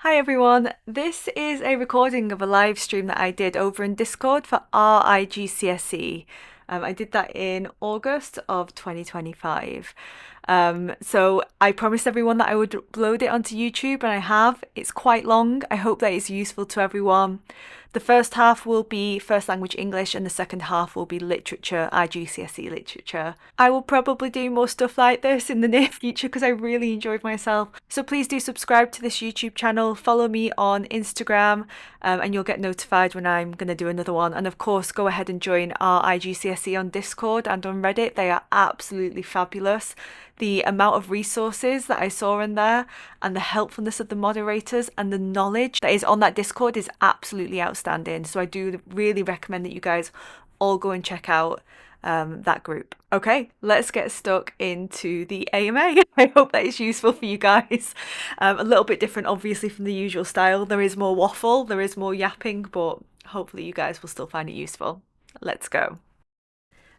Hi everyone, this is a recording of a live stream that I did over in Discord for our IGCSE. I did that in August of 2025. So I promised everyone that I would upload it onto YouTube, and I have. It's quite long. I hope that it's useful to everyone. The first half will be first language English, and the second half will be literature, IGCSE literature. I will probably do more stuff like this in the near future because I really enjoyed myself. So please do subscribe to this YouTube channel, follow me on Instagram, and you'll get notified when I'm going to do another one. And of course, go ahead and join our IGCSE on Discord and on Reddit. They are absolutely fabulous. The amount of resources that I saw in there and the helpfulness of the moderators and the knowledge that is on that Discord is absolutely outstanding. So I do really recommend that you guys all go and check out that group. Okay, let's get stuck into the AMA. I hope that is useful for you guys. A little bit different, obviously, from the usual style. There is more waffle, there is more yapping, but hopefully you guys will still find it useful. Let's go.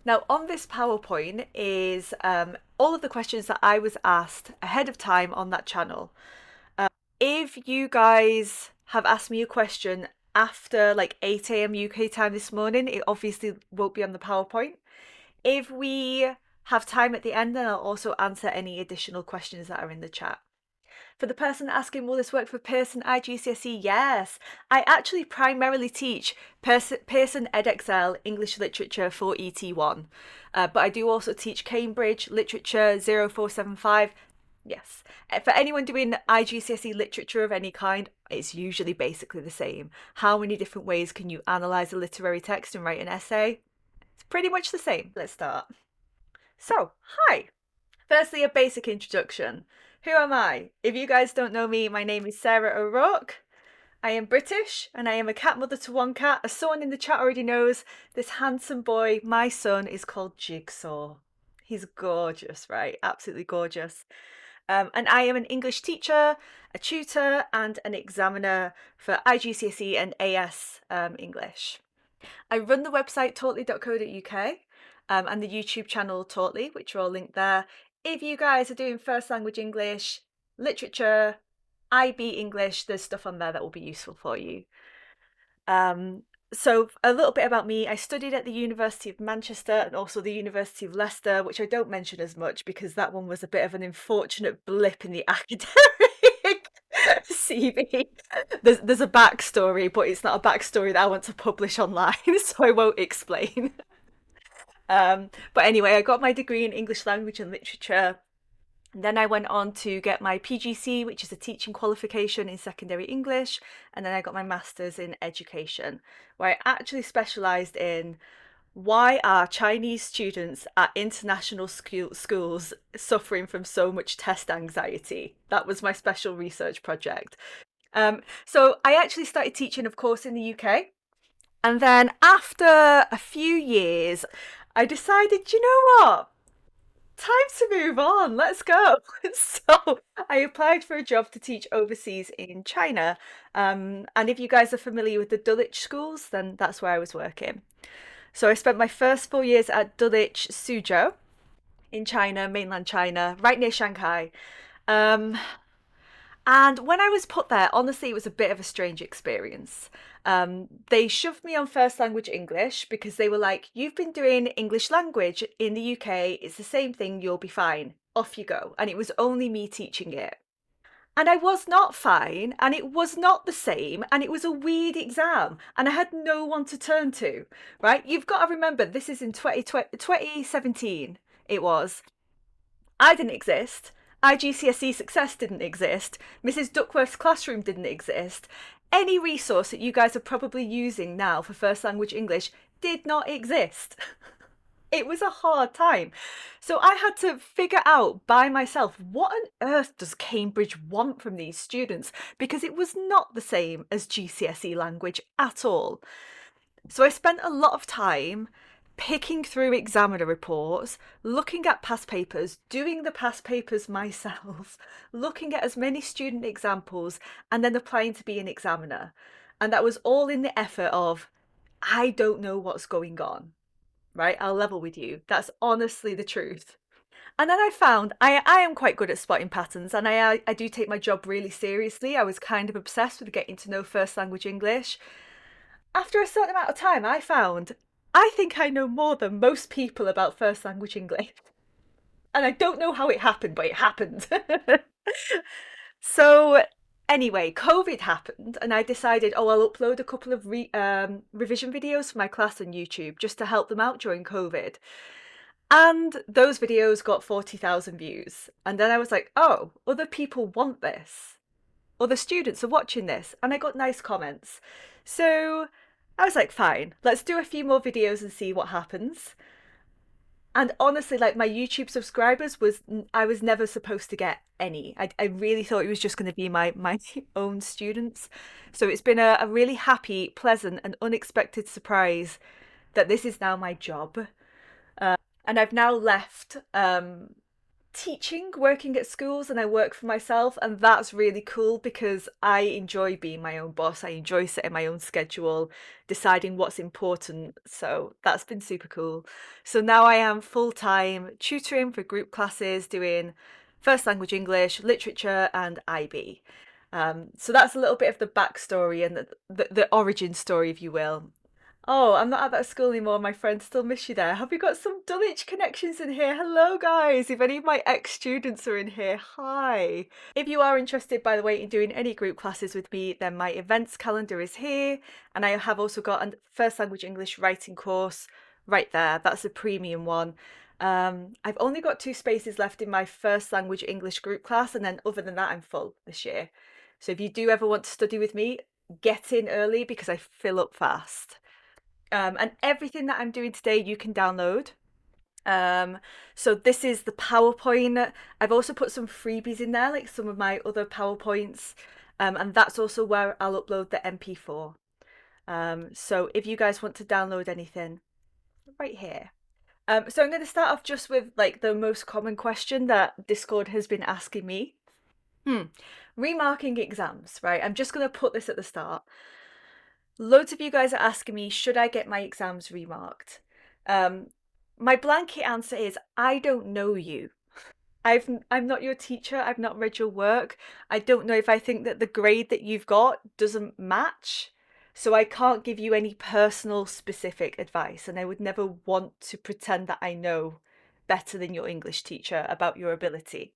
Now, on this PowerPoint is all of the questions that I was asked ahead of time on that channel. If you guys have asked me a question after like 8 a.m. UK time this morning, it obviously won't be on the PowerPoint. If we have time at the end, then I'll also answer any additional questions that are in the chat. For the person asking, will this work for Pearson IGCSE? Yes. I actually primarily teach Pearson EdXL English Literature for ET1, but I do also teach Cambridge Literature 0475. Yes. For anyone doing IGCSE literature of any kind, it's usually basically the same. How many different ways can you analyse a literary text and write an essay? It's pretty much the same. Let's start. So, hi. Firstly, a basic introduction. Who am I? If you guys don't know me, my name is Sarah O'Rourke. I am British and I am a cat mother to one cat. As someone in the chat already knows, this handsome boy, my son, is called Jigsaw. He's gorgeous, right? Absolutely gorgeous. And I am an English teacher, a tutor, and an examiner for IGCSE and AS English. I run the website taughtly.co.uk and the YouTube channel Taughtly, which are all linked there. If you guys are doing first language English, literature, IB English, there's stuff on there that will be useful for you. So a little bit about me. I studied at the University of Manchester and also the University of Leicester, which I don't mention as much because that one was a bit of an unfortunate blip in the academic CV. There's a backstory, but it's not a backstory that I want to publish online, so I won't explain. But anyway, I got my degree in English language and literature. Then I went on to get my PGC, which is a teaching qualification in secondary English, and then I got my master's in education, where I actually specialised in why are Chinese students at international schools suffering from so much test anxiety? That was my special research project. So I actually started teaching, of course, in the UK. And then after a few years, I decided, you know what? Time to move on. Let's go. So I applied for a job to teach overseas in China. And if you guys are familiar with the Dulwich schools, then that's where I was working. So I spent my first 4 years at Dulwich Suzhou in China, mainland China, right near Shanghai. Um, and when I was put there, honestly, it was a bit of a strange experience. They shoved me on first language English because they were like, you've been doing English language in the UK, it's the same thing, you'll be fine. Off you go. And it was only me teaching it. And I was not fine, and it was not the same, and it was a weird exam, and I had no one to turn to, right? You've got to remember, this is in 2017, it was. I didn't exist. IGCSE Success didn't exist. Mrs. Duckworth's Classroom didn't exist. Any resource that you guys are probably using now for first language English did not exist. It was a hard time. So I had to figure out by myself, what on earth does Cambridge want from these students? Because it was not the same as GCSE language at all. So I spent a lot of time picking through examiner reports, looking at past papers, doing the past papers myself, looking at as many student examples, and then applying to be an examiner. And that was all in the effort of, I don't know what's going on, right? I'll level with you. That's honestly the truth. And then I found I am quite good at spotting patterns, and I do take my job really seriously. I was kind of obsessed with getting to know first language English. After a certain amount of time, I found I think I know more than most people about first language English. And I don't know how it happened, but it happened. So anyway, COVID happened, and I decided, oh, I'll upload a couple of revision videos for my class on YouTube just to help them out during COVID. And those videos got 40,000 views. And then I was like, oh, other people want this. Other students are watching this. And I got nice comments. So I was like, fine, let's do a few more videos and see what happens. And honestly, like my YouTube subscribers I was never supposed to get any. I really thought it was just going to be my own students. So it's been a really happy, pleasant, and unexpected surprise that this is now my job. And I've now left teaching, working at schools, and I work for myself, and that's really cool because I enjoy being my own boss. I enjoy setting my own schedule, deciding what's important. So that's been super cool. So now I am full-time tutoring for group classes, doing first language English, literature, and IB. So that's a little bit of the backstory and the origin story, if you will. Oh, I'm not at that school anymore. My friends still miss you there. Have we got some Dulwich connections in here? Hello, guys. If any of my ex-students are in here, hi. If you are interested, by the way, in doing any group classes with me, then my events calendar is here. And I have also got a first language English writing course right there. That's a premium one. I've only got 2 spaces left in my first language English group class. And then other than that, I'm full this year. So if you do ever want to study with me, get in early because I fill up fast. And everything that I'm doing today you can download. Um, so this is the PowerPoint. I've also put some freebies in there, like some of my other PowerPoints. And that's also where I'll upload the MP4. So if you guys want to download anything, right here. So I'm going to start off just with like the most common question that Discord has been asking me. Remarking exams, right? I'm just going to put this at the start. Loads of you guys are asking me, should I get my exams remarked? My blanket answer is, I don't know you. I'm not your teacher. I've not read your work. I don't know if I think that the grade that you've got doesn't match. So I can't give you any personal specific advice. And I would never want to pretend that I know better than your English teacher about your ability.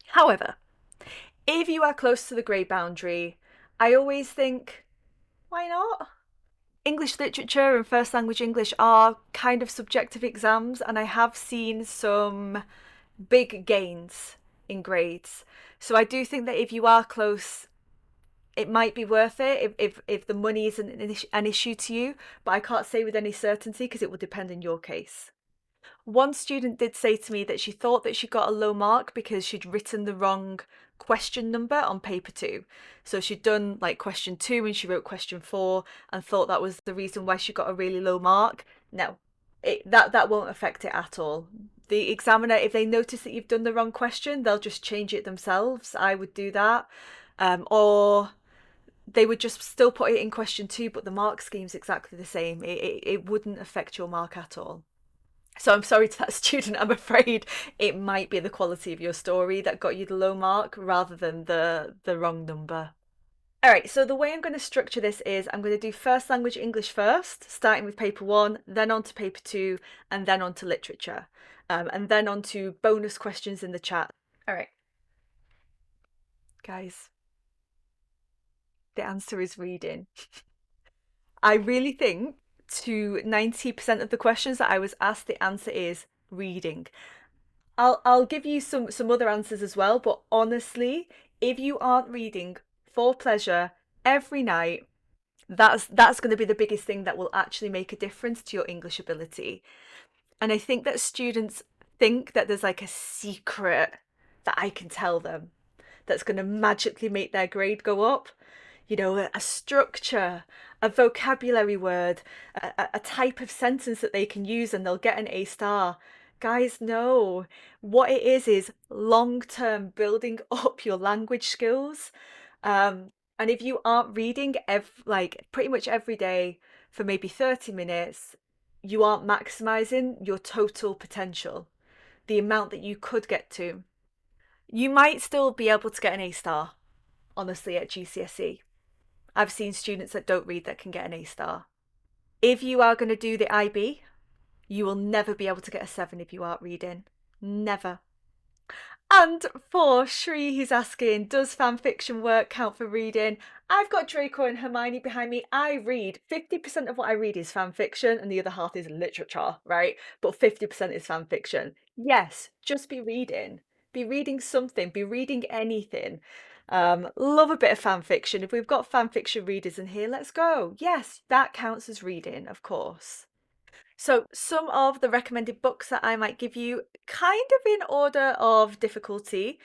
However, if you are close to the grade boundary, I always think, why not? English literature and first language English are kind of subjective exams, and I have seen some big gains in grades. So I do think that if you are close, it might be worth it if the money isn't an issue to you, but I can't say with any certainty because it will depend on your case. One student did say to me that she thought that she got a low mark because she'd written the wrong question number on paper 2. So she'd done like question 2 and she wrote question 4 and thought that was the reason why she got a really low mark. No, that won't affect it at all. The examiner, if they notice that you've done the wrong question, they'll just change it themselves. I would do that. Or they would just still put it in question 2, but the mark scheme's exactly the same. It wouldn't affect your mark at all. So I'm sorry to that student. I'm afraid it might be the quality of your story that got you the low mark rather than the wrong number. All right, so the way I'm going to structure this is I'm going to do first language English first, starting with paper 1, then on to paper 2, and then on to literature, and then on to bonus questions in the chat. All right, guys, the answer is reading. I really think to 90% of the questions that I was asked, the answer is reading. I'll give you some other answers as well, but honestly, if you aren't reading for pleasure every night, that's going to be the biggest thing that will actually make a difference to your English ability. And I think that students think that there's like a secret that I can tell them that's going to magically make their grade go up. You know, a structure, a vocabulary word, a type of sentence that they can use and they'll get an A star. Guys, no. What it is long-term building up your language skills. And if you aren't reading like pretty much every day for maybe 30 minutes, you aren't maximizing your total potential. the amount that you could get to. You might still be able to get an A star, honestly, at GCSE. I've seen students that don't read that can get an A star. If you are going to do the IB, you will never be able to get a 7 if you aren't reading. Never. And for Shri, he's asking, does fan fiction work count for reading? I've got Draco and Hermione behind me. I read 50% of what I read is fan fiction and the other half is literature, right? But 50% is fan fiction. Yes, just be reading. Be reading something, be reading anything. Love a bit of fan fiction. If we've got fan fiction readers in here, let's go. Yes, that counts as reading, of course. So, some of the recommended books that I might give you, kind of in order of difficulty,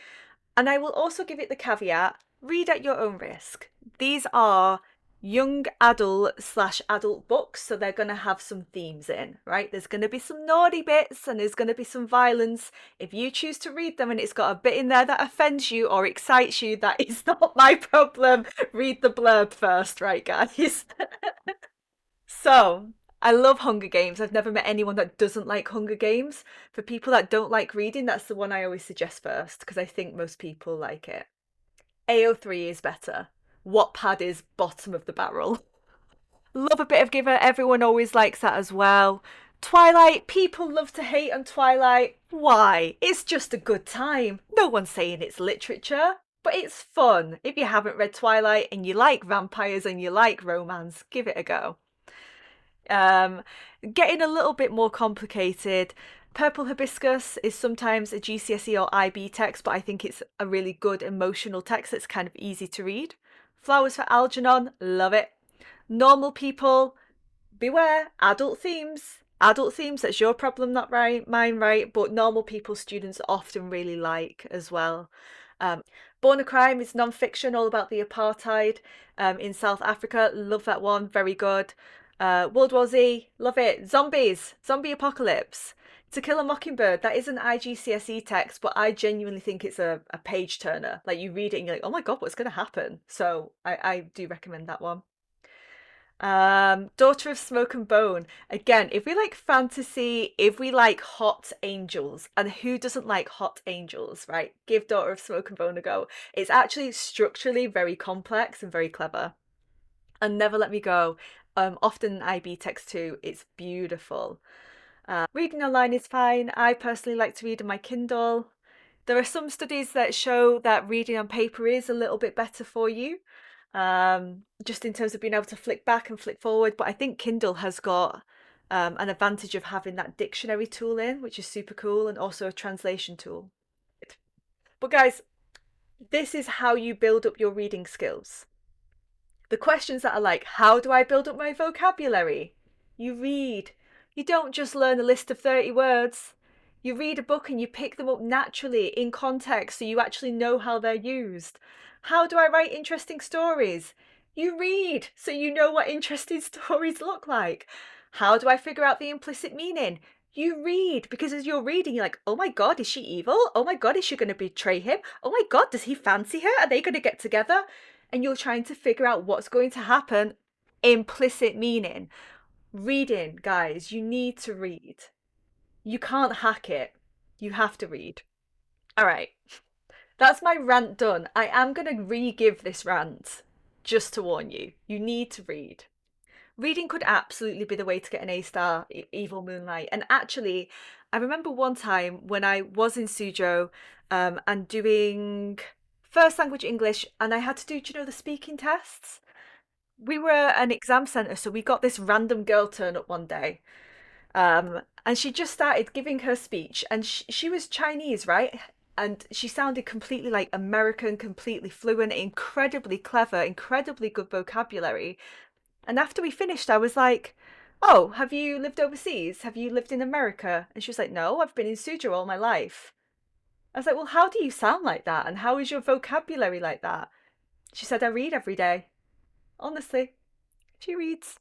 and I will also give it the caveat, read at your own risk. These are young adult slash adult books, so they're going to have some themes in, right? There's going to be some naughty bits and there's going to be some violence. If you choose to read them and it's got a bit in there that offends you or excites you, that is not my problem. Read the blurb first, right, guys? So, I love Hunger Games. I've never met anyone that doesn't like Hunger Games. For people that don't like reading, that's the one I always suggest first because I think most people like it. AO3 is better. Wattpad is bottom of the barrel. Love a bit of Giver. Everyone always likes that as well. Twilight, people love to hate on Twilight. Why? It's just a good time. No one's saying it's literature, but it's fun. If you haven't read Twilight and you like vampires and you like romance, give it a go. Getting a little bit more complicated. Purple Hibiscus is sometimes a GCSE or IB text, but I think it's a really good emotional text that's kind of easy to read. Flowers for Algernon, love it. Normal People, beware, adult themes. Adult themes, that's your problem, not right, mine, right? But Normal People students often really like as well. Born a Crime is non-fiction, all about the apartheid in South Africa. Love that one, very good. World War Z, love it. Zombies, zombie apocalypse. To Kill a Mockingbird, that is an IGCSE text, but I genuinely think it's a page turner. Like you read it and you're like, oh my god, what's going to happen? So I do recommend that one. Daughter of Smoke and Bone. Again, if we like fantasy, if we like hot angels, and who doesn't like hot angels, right? Give Daughter of Smoke and Bone a go. It's actually structurally very complex and very clever. And Never Let Me Go. Often IB text too. It's beautiful. Reading online is fine. I personally like to read on my Kindle. There are some studies that show that reading on paper is a little bit better for you, just in terms of being able to flick back and flick forward. But I think Kindle has got an advantage of having that dictionary tool in, which is super cool, and also a translation tool. But guys, this is how you build up your reading skills. The questions that are like, how do I build up my vocabulary? You read. You don't just learn a list of 30 words. You read a book and you pick them up naturally in context so you actually know how they're used. How do I write interesting stories? You read so you know what interesting stories look like. How do I figure out the implicit meaning? You read because as you're reading, you're like, oh my god, is she evil? Oh my god, is she going to betray him? Oh my god, does he fancy her? Are they going to get together? And you're trying to figure out what's going to happen. Implicit meaning. Reading, guys, you need to read. You can't hack it. You have to read. All right. That's my rant done. I am going to re-give this rant just to warn you. You need to read. Reading could absolutely be the way to get an A star, Evil Moonlight. And actually, I remember one time when I was in Suzhou and doing first language English, and I had to do, the speaking tests? We were at an exam centre, so we got this random girl turn up one day. And she just started giving her speech, and she was Chinese, right? And she sounded completely like American, completely fluent, incredibly clever, incredibly good vocabulary. And after we finished, I was like, oh, have you lived overseas? Have you lived in America? And she was like, no, I've been in Suzhou all my life. I was like, well, how do you sound like that? And how is your vocabulary like that? She said, I read every day. Honestly, she reads.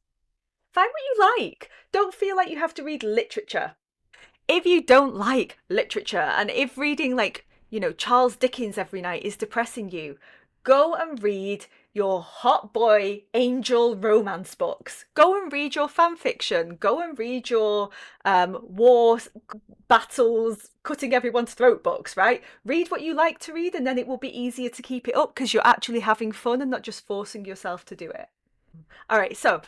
Find what you like. Don't feel like you have to read literature. If you don't like literature and if reading Charles Dickens every night is depressing you, go and read your hot boy angel romance books. Go and read your fan fiction. Go and read your war battles, cutting everyone's throat books, right? Read what you like to read, and then it will be easier to keep it up because you're actually having fun and not just forcing yourself to do it. All right, so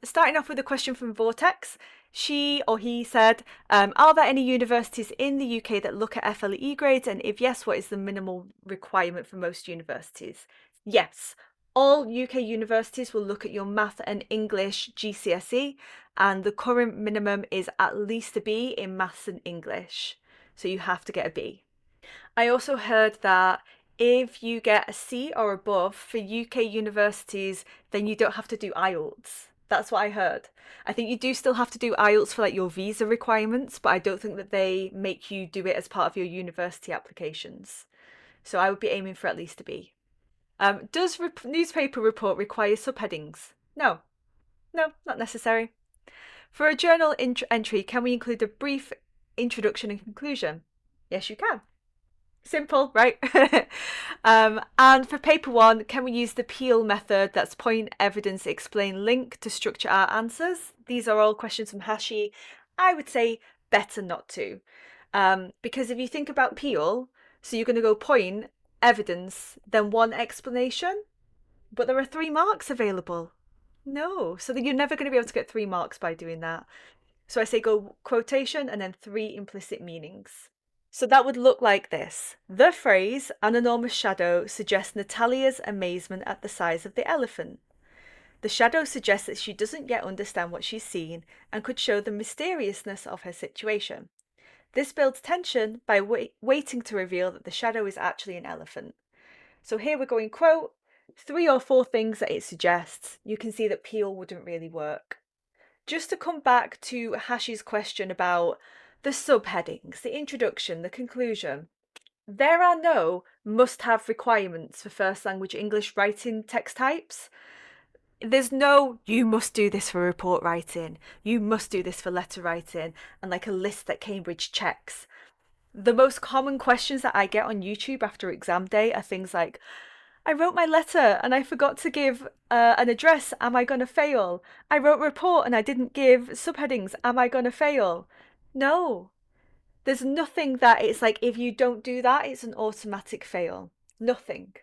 starting off with a question from Vortex. She or he said, are there any universities in the UK that look at FLE grades? And if yes, what is the minimal requirement for most universities? Yes, all UK universities will look at your math and English GCSE, and the current minimum is at least a B in maths and English. So you have to get a B. I also heard that if you get a C or above for UK universities, then you don't have to do IELTS. That's what I heard. I think you do still have to do IELTS for like your visa requirements, but I don't think that they make you do it as part of your university applications. So I would be aiming for at least a B. Does newspaper report require subheadings? No, not necessary. For a journal entry, can we include a brief introduction and conclusion? Yes, you can. Simple, right? And for paper one, can we use the Peel method? That's point, evidence, explain, link to structure our answers. These are all questions from Hashi. I would say better not to. Because if you think about Peel, so you're going to go point, evidence, then one explanation, but there are 3 marks available. No, so you're never going to be able to get 3 marks by doing that. So I say go quotation and then 3 implicit meanings. So that would look like this. The phrase, an enormous shadow, suggests Natalia's amazement at the size of the elephant. The shadow suggests that she doesn't yet understand what she's seen and could show the mysteriousness of her situation. This builds tension by waiting to reveal that the shadow is actually an elephant. So here we're going quote, 3 or 4 things that it suggests. You can see that Peel wouldn't really work. Just to come back to Hashi's question about the subheadings, the introduction, the conclusion, there are no must-have requirements for first language English writing text types. There's no, you must do this for report writing, you must do this for letter writing, and like a list that Cambridge checks. The most common questions that I get on YouTube after exam day are things like, I wrote my letter and I forgot to give an address. Am I going to fail? I wrote a report and I didn't give subheadings. Am I going to fail? No. There's nothing that it's like, if you don't do that, it's an automatic fail. Nothing.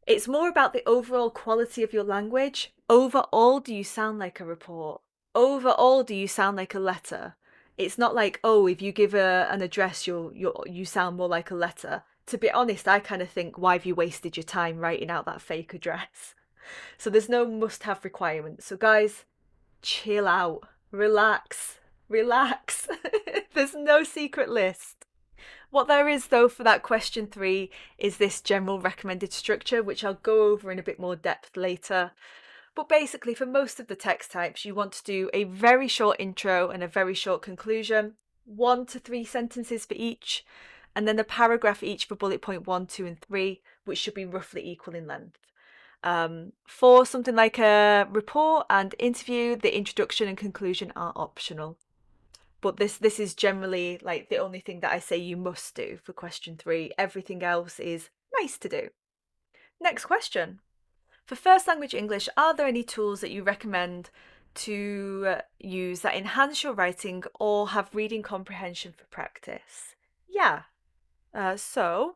It's more about the overall quality of your language. Overall, do you sound like a report? Overall, do you sound like a letter? It's not like, oh, if you give an address, you sound more like a letter. To be honest, I kind of think, why have you wasted your time writing out that fake address? So there's no must-have requirement. So guys, chill out, relax. There's no secret list. What there is though for that question 3 is this general recommended structure, which I'll go over in a bit more depth later. But basically, for most of the text types, you want to do a very short intro and a very short conclusion, 1 to 3 sentences for each, and then a paragraph each for bullet point 1, 2, and 3, which should be roughly equal in length. For something like a report and interview, the introduction and conclusion are optional. But this is generally like the only thing that I say you must do for question 3. Everything else is nice to do. Next question. For first language English, are there any tools that you recommend to use that enhance your writing or have reading comprehension for practice? Yeah. So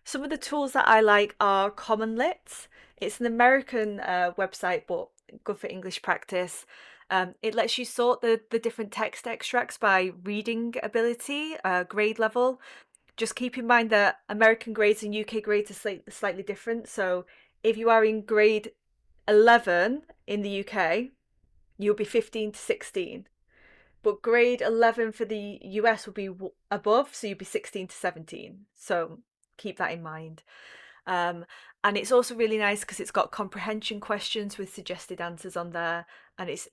some of the tools that I like are Common Lit. It's an American website, but good for English practice. It lets you sort the different text extracts by reading ability, grade level. Just keep in mind that American grades and UK grades are slightly different. So if you are in grade 11 in the UK, you'll be 15 to 16. But grade 11 for the US will be above, so you'll be 16 to 17. So keep that in mind. And it's also really nice because it's got comprehension questions with suggested answers on there, and it's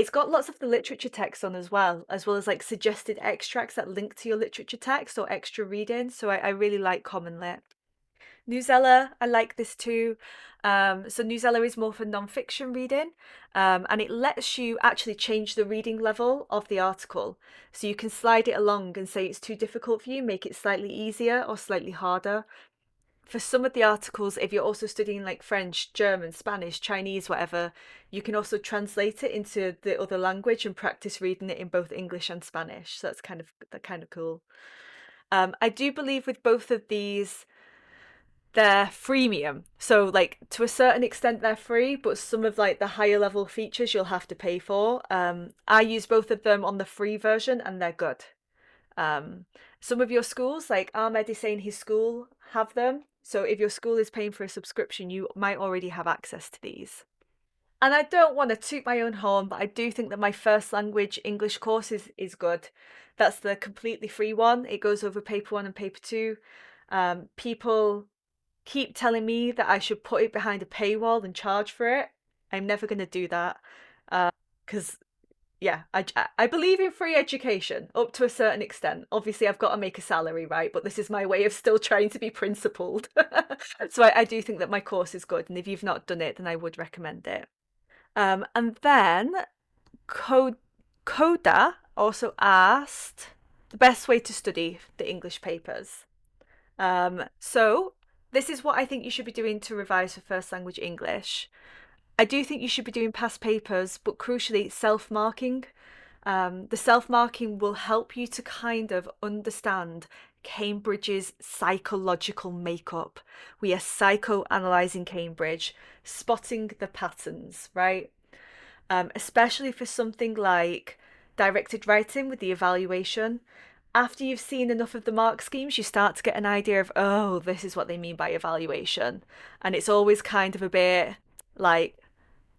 got lots of the literature text on as well as like suggested extracts that link to your literature text or extra reading. So I really like Common Lit. Newsella, I like this too. So Newsella is more for non-fiction reading, and it lets you actually change the reading level of the article. So you can slide it along and say it's too difficult for you, make it slightly easier or slightly harder. for some of the articles, if you're also studying like French, German, Spanish, Chinese, whatever, you can also translate it into the other language and practice reading it in both English and Spanish. So that's kind of cool. I do believe with both of these, they're freemium. So like to a certain extent they're free, but some of like the higher level features you'll have to pay for. I use both of them on the free version and they're good. Um, some of your schools, like Ahmed is saying his school have them. So if your school is paying for a subscription, you might already have access to these. And I don't want to toot my own horn, but I do think that my first language English course is good. That's the completely free one. It goes over paper one and paper two. People keep telling me that I should put it behind a paywall and charge for it. I'm never going to do that. Because yeah, I believe in free education up to a certain extent. Obviously, I've got to make a salary, right? But this is my way of still trying to be principled. So I do think that my course is good, and if you've not done it, then I would recommend it. And then Coda also asked the best way to study the English papers. So this is what I think you should be doing to revise for first language English. I do think you should be doing past papers, but crucially, self-marking. The self-marking will help you to kind of understand Cambridge's psychological makeup. We are psychoanalyzing Cambridge, spotting the patterns, right? Especially for something like directed writing with the evaluation. After you've seen enough of the mark schemes, you start to get an idea of, oh, this is what they mean by evaluation. And it's always kind of a bit like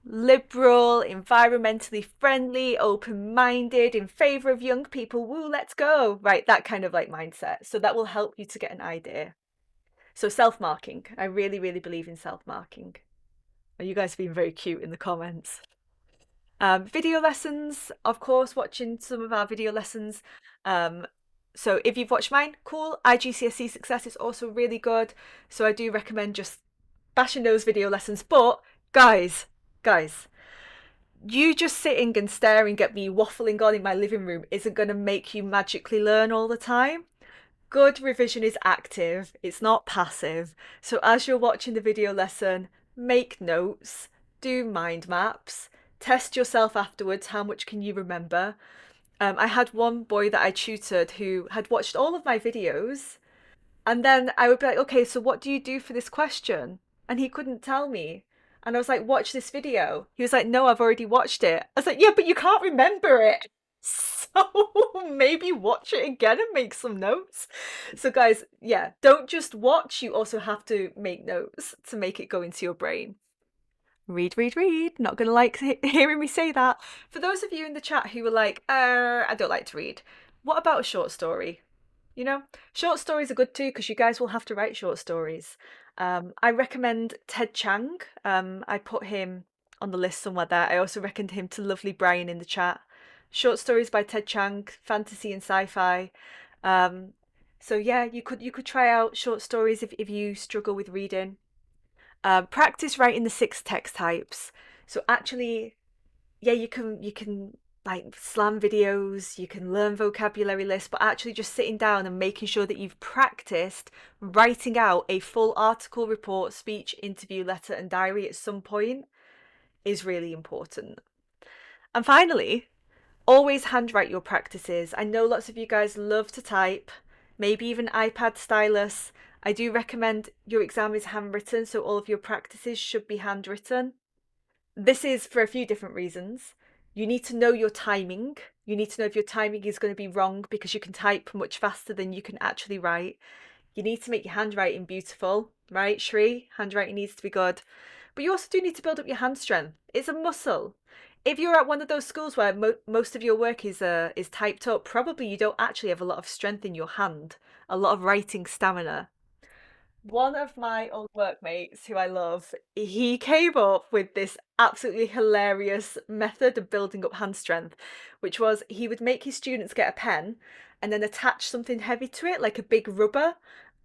liberal, environmentally friendly, open-minded, in favor of young people. Woo, let's go. Right, that kind of like mindset. So that will help you to get an idea. So self-marking. I really, really believe in self-marking. You guys have been very cute in the comments. Video lessons, of course, watching some of our video lessons. So if you've watched mine, cool. IGCSE Success is also really good. So I do recommend just bashing those video lessons. But guys, you just sitting and staring at me waffling on in my living room isn't going to make you magically learn all the time. Good revision is active, it's not passive. So as you're watching the video lesson, make notes, do mind maps, test yourself afterwards. How much can you remember? I had one boy that I tutored who had watched all of my videos, and then I would be like, okay, so what do you do for this question? And he couldn't tell me. And I was like, watch this video. He was like, no, I've already watched it. I was like, yeah, but you can't remember it. So maybe watch it again and make some notes. So guys, yeah, don't just watch, you also have to make notes to make it go into your brain. Read, read, read. Not gonna like hearing me say that. For those of you in the chat who were like, I don't like to read, what about a short story? You know, short stories are good too because you guys will have to write short stories. I recommend Ted Chiang. I put him on the list somewhere there. I also recommend him to lovely Brian in the chat. Short stories by Ted Chiang, fantasy and sci-fi. So yeah, you could try out short stories if you struggle with reading. Practice writing the 6 text types. So actually, yeah, you can like slam videos, you can learn vocabulary lists, but actually just sitting down and making sure that you've practiced writing out a full article, report, speech, interview, letter, and diary at some point is really important. And finally, always handwrite your practices. I know lots of you guys love to type, maybe even iPad stylus. I do recommend your exam is handwritten, so all of your practices should be handwritten. This is for a few different reasons. You need to know your timing. You need to know if your timing is going to be wrong because you can type much faster than you can actually write. You need to make your handwriting beautiful, right? Shri, handwriting needs to be good. But you also do need to build up your hand strength. It's a muscle. If you're at one of those schools where most of your work is typed up, probably you don't actually have a lot of strength in your hand, a lot of writing stamina. One of my old workmates who I love, he came up with this absolutely hilarious method of building up hand strength, which was he would make his students get a pen and then attach something heavy to it, like a big rubber,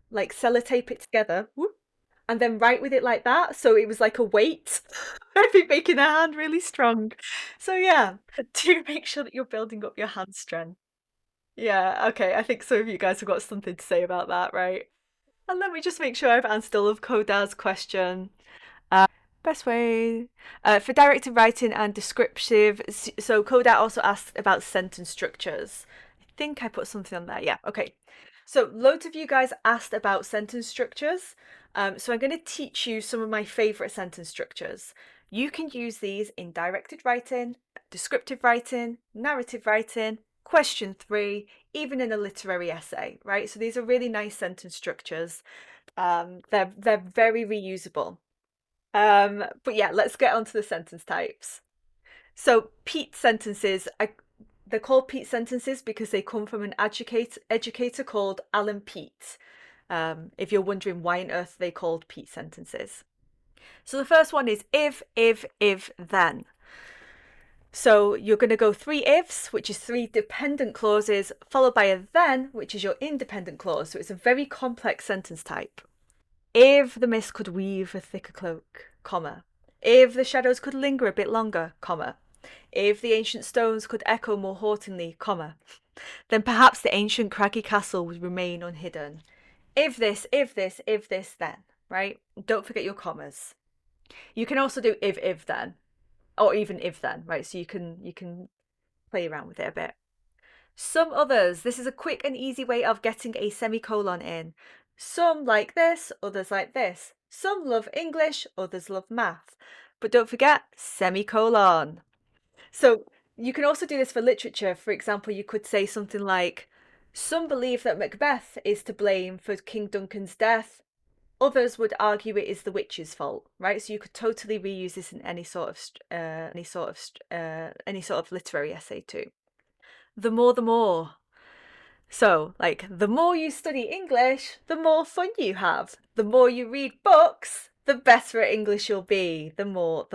like sellotape it together, and then write with it like that. So it was like a weight, maybe making their hand really strong. So yeah, do make sure that you're building up your hand strength. Yeah, okay, I think some of you guys have got something to say about that, right? And let me just make sure I've answered all of Koda's question. Best way for directed writing and descriptive. So Koda also asked about sentence structures. I think I put something on there. Yeah, okay. So loads of you guys asked about sentence structures. So I'm going to teach you some of my favorite sentence structures. You can use these in directed writing, descriptive writing, narrative writing, question 3, even in a literary essay, right? So these are really nice sentence structures. They're very reusable. But yeah, let's get on to the sentence types. So Pete sentences, they're called Pete sentences because they come from an educator called Alan Pete. If you're wondering why on earth they called Pete sentences. So the first one is if, then. So you're going to go 3 ifs, which is 3 dependent clauses, followed by a then, which is your independent clause. So it's a very complex sentence type. If the mist could weave a thicker cloak, comma. If the shadows could linger a bit longer, comma. If the ancient stones could echo more hauntingly, comma. Then perhaps the ancient craggy castle would remain unhidden. If this, then, right? Don't forget your commas. You can also do if then, or even if then, right? So you can play around with it a bit. Some others, this is a quick and easy way of getting a semicolon in. Some like this, others like this. Some love English, others love math. But don't forget, semicolon. So you can also do this for literature. For example, you could say something like, some believe that Macbeth is to blame for King Duncan's death. Others would argue it is the witch's fault, right? So you could totally reuse this in any sort of literary essay too. The more. So, like, the more you study English, the more fun you have. The more you read books, the better at English you'll be. The more.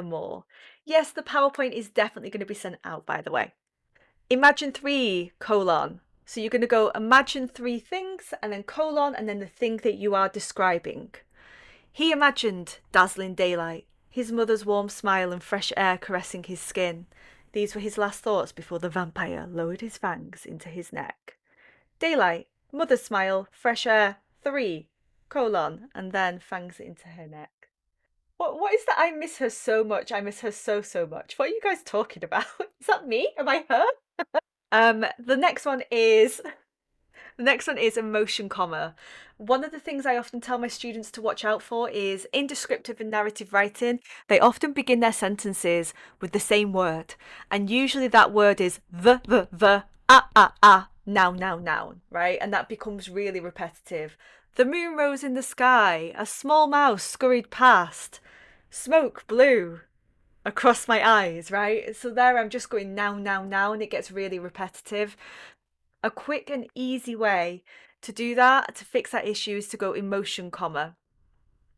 Yes, the PowerPoint is definitely going to be sent out, by the way. Imagine 3, colon. So you're going to go imagine 3 things and then colon and then the thing that you are describing. He imagined dazzling daylight, his mother's warm smile and fresh air caressing his skin. These were his last thoughts before the vampire lowered his fangs into his neck. Daylight, mother's smile, fresh air, 3, colon, and then fangs into her neck. What is that? I miss her so much. I miss her so much. What are you guys talking about? Is that me? Am I her? The next one is emotion comma. One of the things I often tell my students to watch out for is in descriptive and narrative writing, they often begin their sentences with the same word. And usually that word is the, now, right? And that becomes really repetitive. The moon rose in the sky, a small mouse scurried past, smoke blew across my eyes, right? So there I'm just going now, and it gets really repetitive. A quick and easy way to do that, to fix that issue, is to go emotion comma.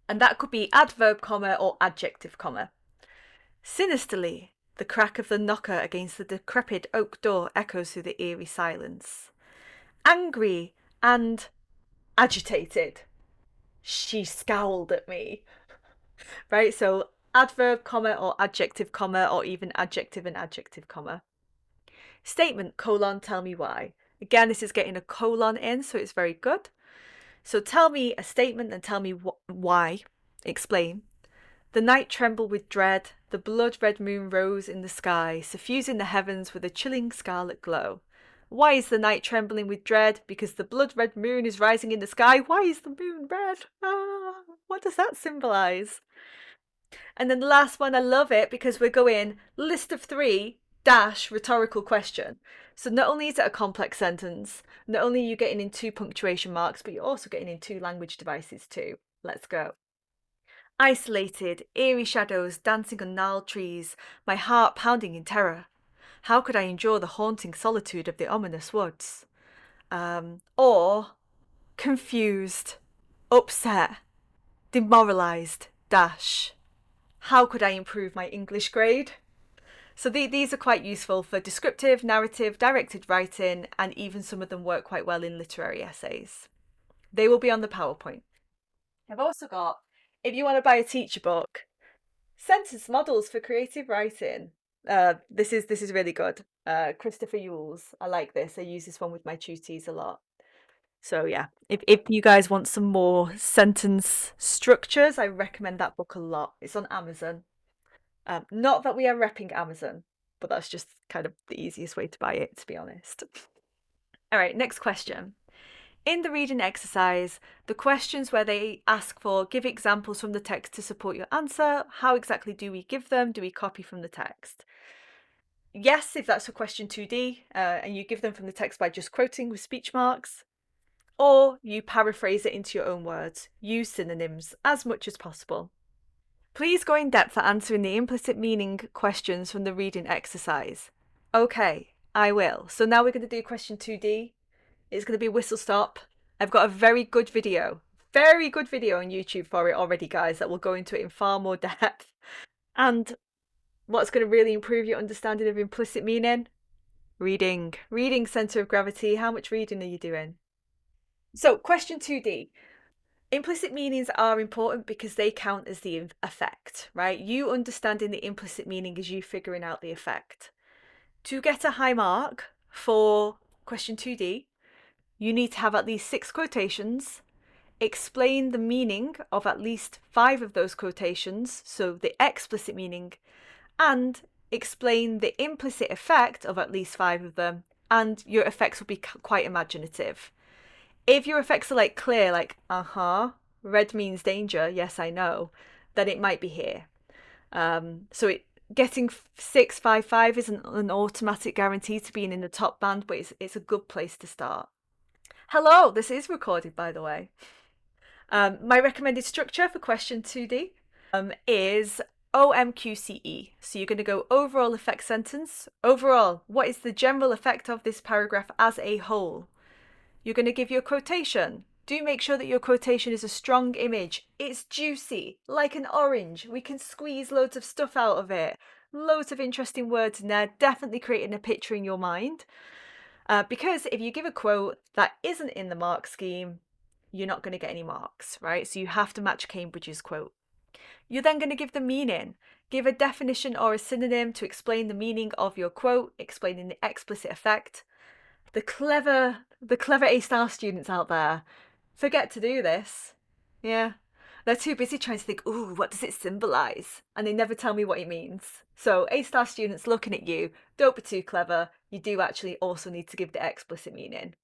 And that could be adverb comma or adjective comma. Sinisterly, the crack of the knocker against the decrepit oak door echoes through the eerie silence. Angry and agitated. She scowled at me. Right? So adverb comma or adjective comma or even adjective and adjective comma. Statement colon tell me why. Again, this is getting a colon in, so it's very good. So tell me a statement and tell me why. Explain. The night trembled with dread. The blood-red moon rose in the sky, suffusing the heavens with a chilling scarlet glow. Why is the night trembling with dread? Because the blood-red moon is rising in the sky. Why is the moon red? What does that symbolise? And then the last one, I love it because we're going list of 3 dash rhetorical question. So not only is it a complex sentence, not only are you getting in 2 punctuation marks, but you're also getting in 2 language devices too. Let's go. Isolated, eerie shadows dancing on gnarled trees, my heart pounding in terror. How could I endure the haunting solitude of the ominous woods? Or confused, upset, demoralised, dash. How could I improve my English grade? So these are quite useful for descriptive, narrative, directed writing, and even some of them work quite well in literary essays. They will be on the PowerPoint. I've also got, if you want to buy a teacher book, Sentence Models for Creative Writing. This is really good. Christopher Yule's. I like this. I use this one with my tutees a lot. So yeah, if you guys want some more sentence structures, I recommend that book a lot. It's on Amazon. Not that we are repping Amazon, but that's just kind of the easiest way to buy it, to be honest. All right, next question. In the reading exercise, the questions where they ask for give examples from the text to support your answer, how exactly do we give them? Do we copy from the text? Yes, if that's for question 2D, and you give them from the text by just quoting with speech marks, or you paraphrase it into your own words. Use synonyms as much as possible. Please go in depth at answering the implicit meaning questions from the reading exercise. Okay, I will. So now we're going to do question 2D. It's going to be whistle stop. I've got a very good video on YouTube for it already, guys, that will go into it in far more depth. And what's going to really improve your understanding of implicit meaning? Reading. Reading center of gravity. How much reading are you doing? So, question 2D. Implicit meanings are important because they count as the effect, right? You understanding the implicit meaning is you figuring out the effect. To get a high mark for question 2D, you need to have at least 6 quotations, explain the meaning of at least 5 of those quotations, so the explicit meaning, and explain the implicit effect of at least 5 of them, and your effects will be quite imaginative. If your effects are like clear, like, red means danger, yes, I know, then it might be here. So getting 655 isn't an automatic guarantee to being in the top band, but it's a good place to start. Hello, this is recorded, by the way. My recommended structure for question 2D is OMQCE. So you're going to go overall effect sentence. Overall, what is the general effect of this paragraph as a whole? You're going to give your quotation. Do make sure that your quotation is a strong image. It's juicy, like an orange. We can squeeze loads of stuff out of it. Loads of interesting words in there, definitely creating a picture in your mind. Because if you give a quote that isn't in the mark scheme, you're not going to get any marks, right? So you have to match Cambridge's quote. You're then going to give the meaning. Give a definition or a synonym to explain the meaning of your quote, explaining the explicit effect. The clever A-star students out there forget to do this. Yeah. They're too busy trying to think, ooh, what does it symbolise? And they never tell me what it means. So A-star students looking at you, don't be too clever. You do actually also need to give the explicit meaning.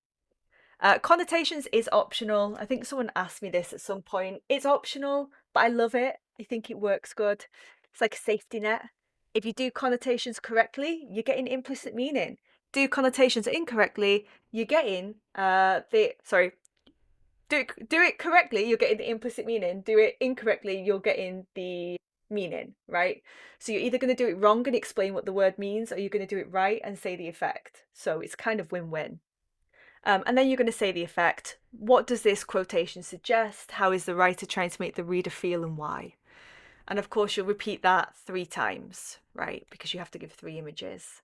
Connotations is optional. I think someone asked me this at some point. It's optional, but I love it. I think it works good. It's like a safety net. If you do connotations correctly, you're getting implicit meaning. Do connotations incorrectly, you're getting do it correctly, you're getting the implicit meaning. Do it incorrectly, you're getting the meaning, right? So you're either going to do it wrong and explain what the word means, or you're going to do it right and say the effect. So it's kind of win-win. And then you're going to say the effect. What does this quotation suggest? How is the writer trying to make the reader feel, and why? And of course, you'll repeat that 3 times, right? Because you have to give 3 images.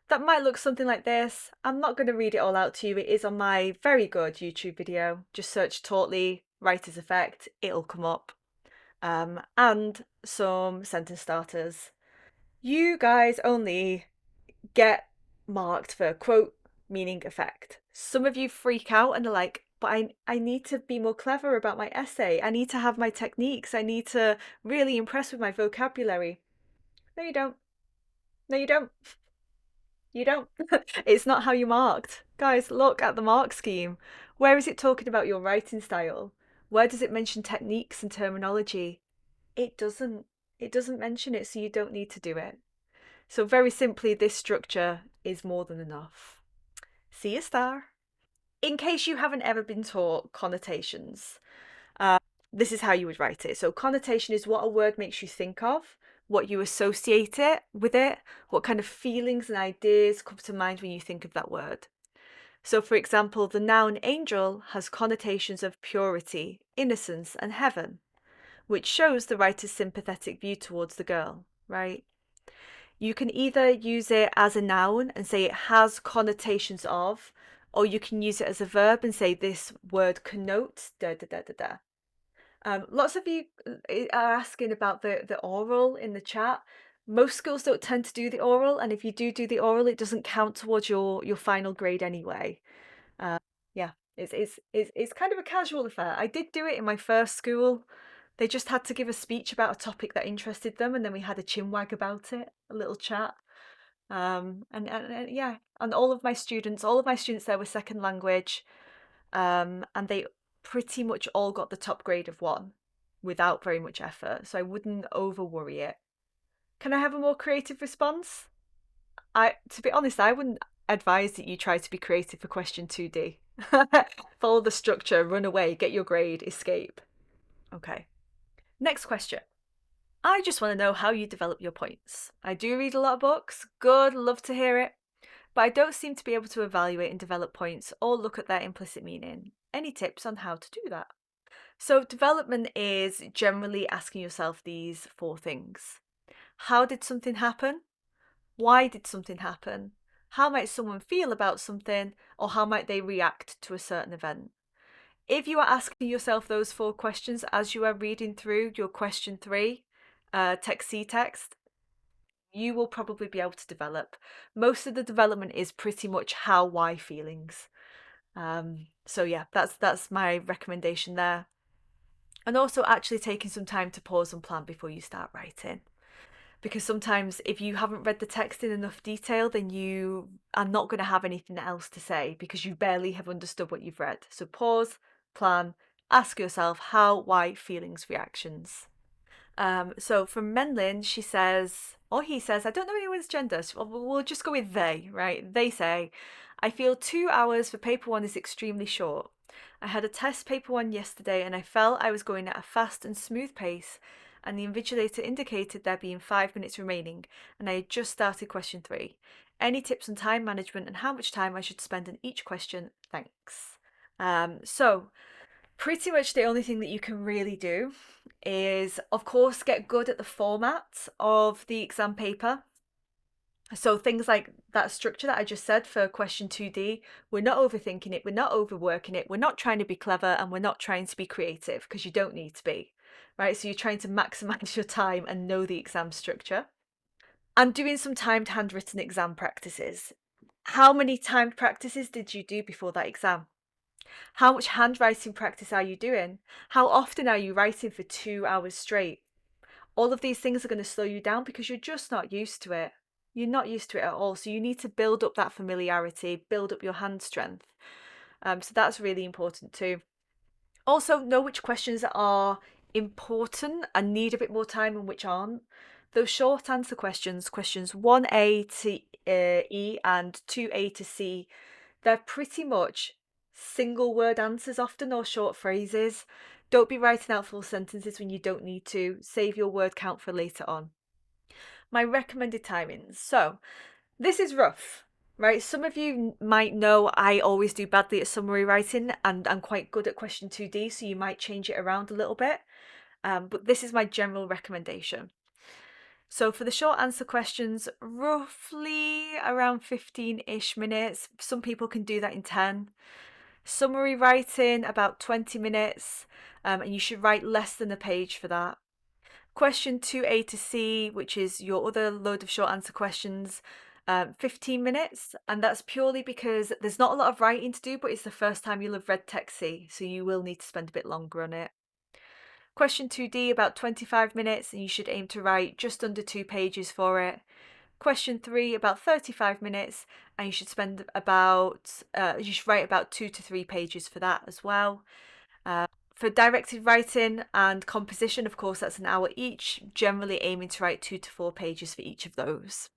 That might look something like this. I'm not going to read it all out to you. It is on my very good YouTube video. Just search Tautly Writer's Effect. It'll come up. And some sentence starters. You guys only get marked for quote, meaning, effect. Some of you freak out and are like, but I need to be more clever about my essay. I need to have my techniques. I need to really impress with my vocabulary. No, you don't. No, you don't. You don't. It's not how you marked. Guys, look at the mark scheme. Where is it talking about your writing style? Where does it mention techniques and terminology? It doesn't. It doesn't mention it, so you don't need to do it. So very simply, this structure is more than enough. See a star. In case you haven't ever been taught connotations, this is how you would write it. So connotation is what a word makes you think of, what you associate it with it, what kind of feelings and ideas come to mind when you think of that word. So for example, the noun angel has connotations of purity, innocence, and heaven, which shows the writer's sympathetic view towards the girl, right? You can either use it as a noun and say it has connotations of, or you can use it as a verb and say this word connotes da da da da da. Lots of you are asking about the oral in the chat. Most schools don't tend to do the oral, and if you do the oral, it doesn't count towards your final grade anyway. Yeah. It's kind of a casual affair. I did do it in my first school. They just had to give a speech about a topic that interested them, and then we had a chinwag about it, a little chat. And yeah, and all of my students there were second language, and they pretty much all got the top grade of 1 without very much effort. So I wouldn't over worry it. Can I have a more creative response? To be honest, I wouldn't advise that you try to be creative for question 2D. Follow the structure, run away, get your grade, escape. Okay. Next question. I just want to know how you develop your points. I do read a lot of books. Good, love to hear it. But I don't seem to be able to evaluate and develop points or look at their implicit meaning. Any tips on how to do that? So, development is generally asking yourself these 4 things. How did something happen? Why did something happen? How might someone feel about something? Or how might they react to a certain event? If you are asking yourself those 4 questions as you are reading through your question 3, text C text, you will probably be able to develop. Most of the development is pretty much how, why feelings. So yeah, that's my recommendation there. And also actually taking some time to pause and plan before you start writing. Because sometimes if you haven't read the text in enough detail, then you are not going to have anything else to say because you barely have understood what you've read. So pause, plan, ask yourself how, why, feelings, reactions. So from Menlin, she says, or he says, I don't know anyone's gender, so we'll just go with they, right? They say, I feel 2 hours for paper 1 is extremely short. I had a test paper 1 yesterday and I felt I was going at a fast and smooth pace, and the invigilator indicated there being 5 minutes remaining, and I had just started question 3. Any tips on time management and how much time I should spend on each question? Thanks. So pretty much the only thing that you can really do is, of course, get good at the format of the exam paper. So things like that structure that I just said for question 2D, we're not overthinking it, we're not overworking it, we're not trying to be clever, and we're not trying to be creative because you don't need to be, right? So you're trying to maximize your time and know the exam structure. And doing some timed handwritten exam practices. How many timed practices did you do before that exam? How much handwriting practice are you doing? How often are you writing for 2 hours straight? All of these things are going to slow you down because you're just not used to it. You're not used to it at all. So you need to build up that familiarity, build up your hand strength. So that's really important too. Also, know which questions are important and need a bit more time and which aren't. Those short answer questions, questions 1A to E and 2A to C, they're pretty much single word answers often, or short phrases. Don't be writing out full sentences when you don't need to. Save your word count for later on. My recommended timings. So this is rough, right? Some of you might know I always do badly at summary writing and I'm quite good at question 2D, so you might change it around a little bit. But this is my general recommendation. So for the short answer questions, roughly around 15-ish minutes. Some people can do that in 10. Summary writing, about 20 minutes, and you should write less than a page for that. Question 2A to C, which is your other load of short answer questions, 15 minutes, and that's purely because there's not a lot of writing to do, but it's the first time you'll have read text C, so you will need to spend a bit longer on it. Question 2D, about 25 minutes, and you should aim to write just under 2 pages for it. Question 3, about 35 minutes, and you should spend you should write about 2 to 3 pages for that as well. For directed writing and composition, of course, that's an hour each, generally aiming to write 2 to 4 pages for each of those.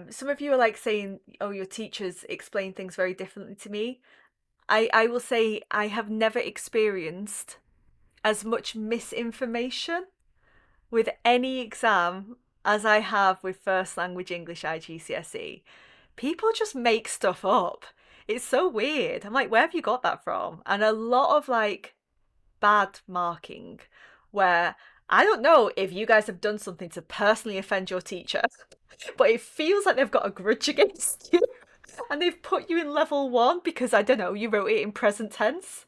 Some of you are like saying, oh, your teachers explain things very differently to me. I will say I have never experienced as much misinformation with any exam as I have with first language English IGCSE. People just make stuff up. It's so weird. I'm like, where have you got that from? And a lot of like bad marking where I don't know if you guys have done something to personally offend your teacher, but it feels like they've got a grudge against you and they've put you in level 1 because I don't know, you wrote it in present tense.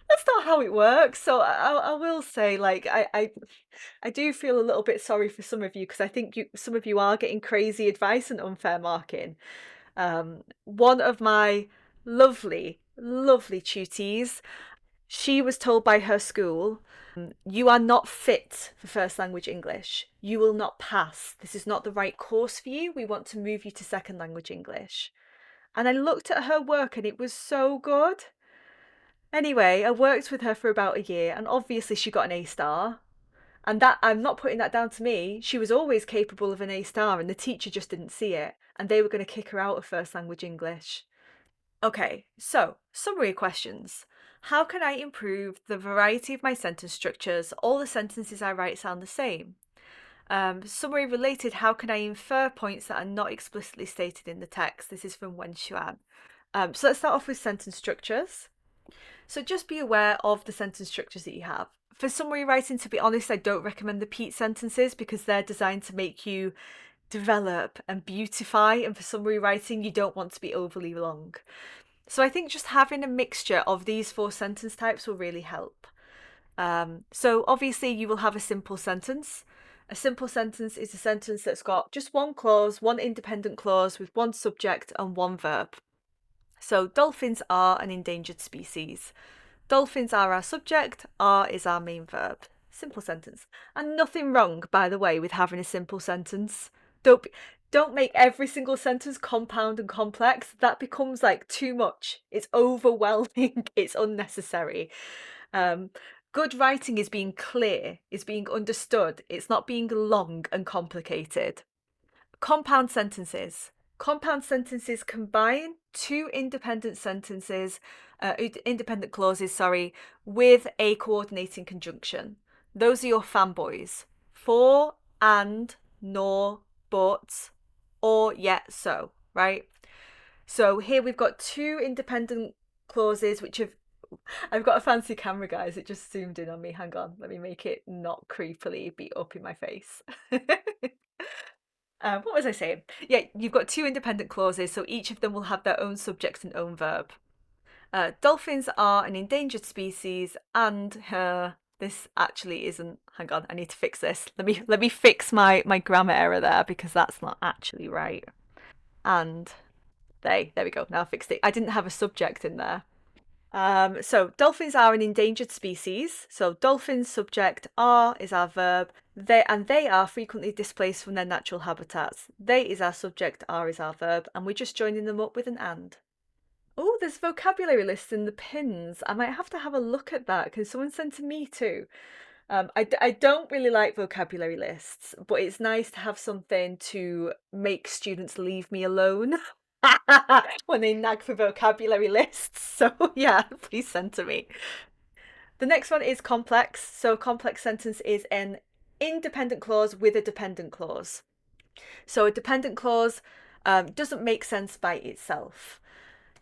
That's not how it works. So I will say, like, I do feel a little bit sorry for some of you because I think some of you are getting crazy advice and unfair marking. One of my lovely Lovely tuties. She was told by her school, you are not fit for first language English. You will not pass. This is not the right course for you. We want to move you to second language English. And I looked at her work and it was so good. Anyway, I worked with her for about a year and obviously she got an A star. And that I'm not putting that down to me. She was always capable of an A star and the teacher just didn't see it. And they were going to kick her out of first language English. Okay, so summary questions. How can I improve the variety of my sentence structures? All the sentences I write sound the same. Summary related, how can I infer points that are not explicitly stated in the text? This is from Wen Xuan. So let's start off with sentence structures. So just be aware of the sentence structures that you have. For summary writing, to be honest, I don't recommend the Pete sentences because they're designed to make you develop and beautify. And for summary writing, you don't want to be overly long. So I think just having a mixture of these four sentence types will really help. So obviously you will have a simple sentence. A simple sentence is a sentence that's got just one clause, one independent clause with one subject and one verb. So dolphins are an endangered species. Dolphins are our subject, are is our main verb. Simple sentence. And nothing wrong, by the way, with having a simple sentence. Don't make every single sentence compound and complex. That becomes like too much. It's overwhelming. It's unnecessary. Good writing is being clear, is being understood. It's not being long and complicated. Compound sentences. Compound sentences combine two independent sentences, independent clauses, sorry, with a coordinating conjunction. Those are your fanboys. For, and, nor, but, or, yet, so, right? So here we've got two independent clauses which have I've got a fancy camera, guys. It just zoomed in on me. Hang on. Let me make it not creepily be up in my face. What was I saying? Yeah, you've got two independent clauses, so each of them will have their own subject and own verb. Dolphins are an endangered species, and this actually isn't. Hang on, I need to fix this. Let me fix my grammar error there because that's not actually right. And there we go. Now I fixed it. I didn't have a subject in there. So dolphins are an endangered species. So dolphins subject are is our verb. They are frequently displaced from their natural habitats. They is our subject, are is our verb, and we're just joining them up with an and. Oh, there's vocabulary lists in the pins. I might have to have a look at that because someone sent to me too. I don't really like vocabulary lists, but it's nice to have something to make students leave me alone when they nag for vocabulary lists. So yeah, please send to me. The next one is complex. So complex sentence is an independent clause with a dependent clause. So a dependent clause doesn't make sense by itself.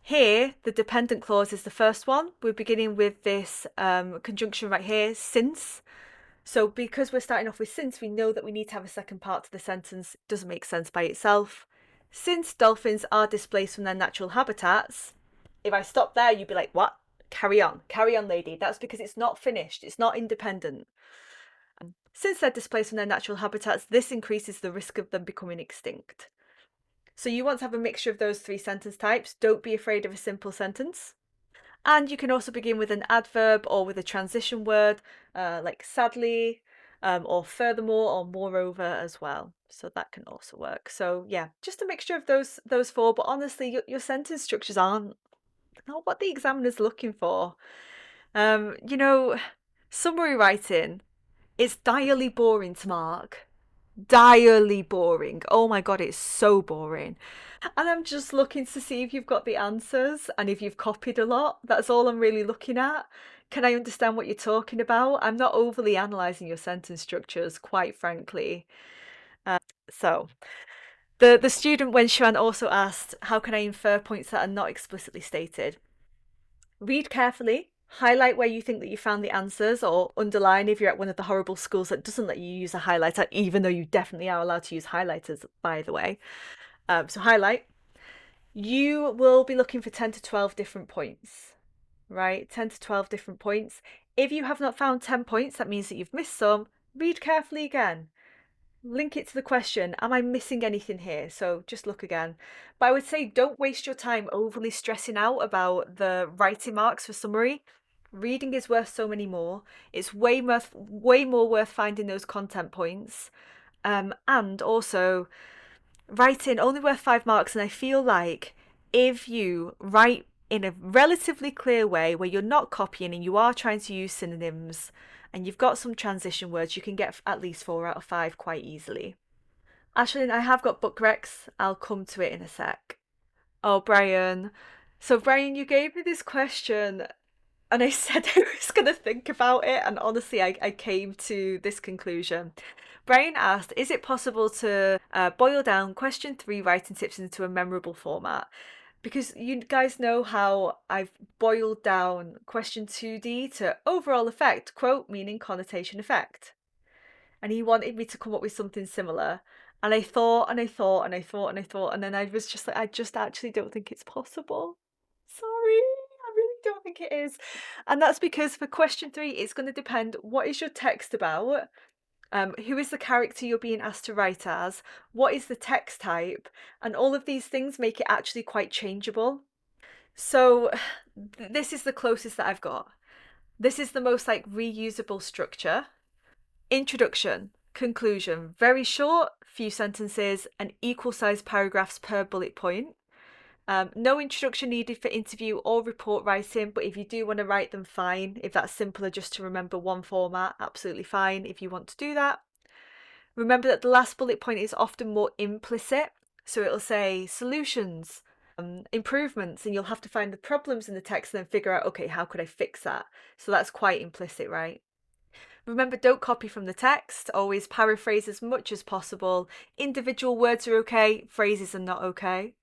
Here, the dependent clause is the first one. We're beginning with this conjunction right here, since. So because we're starting off with since, we know that we need to have a second part to the sentence. It doesn't make sense by itself. Since dolphins are displaced from their natural habitats, if I stop there, you'd be like, what? Carry on, lady. That's because it's not finished. It's not independent. Since they're displaced from their natural habitats, this increases the risk of them becoming extinct. So you want to have a mixture of those three sentence types. Don't be afraid of a simple sentence. And you can also begin with an adverb or with a transition word, like sadly, or furthermore, or moreover as well. So that can also work. So yeah, just a mixture of those four. But honestly, your sentence structures aren't not what the examiner's looking for. You know, summary writing is direly boring to mark. Direly boring. Oh my god, it's so boring. And I'm just looking to see if you've got the answers and if you've copied a lot. That's all I'm really looking at. Can I understand what you're talking about? I'm not overly analysing your sentence structures, quite frankly. So, the student, when Xuan also asked, how can I infer points that are not explicitly stated? Read carefully, highlight where you think that you found the answers, or underline if you're at one of the horrible schools that doesn't let you use a highlighter, even though you definitely are allowed to use highlighters, by the way. So highlight. You will be looking for 10 to 12 different points, right? 10 to 12 different points. If you have not found 10 points, that means that you've missed some. Read carefully again. link it to the question, am I missing anything here? So just look again. But I would say don't waste your time overly stressing out about the writing marks for summary. Reading is worth so many more. It's way more worth finding those content points. And also writing only worth 5 marks. And I feel like if you write in a relatively clear way where you're not copying and you are trying to use synonyms and you've got some transition words, you can get at least 4 out of 5 quite easily. Ashlyn, I have got book recs. I'll come to it in a sec. Oh, Brian. So, Brian, you gave me this question and I said I was going to think about it. And honestly, I came to this conclusion. Brian asked, is it possible to boil down question 3 writing tips into a memorable format? Because you guys know how I've boiled down question 2D to overall effect, quote, meaning connotation effect. And he wanted me to come up with something similar. And I thought and I thought and I thought and I thought, and then I was just like, I just actually don't think it's possible. Sorry, I really don't think it is. And that's because for question 3, it's going to depend what is your text about? Who is the character you're being asked to write as? What is the text type? And all of these things make it actually quite changeable. So this is the closest that I've got. This is the most like reusable structure. Introduction, conclusion, very short, few sentences, and equal sized paragraphs per bullet point. No introduction needed for interview or report writing, but if you do want to write them, fine. If that's simpler just to remember one format, absolutely fine if you want to do that. Remember that the last bullet point is often more implicit, so it'll say solutions, improvements, and you'll have to find the problems in the text and then figure out, okay, how could I fix that? So that's quite implicit, right? Remember, don't copy from the text. Always paraphrase as much as possible. Individual words are okay, phrases are not okay.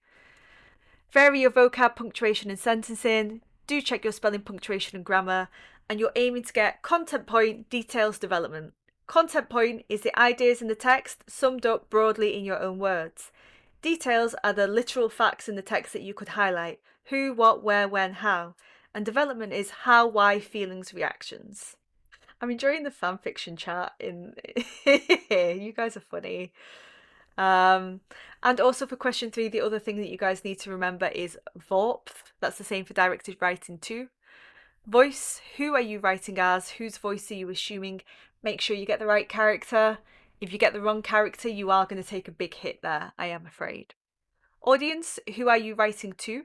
Vary your vocab, punctuation, and sentencing. Do check your spelling, punctuation, and grammar. And you're aiming to get content point, details, development. Content point is the ideas in the text summed up broadly in your own words. Details are the literal facts in the text that you could highlight: who, what, where, when, how. And development is how, why, feelings, reactions. I'm enjoying the fan fiction chat in you guys are funny. And also for question 3, the other thing that you guys need to remember is Vorpth. That's the same for directed writing too. Voice, who are you writing as? Whose voice are you assuming? Make sure you get the right character. If you get the wrong character, you are going to take a big hit there, I am afraid. Audience, who are you writing to?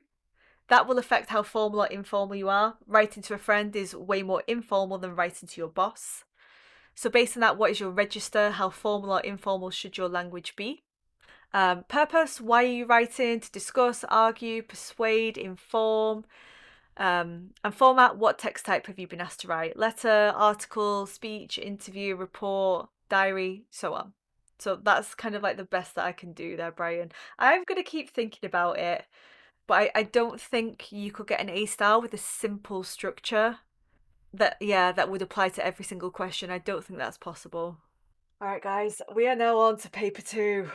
That will affect how formal or informal you are. Writing to a friend is way more informal than writing to your boss. So based on that, what is your register? How formal or informal should your language be? Purpose, why are you writing? To discuss, argue, persuade, inform. And format, what text type have you been asked to write? Letter, article, speech, interview, report, diary, so on. So that's kind of like the best that I can do there, Brian. I'm going to keep thinking about it, but I don't think you could get an A star with a simple structure that would apply to every single question. I don't think that's possible. All right, guys, we are now on to paper 2.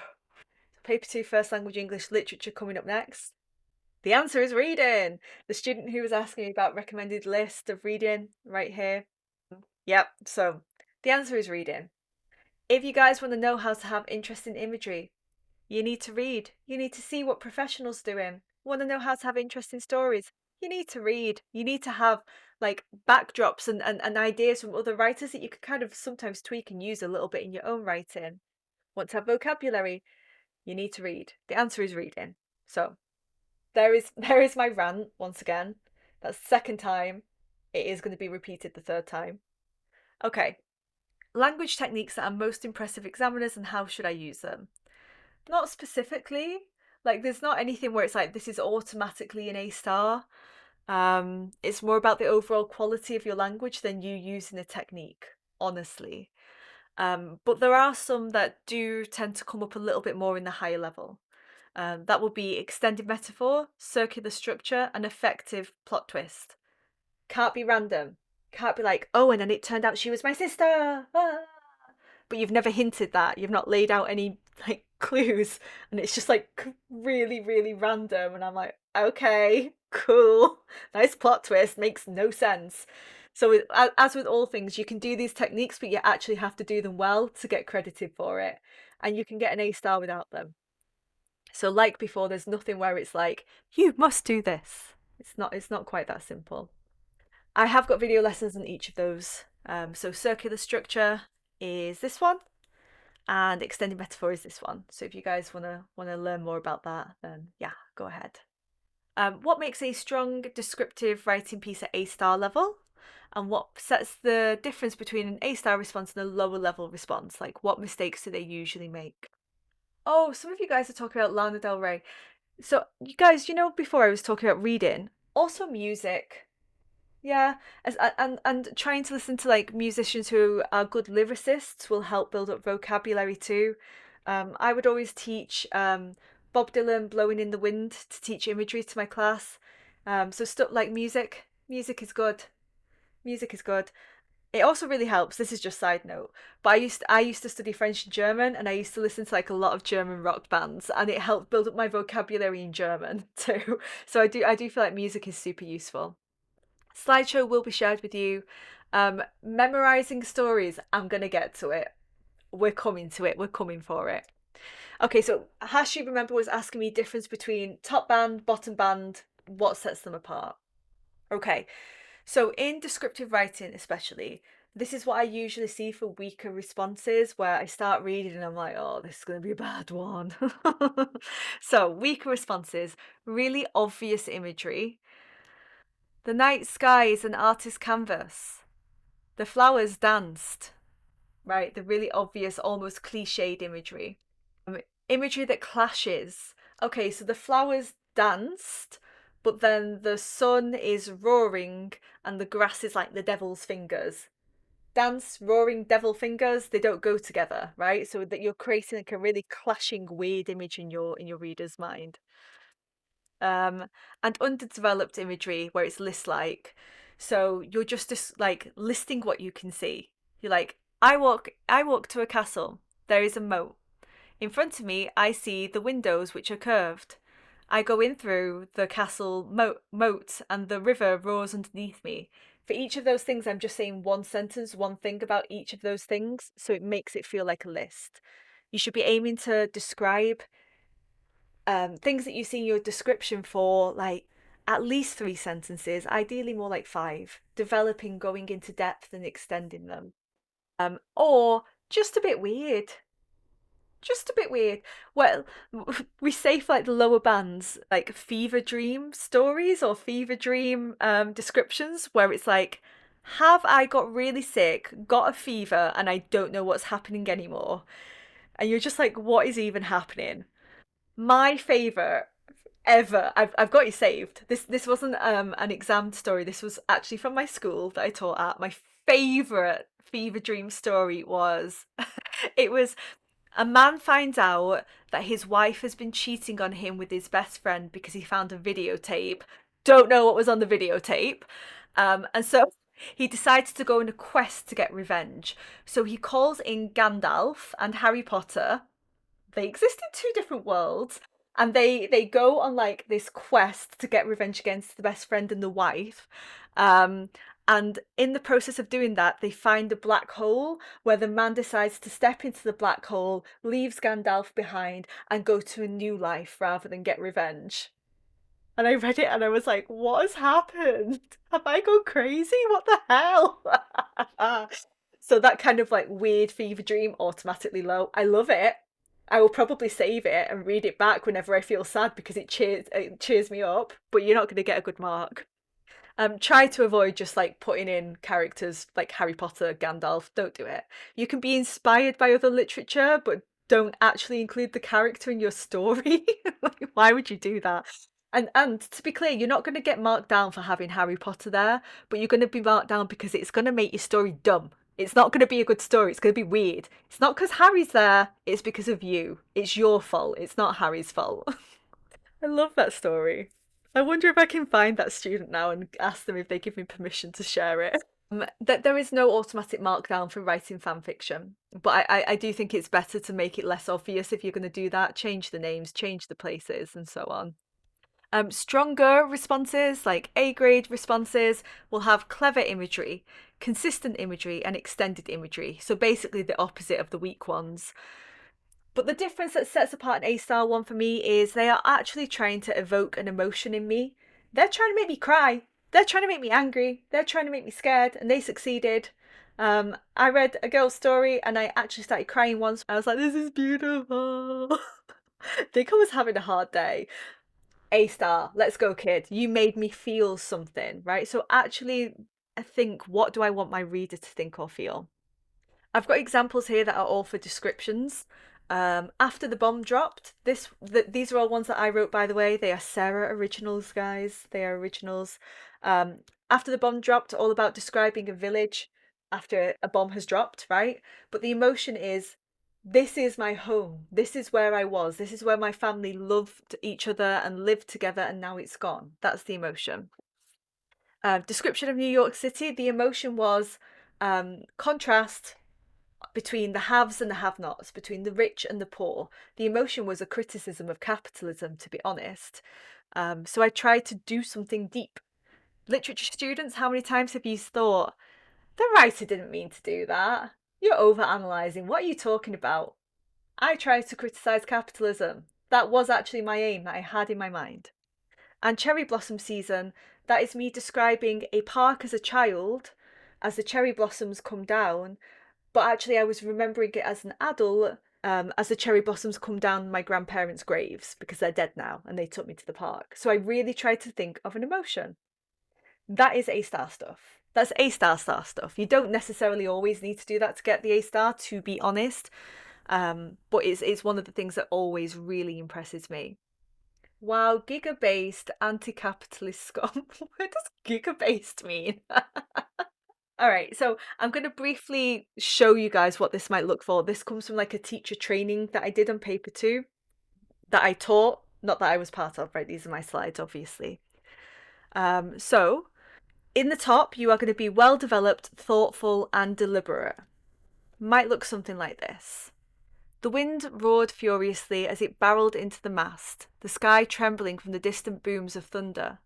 Paper 2, first language English literature, coming up next. The answer is reading. The student who was asking me about recommended list of reading right here. Yep, so the answer is reading. If you guys want to know how to have interesting imagery, you need to read. You need to see what professionals doing. Want to know how to have interesting stories? You need to read. You need to have like backdrops and ideas from other writers that you could kind of sometimes tweak and use a little bit in your own writing. Want to have vocabulary? You need to read. The answer is reading. So there is my rant once again. That's the second time. It is going to be repeated the third time. Okay. Language techniques that are most impressive examiners and how should I use them? Not specifically. Like there's not anything where it's like this is automatically an A star. It's more about the overall quality of your language than you using a technique, honestly. But there are some that do tend to come up a little bit more in the higher level. That will be extended metaphor, circular structure, and effective plot twist. Can't be random. Can't be like, oh, and then it turned out she was my sister. Ah. But you've never hinted that. You've not laid out any like clues, and it's just like really, really random. And I'm like, okay, cool, nice plot twist, makes no sense. So as with all things, you can do these techniques, but you actually have to do them well to get credited for it. And you can get an A star without them. So like before, there's nothing where it's like, you must do this. It's not quite that simple. I have got video lessons on each of those. So circular structure is this one, and extended metaphor is this one. So if you guys wanna learn more about that, then yeah, go ahead. What makes a strong descriptive writing piece at A star level? And what sets the difference between an A star response and a lower level response? Like, what mistakes do they usually make? Oh, some of you guys are talking about Lana Del Rey. So, you guys, before I was talking about reading, also music. Yeah, and trying to listen to like musicians who are good lyricists will help build up vocabulary too. I would always teach Bob Dylan "Blowing in the Wind" to teach imagery to my class. So stuff like music is good. Music is good. It also really helps. This is just side note, but I used to study French and German, and I used to listen to like a lot of German rock bands, and it helped build up my vocabulary in German too. So I do feel like music is super useful. Slideshow will be shared with you. Memorizing stories, I'm gonna get to it. We're coming to it. We're coming for it. Okay, so Hashi, remember, was asking me difference between top band, bottom band, what sets them apart. Okay, so in descriptive writing, especially, this is what I usually see for weaker responses where I start reading and I'm like, oh, this is going to be a bad one. So, weaker responses, really obvious imagery. The night sky is an artist's canvas. The flowers danced, right? The really obvious, almost cliched imagery. Imagery that clashes. Okay, so the flowers danced, but then the sun is roaring and the grass is like the devil's fingers. Dance, roaring, devil fingers, they don't go together, right? So that you're creating like a really clashing, weird image in your reader's mind. And underdeveloped imagery where it's list-like. So you're just like listing what you can see. You're like, I walk to a castle. There is a moat. In front of me, I see the windows which are curved. I go in through the castle moat and the river roars underneath me. For each of those things, I'm just saying one sentence, one thing about each of those things, so it makes it feel like a list. You should be aiming to describe things that you see in your description for like at least 3 sentences, ideally more like five, developing, going into depth and extending them. Or just a bit weird. Just a bit weird. Well, we say for like the lower bands, like fever dream stories or fever dream descriptions, where it's like, have I got really sick, got a fever, and I don't know what's happening anymore? And you're just like, what is even happening? My favourite ever. I've got you saved. This wasn't an exam story. This was actually from my school that I taught at. My favourite fever dream story was it was a man finds out that his wife has been cheating on him with his best friend because he found a videotape. Don't know what was on the videotape. And so he decides to go on a quest to get revenge. So he calls in Gandalf and Harry Potter. They exist in two different worlds, and they go on like this quest to get revenge against the best friend and the wife. um and in the process of doing that, they find a black hole where the man decides to step into the black hole, leaves Gandalf behind, and go to a new life rather than get revenge. And I read it and I was like, what has happened? Have I gone crazy? What the hell? So that kind of like weird fever dream, automatically low. I love it. I will probably save it and read it back whenever I feel sad because it cheers me up, but you're not going to get a good mark. Try to avoid just like putting in characters like Harry Potter, Gandalf. Don't do it. You can be inspired by other literature, but don't actually include the character in your story. Like, why would you do that? And to be clear, you're not going to get marked down for having Harry Potter there, but you're going to be marked down because it's going to make your story dumb. It's not going to be a good story. It's going to be weird. It's not because Harry's there. It's because of you. It's your fault. It's not Harry's fault. I love that story. I wonder if I can find that student now and ask them if they give me permission to share it. That there is no automatic markdown for writing fan fiction, but I do think it's better to make it less obvious if you're going to do that. Change the names, change the places, and so on. Stronger responses, like A grade responses, will have clever imagery, consistent imagery, and extended imagery. So basically the opposite of the weak ones. But the difference that sets apart an A-star one for me is they are actually trying to evoke an emotion in me. They're trying to make me cry. They're trying to make me angry. They're trying to make me scared, and they succeeded. I read a girl's story and I actually started crying once. I was like, this is beautiful. I think I was having a hard day. A-star, let's go, kid. You made me feel something, right? So actually, I think, what do I want my reader to think or feel? I've got examples here that are all for descriptions. After the bomb dropped, these are all ones that I wrote, by the way. They are Sarah originals, guys. They are originals. Um, After the bomb dropped, all about describing a village after a bomb has dropped, right? But the emotion is, this is my home. This is where I was. This is where my family loved each other and lived together, and now it's gone. That's the emotion. Description of New York City, the emotion was contrast between the haves and the have-nots, between the rich and the poor. The emotion was a criticism of capitalism, to be honest. So I tried to do something deep. Literature students, how many times have you thought, the writer didn't mean to do that? You're over-analysing. What are you talking about? I tried to criticise capitalism. That was actually my aim that I had in my mind. And cherry blossom season, that is me describing a park as a child as the cherry blossoms come down, but actually I was remembering it as an adult, as the cherry blossoms come down my grandparents' graves because they're dead now and they took me to the park. So I really tried to think of an emotion. That is A-star stuff. That's A-star stuff. You don't necessarily always need to do that to get the A-star, to be honest. But it's one of the things that always really impresses me. Wow, giga-based anti-capitalist scum. What does giga-based mean? All right, so I'm going to briefly show you guys what this might look for. This comes from like a teacher training that I did on paper 2 that I taught, not that I was part of, right? These are my slides, obviously. So in the top, you are going to be well developed, thoughtful, and deliberate. Might look something like this. The wind roared furiously as it barreled into the mast, the sky trembling from the distant booms of thunder.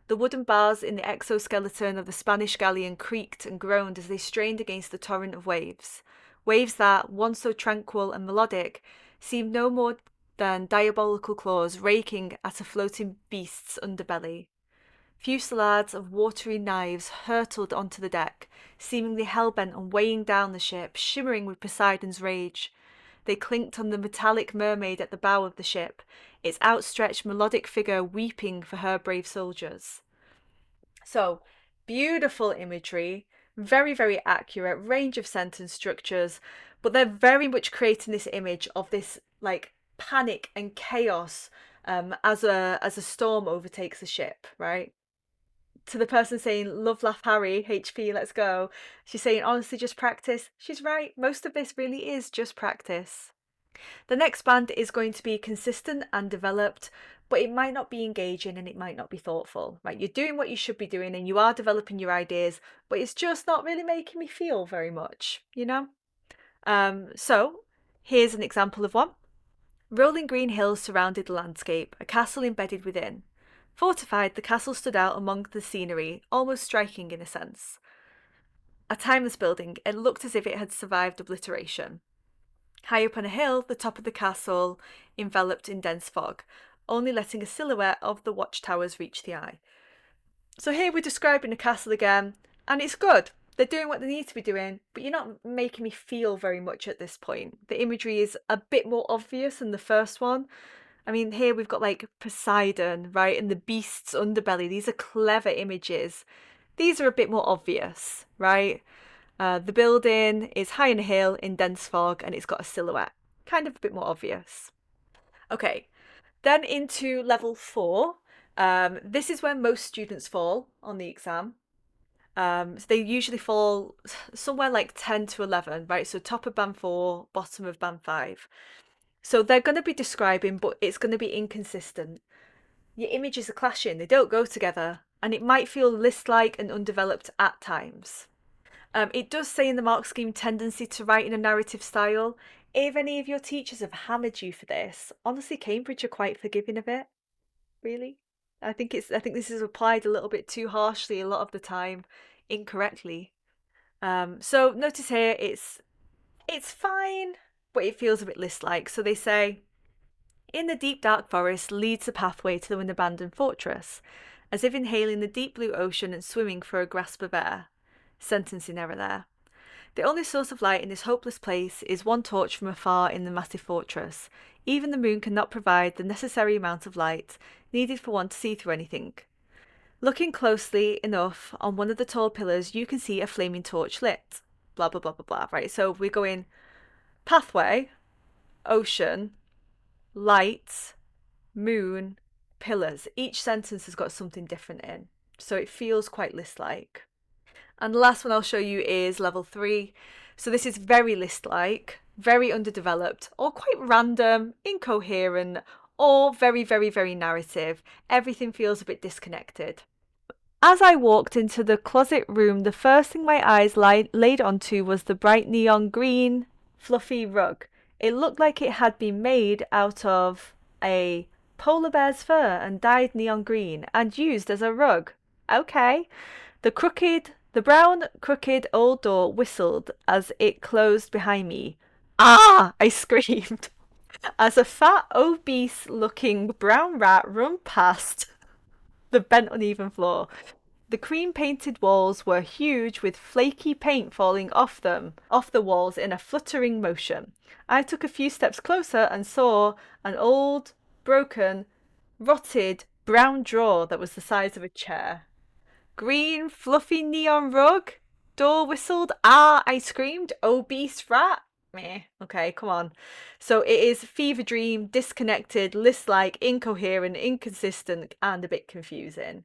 The wooden bars in the exoskeleton of the Spanish galleon creaked and groaned as they strained against the torrent of waves. Waves that, once so tranquil and melodic, seemed no more than diabolical claws raking at a floating beast's underbelly. Fusillades of watery knives hurtled onto the deck, seemingly hell-bent on weighing down the ship, shimmering with Poseidon's rage. They clinked on the metallic mermaid at the bow of the ship, its outstretched melodic figure weeping for her brave soldiers. So, beautiful imagery, very, very accurate, range of sentence structures, but they're very much creating this image of this like panic and chaos as a storm overtakes the ship, right? To the person saying, love, laugh, Harry, HP, let's go. She's saying, honestly, just practice. She's right. Most of this really is just practice. The next band is going to be consistent and developed, but it might not be engaging and it might not be thoughtful, right? You're doing what you should be doing and you are developing your ideas, but it's just not really making me feel very much, you know? So here's an example of one. Rolling green hills surrounded the landscape, a castle embedded within. Fortified, the castle stood out among the scenery, almost striking in a sense. A timeless building, it looked as if it had survived obliteration. High up on a hill, the top of the castle enveloped in dense fog, only letting a silhouette of the watchtowers reach the eye. So here we're describing a castle again, and it's good. They're doing what they need to be doing, but you're not making me feel very much at this point. The imagery is a bit more obvious than the first one. I mean, here we've got like Poseidon, right, and the beast's underbelly. These are clever images. These are a bit more obvious, right? The building is high on a hill in dense fog and it's got a silhouette. Kind of a bit more obvious. Okay, then into level 4. This is where most students fall on the exam. So they usually fall somewhere like 10 to 11, right? So top of band 4, bottom of band 5. So they're going to be describing, but it's going to be inconsistent. Your images are clashing, they don't go together, and it might feel list-like and undeveloped at times. It does say in the mark scheme tendency to write in a narrative style. If any of your teachers have hammered you for this, honestly, Cambridge are quite forgiving of it. Really. I think this is applied a little bit too harshly a lot of the time, incorrectly. So notice here it's fine, but it feels a bit list-like. So they say, in the deep dark forest leads a pathway to an abandoned fortress, as if inhaling the deep blue ocean and swimming for a grasp of air. Sentencing error there. The only source of light in this hopeless place is one torch from afar in the massive fortress. Even the moon cannot provide the necessary amount of light needed for one to see through anything. Looking closely enough on one of the tall pillars, you can see a flaming torch lit. Blah, blah, blah, blah, blah. Right, so we're going pathway, ocean, light, moon, pillars. Each sentence has got something different in, so it feels quite list-like. And the last one I'll show you is level 3. So this is very list-like, very underdeveloped, or quite random, incoherent, or very, very, very narrative. Everything feels a bit disconnected. As I walked into the closet room, the first thing my eyes laid onto was the bright neon green, fluffy rug. It looked like it had been made out of a polar bear's fur and dyed neon green and used as a rug. Okay. The brown, crooked old door whistled as it closed behind me. Ah! I screamed as a fat, obese looking brown rat ran past the bent, uneven floor. The cream painted walls were huge, with flaky paint falling off the walls in a fluttering motion. I took a few steps closer and saw an old, broken, rotted brown drawer that was the size of a chair. Green, fluffy neon rug? Door whistled. Ah, I screamed. Obese rat? Meh. Okay, come on. So it is fever dream, disconnected, list-like, incoherent, inconsistent, and a bit confusing.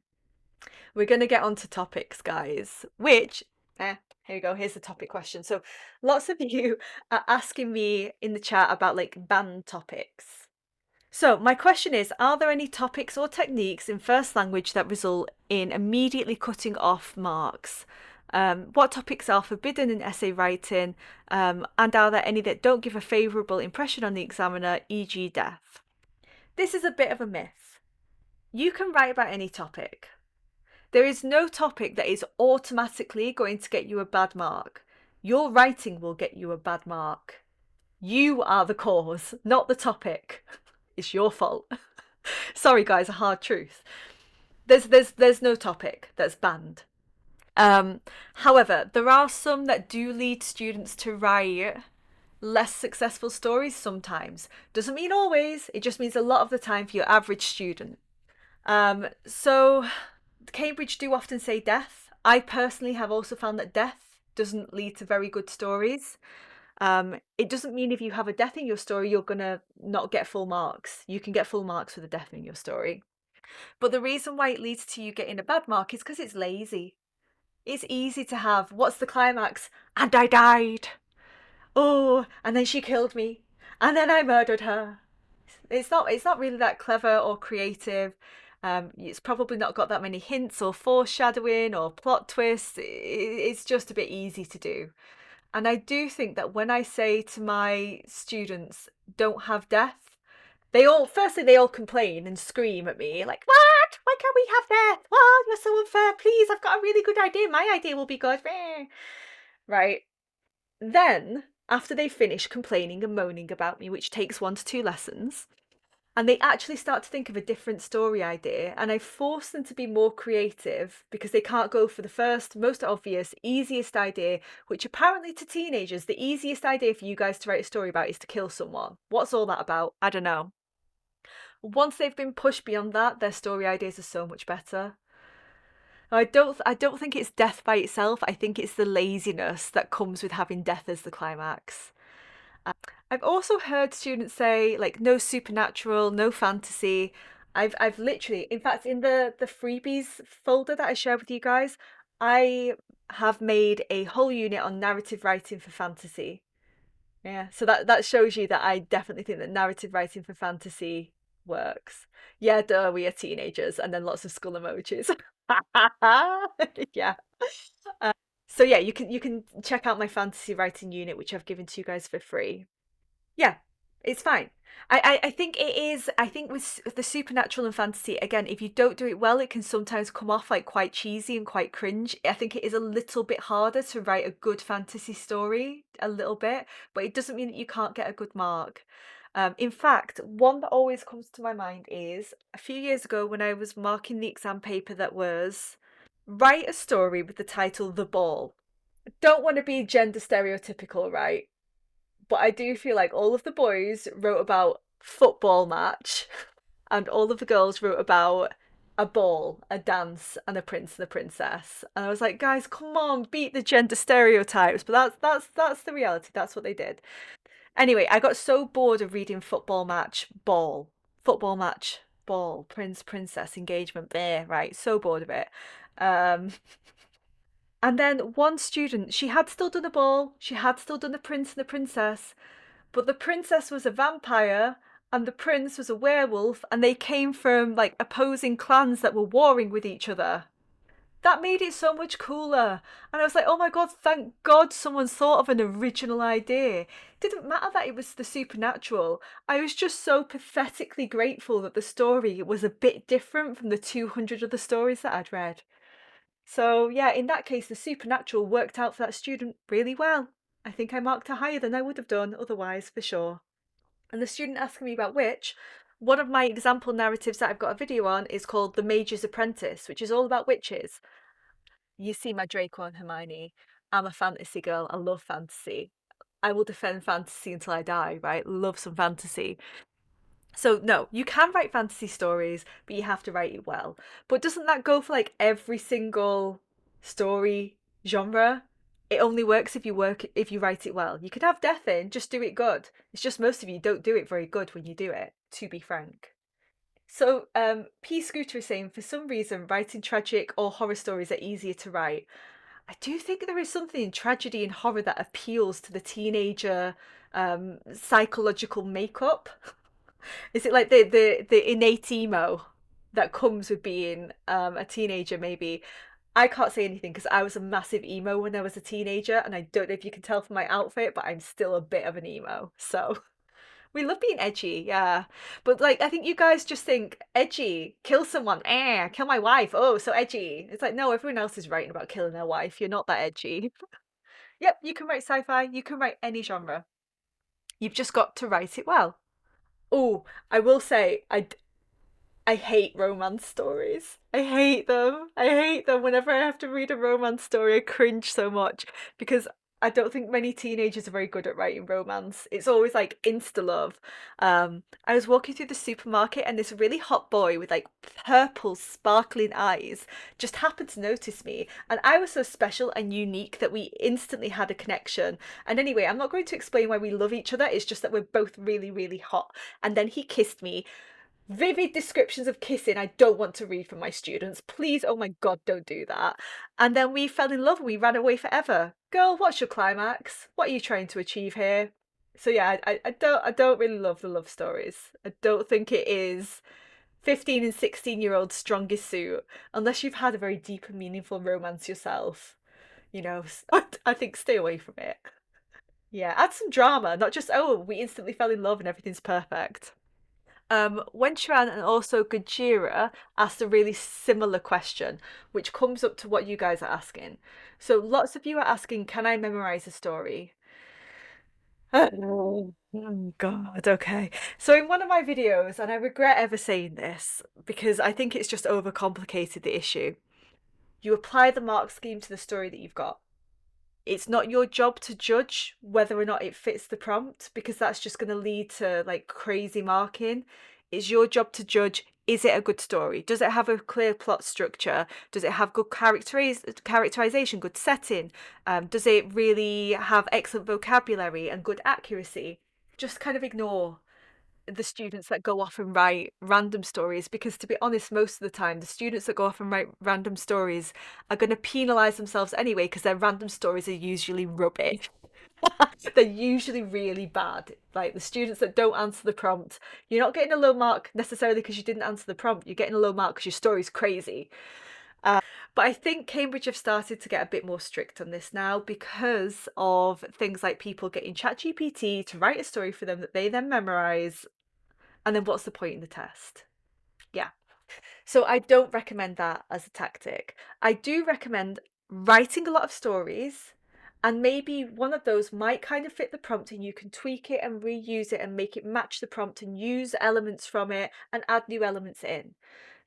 We're going to get on to topics, guys, which, here we go. Here's the topic question. So lots of you are asking me in the chat about like banned topics. So my question is, are there any topics or techniques in first language that result in immediately cutting off marks? What topics are forbidden in essay writing? And are there any that don't give a favourable impression on the examiner, e.g. death? This is a bit of a myth. You can write about any topic. There is no topic that is automatically going to get you a bad mark. Your writing will get you a bad mark. You are the cause, not the topic. It's your fault. Sorry, guys, a hard truth. There's no topic that's banned. However, there are some that do lead students to write less successful stories sometimes. Doesn't mean always, it just means a lot of the time for your average student. So Cambridge do often say death. I personally have also found that death doesn't lead to very good stories. It doesn't mean if you have a death in your story, you're gonna not get full marks. You can get full marks with a death in your story. But the reason why it leads to you getting a bad mark is because it's lazy. It's easy to have, what's the climax? And I died. Oh, and then she killed me. And then I murdered her. It's not really that clever or creative. It's probably not got that many hints or foreshadowing or plot twists. It's just a bit easy to do. And I do think that when I say to my students, don't have death, they all complain and scream at me like, what? Why can't we have death? Well, you're so unfair. Please, I've got a really good idea. My idea will be good. Right. Then, after they finish complaining and moaning about me, which takes 1 to 2 lessons, and they actually start to think of a different story idea, and I force them to be more creative because they can't go for the first, most obvious, easiest idea, which apparently to teenagers, the easiest idea for you guys to write a story about is to kill someone. What's all that about? I don't know. Once they've been pushed beyond that, their story ideas are so much better. I don't think it's death by itself. I think it's the laziness that comes with having death as the climax. I've also heard students say like no supernatural, no fantasy. I've literally, in fact, in the freebies folder that I shared with you guys, I have made a whole unit on narrative writing for fantasy. Yeah, so that shows you that I definitely think that narrative writing for fantasy works. Yeah, duh, we are teenagers, and then lots of skull emojis. Yeah. So yeah, you can check out my fantasy writing unit, which I've given to you guys for free. Yeah, It's fine. I think it is. I think with the supernatural and fantasy, again, if you don't do it well, it can sometimes come off like quite cheesy and quite cringe. I think it is a little bit harder to write a good fantasy story, a little bit, but it doesn't mean that you can't get a good mark. In fact, one that always comes to my mind is a few years ago when I was marking the exam paper that was write a story with the title The Ball. Don't want to be gender stereotypical, right? But I do feel like all of the boys wrote about football match and all of the girls wrote about a ball, a dance, and a prince and a princess. And I was like, guys, come on, beat the gender stereotypes. But that's the reality. That's what they did. Anyway, I got so bored of reading football match, ball, football match, ball, prince, princess, engagement, there, right? So bored of it. Um, and then one student, she had still done a ball, she had still done the prince and the princess, but the princess was a vampire and the prince was a werewolf, and they came from like opposing clans that were warring with each other. That made it so much cooler. And I was like, oh my god, thank God someone thought of an original idea. It didn't matter that it was the supernatural. I was just so pathetically grateful that the story was a bit different from the 200 other stories that I'd read. So, yeah, in that case, the supernatural worked out for that student really well. I think I marked her higher than I would have done otherwise, for sure. And the student asking me about which, one of my example narratives that I've got a video on is called The Mage's Apprentice, which is all about witches. You see my Draco and Hermione. I'm a fantasy girl. I love fantasy. I will defend fantasy until I die, right? Love some fantasy. So no, you can write fantasy stories, but you have to write it well. But doesn't that go for like every single story genre? It only works if you write it well. You could have death in, just do it good. It's just most of you don't do it very good when you do it, to be frank. So, P Scooter is saying for some reason writing tragic or horror stories are easier to write. I do think there is something in tragedy and horror that appeals to the teenager psychological makeup. Is it like the innate emo that comes with being a teenager? Maybe I can't say anything because I was a massive emo when I was a teenager, and I don't know if you can tell from my outfit, but I'm still a bit of an emo. So we love being edgy, yeah. But like, I think you guys just think edgy, kill someone, kill my wife. Oh, so edgy. It's like no, everyone else is writing about killing their wife. You're not that edgy. Yep, you can write sci-fi. You can write any genre. You've just got to write it well. Oh, I will say, I hate romance stories. I hate them. I hate them. Whenever I have to read a romance story, I cringe so much because I don't think many teenagers are very good at writing romance. It's always like insta love. I was walking through the supermarket and this really hot boy with like purple sparkling eyes just happened to notice me, and I was so special and unique that we instantly had a connection. And anyway, I'm not going to explain why we love each other. It's just that we're both really, really hot. And then he kissed me. Vivid descriptions of kissing I don't want to read from my students. Please, oh my god, don't do that. And then we fell in love and we ran away forever. Girl, what's your climax? What are you trying to achieve here? So yeah, I don't really love the love stories. I don't think it is 15 and 16-year-old strongest suit unless you've had a very deep and meaningful romance yourself. You know, I think stay away from it. Yeah, add some drama, not just oh, we instantly fell in love and everything's perfect. Wenchuan and also Gajira asked a really similar question, which comes up to what you guys are asking. So lots of you are asking, can I memorize a story? Oh, God, okay. So in one of my videos, and I regret ever saying this because I think it's just overcomplicated the issue, you apply the mark scheme to the story that you've got. It's not your job to judge whether or not it fits the prompt because that's just going to lead to like crazy marking. It's your job to judge, is it a good story? Does it have a clear plot structure? Does it have good characterization, good setting? Does it really have excellent vocabulary and good accuracy? Just kind of ignore the students that go off and write random stories because, to be honest, most of the time the students that go off and write random stories are going to penalize themselves anyway because their random stories are usually rubbish. They're usually really bad. Like the students that don't answer the prompt, you're not getting a low mark necessarily because you didn't answer the prompt. You're getting a low mark because your story's crazy. But I think Cambridge have started to get a bit more strict on this now because of things like people getting ChatGPT to write a story for them that they then memorize. And then what's the point in the test? Yeah. So I don't recommend that as a tactic. I do recommend writing a lot of stories, and maybe one of those might kind of fit the prompt and you can tweak it and reuse it and make it match the prompt and use elements from it and add new elements in.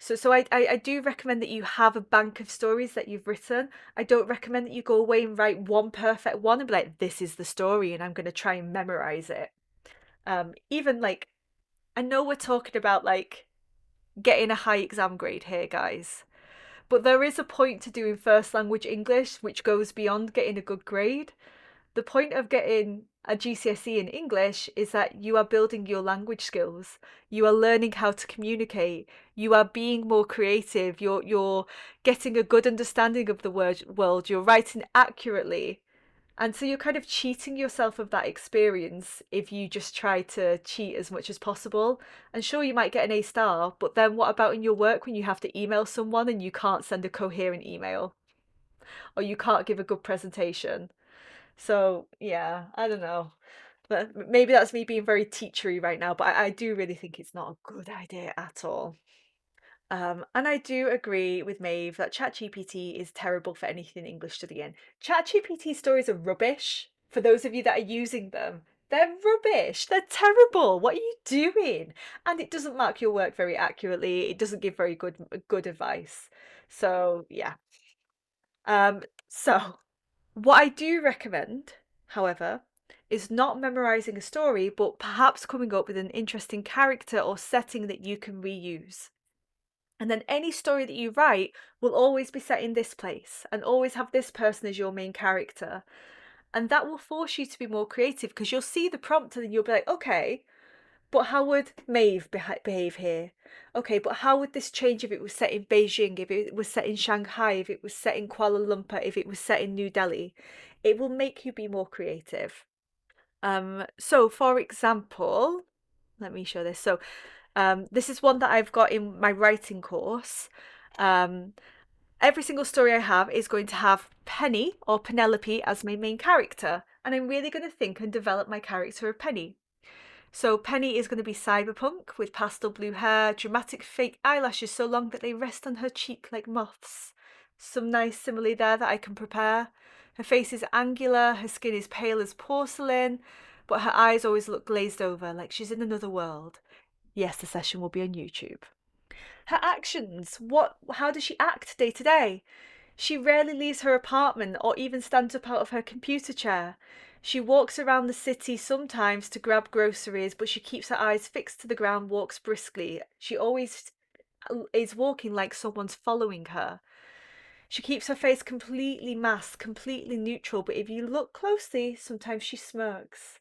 So I do recommend that you have a bank of stories that you've written. I don't recommend that you go away and write one perfect one and be like, this is the story and I'm going to try and memorize it. Even like, I know we're talking about like getting a high exam grade here, guys. But there is a point to doing first language English which goes beyond getting a good grade. The point of getting a GCSE in English is that you are building your language skills. You are learning how to communicate. You are being more creative. You're getting a good understanding of the world. You're writing accurately. And so you're kind of cheating yourself of that experience if you just try to cheat as much as possible. And sure, you might get an A star, but then what about in your work when you have to email someone and you can't send a coherent email or you can't give a good presentation? So, yeah, I don't know. But maybe that's me being very teachery right now, but I do really think it's not a good idea at all. And I do agree with Maeve that ChatGPT is terrible for anything English studying. ChatGPT stories are rubbish. For those of you that are using them, they're rubbish. They're terrible. What are you doing? And it doesn't mark your work very accurately. It doesn't give very good advice. So yeah. So what I do recommend, however, is not memorizing a story, but perhaps coming up with an interesting character or setting that you can reuse. And then any story that you write will always be set in this place and always have this person as your main character. And that will force you to be more creative because you'll see the prompt and you'll be like, okay, but how would Maeve behave here? Okay, but how would this change if it was set in Beijing, if it was set in Shanghai, if it was set in Kuala Lumpur, if it was set in New Delhi? It will make you be more creative. So for example, let me show this. So this is one that I've got in my writing course. Um, every single story I have is going to have Penny or Penelope as my main character, and I'm really going to think and develop my character of Penny. So Penny is going to be cyberpunk with pastel blue hair, dramatic fake eyelashes so long that they rest on her cheek like moths. Some nice simile there that I can prepare. Her face is angular, her skin is pale as porcelain, but her eyes always look glazed over like she's in another world. Yes, the session will be on YouTube. Her actions. How does she act day to day? She rarely leaves her apartment or even stands up out of her computer chair. She walks around the city sometimes to grab groceries, but she keeps her eyes fixed to the ground, walks briskly. She always is walking like someone's following her. She keeps her face completely masked, completely neutral, but if you look closely, sometimes she smirks.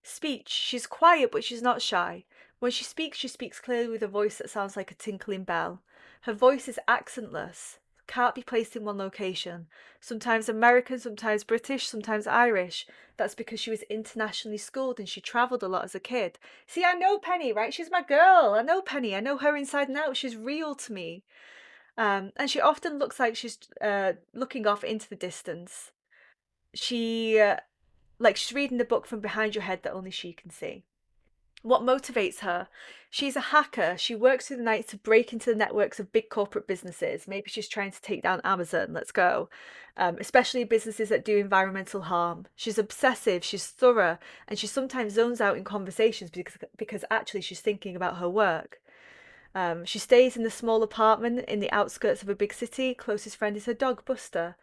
Speech. She's quiet, but she's not shy. When she speaks clearly with a voice that sounds like a tinkling bell. Her voice is accentless, can't be placed in one location. Sometimes American, sometimes British, sometimes Irish. That's because she was internationally schooled and she travelled a lot as a kid. See, I know Penny, right? She's my girl. I know Penny. I know her inside and out. She's real to me. And she often looks like she's looking off into the distance. She like she's reading the book from behind your head that only she can see. What motivates her? She's a hacker. She works through the night to break into the networks of big corporate businesses. Maybe she's trying to take down Amazon. Let's go. Especially businesses that do environmental harm. She's obsessive, she's thorough, and she sometimes zones out in conversations because actually she's thinking about her work. She stays in the small apartment in the outskirts of a big city. Closest friend is her dog, Buster.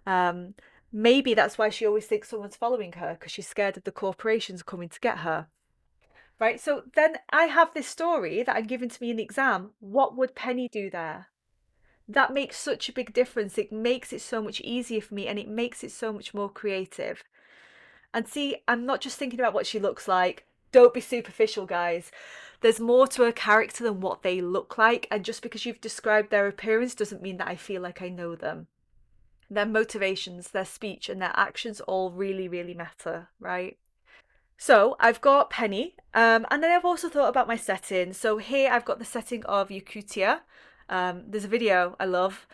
Um, Maybe that's why she always thinks someone's following her because she's scared of the corporations coming to get her. Right, so then I have this story that I'm given to me in the exam. What would Penny do there? That makes such a big difference. It makes it so much easier for me and it makes it so much more creative. And see, I'm not just thinking about what she looks like. Don't be superficial, guys. There's more to a character than what they look like, and just because you've described their appearance doesn't mean that I feel like I know them. Their motivations, their speech, and their actions all really, really matter, right? So I've got Penny, and then I've also thought about my setting. So here I've got the setting of Yakutia. There's a video I love.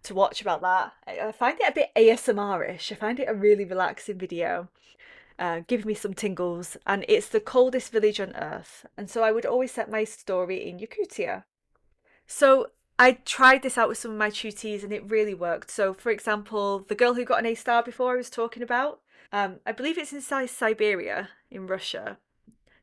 to watch about that. I find it a bit ASMR-ish. I find it a really relaxing video. Give me some tingles, and it's the coldest village on earth. And so I would always set my story in Yakutia. So I tried this out with some of my tutees and it really worked. So, for example, the girl who got an A star before I was talking about, I believe it's in Siberia in Russia.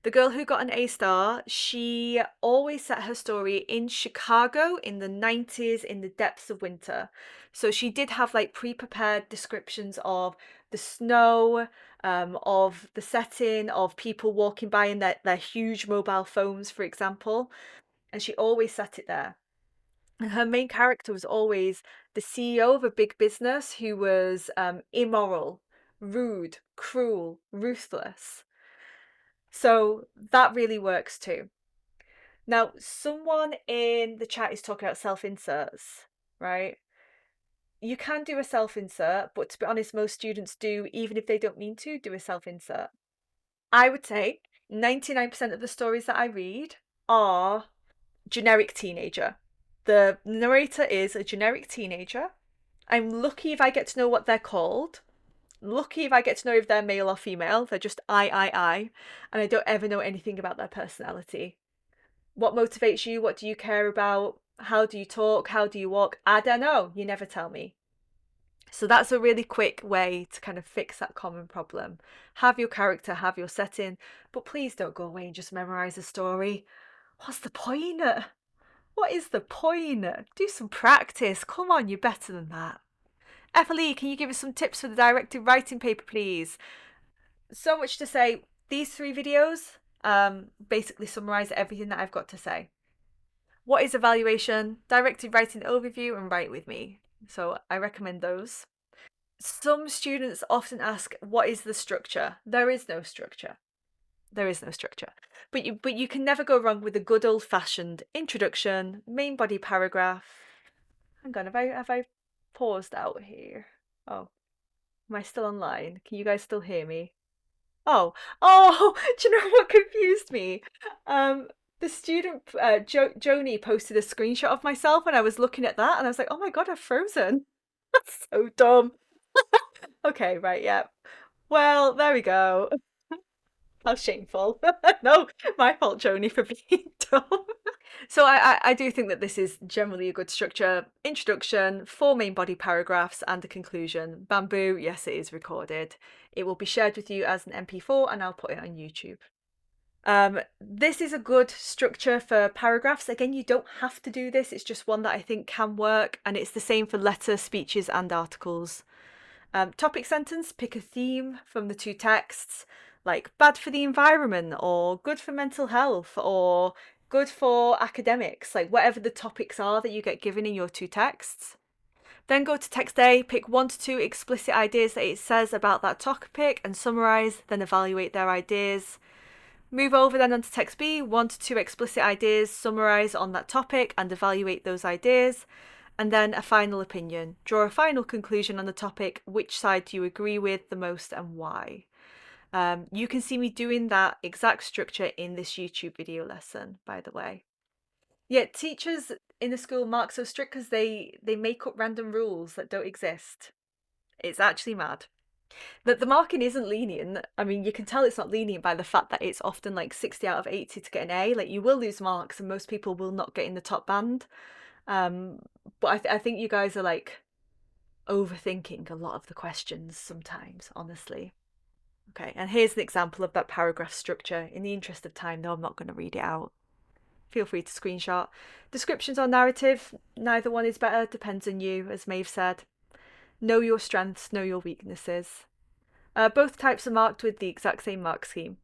The girl who got an A star, she always set her story in Chicago in the 90s in the depths of winter. So she did have like pre-prepared descriptions of the snow, of the setting, of people walking by in their huge mobile phones, for example. And she always set it there. And her main character was always the CEO of a big business who was immoral, rude, cruel, ruthless. So that really works too. Now, someone in the chat is talking about self-inserts, right? You can do a self-insert, but to be honest, most students do, even if they don't mean to, do a self-insert. I would say 99% of the stories that I read are generic teenager. The narrator is a generic teenager. I'm lucky if I get to know what they're called. Lucky if I get to know if they're male or female. They're just I. And I don't ever know anything about their personality. What motivates you? What do you care about? How do you talk? How do you walk? I don't know. You never tell me. So that's a really quick way to kind of fix that common problem. Have your character, have your setting, but please don't go away and just memorize a story. What's the point? What is the point? Do some practice. Come on, you're better than that. FLE, can you give us some tips for the directed writing paper, please? So much to say. These 3 videos basically summarize everything that I've got to say. What is evaluation? Directed writing overview and write with me. So I recommend those. Some students often ask, what is the structure? There is no structure. There is no structure. But you can never go wrong with a good old-fashioned introduction, main body paragraph. Hang on, have I paused out here? Oh, am I still online? Can you guys still hear me? Oh, do you know what confused me? The student, Joni, posted a screenshot of myself and I was looking at that and I was like, oh my God, I've frozen. That's so dumb. Okay, right, yeah. Well, there we go. How shameful. No, my fault, Joni, for being dumb. So I do think that this is generally a good structure. Introduction, 4 main body paragraphs, and a conclusion. Bamboo, yes, it is recorded. It will be shared with you as an MP4 and I'll put it on YouTube. This is a good structure for paragraphs. Again, you don't have to do this. It's just one that I think can work, and it's the same for letters, speeches, and articles. Topic sentence, pick a theme from the 2 texts, like bad for the environment, or good for mental health, or good for academics, like whatever the topics are that you get given in your 2 texts. Then go to text A, pick 1 to 2 explicit ideas that it says about that topic and summarise, then evaluate their ideas. Move over then onto text B, 1 to 2 explicit ideas, summarise on that topic and evaluate those ideas. And then a final opinion. Draw a final conclusion on the topic. Which side do you agree with the most and why? You can see me doing that exact structure in this YouTube video lesson, by the way. Yeah, teachers in the school mark so strict because they make up random rules that don't exist. It's actually mad. The marking isn't lenient. I mean, you can tell it's not lenient by the fact that it's often like 60 out of 80 to get an A. Like, you will lose marks and most people will not get in the top band. But I think you guys are like overthinking a lot of the questions sometimes, honestly. Okay, and here's an example of that paragraph structure. In the interest of time, though, I'm not going to read it out. Feel free to screenshot. Descriptions or narrative, neither one is better, depends on you, as Maeve said. Know your strengths, know your weaknesses. Both types are marked with the exact same mark scheme.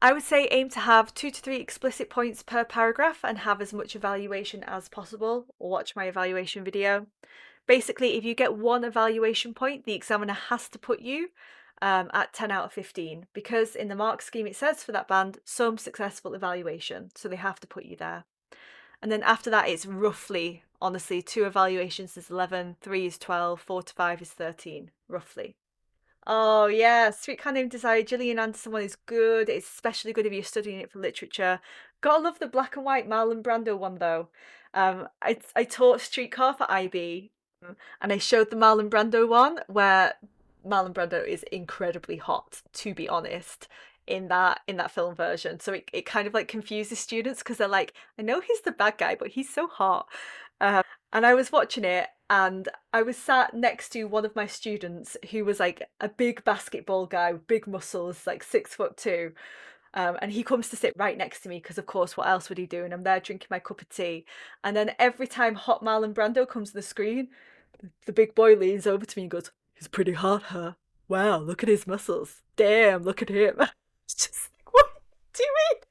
I would say aim to have 2 to 3 explicit points per paragraph and have as much evaluation as possible. Watch my evaluation video. Basically, if you get 1 evaluation point, the examiner has to put you at 10 out of 15 because in the mark scheme it says for that band, some successful evaluation. So they have to put you there. And then after that, it's roughly, honestly, 2 evaluations is 11, 3 is 12, 4 to 5 is 13, roughly. Oh yeah, Sweet Car Named Desire, Gillian Anderson one is good. It's especially good if you're studying it for literature. Gotta love the black and white Marlon Brando one though. I taught Streetcar for IB And I showed the Marlon Brando one where Marlon Brando is incredibly hot, to be honest, in that film version. So it kind of like confuses students because they're like, I know he's the bad guy, but he's so hot. And I was watching it and I was sat next to one of my students who was like a big basketball guy with big muscles, like 6'2". And he comes to sit right next to me because, of course, what else would he do? And I'm there drinking my cup of tea. And then every time Hot Marlon Brando comes to the screen, the big boy leans over to me and goes, "He's pretty hot, huh? Wow, look at his muscles. Damn, look at him." It's just like, what do you mean?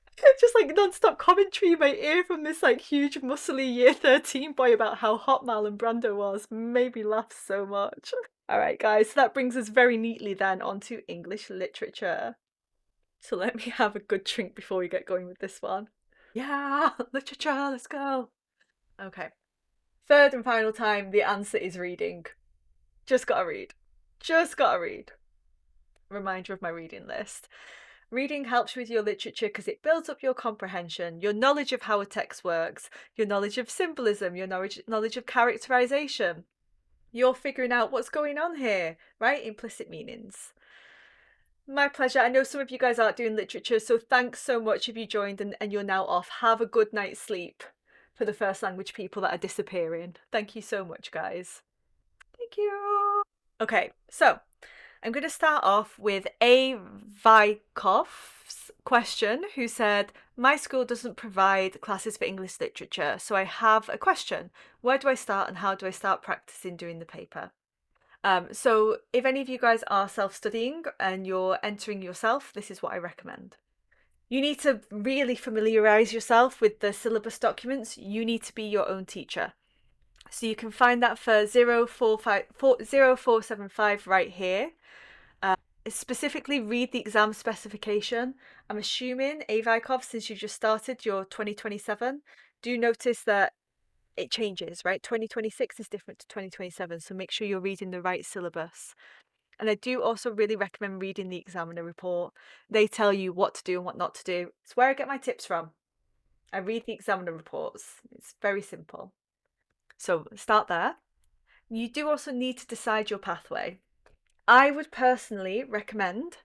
Just like non-stop commentary in my ear from this like huge muscly year 13 boy about how hot Marlon Brando was. Made me laugh so much. All right, guys, so that brings us very neatly then onto English literature. So let me have a good drink before we get going with this one. Yeah, literature, let's go. Okay. Third and final time, the answer is reading. Just gotta read. Just gotta read. Reminder of my reading list. Reading helps with your literature because it builds up your comprehension, your knowledge of how a text works, your knowledge of symbolism, your knowledge of characterization. You're figuring out what's going on here, right? Implicit meanings. My pleasure. I know some of you guys aren't doing literature, so thanks so much if you joined and you're now off. Have a good night's sleep for the first language people that are disappearing. Thank you so much, guys. Thank you. Okay, so I'm going to start off with A. Vykov's question, who said, my school doesn't provide classes for English literature, so I have a question. Where do I start and how do I start practicing doing the paper? So if any of you guys are self-studying and you're entering yourself, this is what I recommend. You need to really familiarize yourself with the syllabus documents. You need to be your own teacher. So you can find that for 0475 right here. Specifically read the exam specification. I'm assuming, Avikov, since you just started your 2027, do notice that it changes, right? 2026 is different to 2027, so make sure you're reading the right syllabus. And I do also really recommend reading the examiner report. They tell you what to do and what not to do. It's where I get my tips from. I read the examiner reports. It's very simple. So start there. You do also need to decide your pathway. I would personally recommend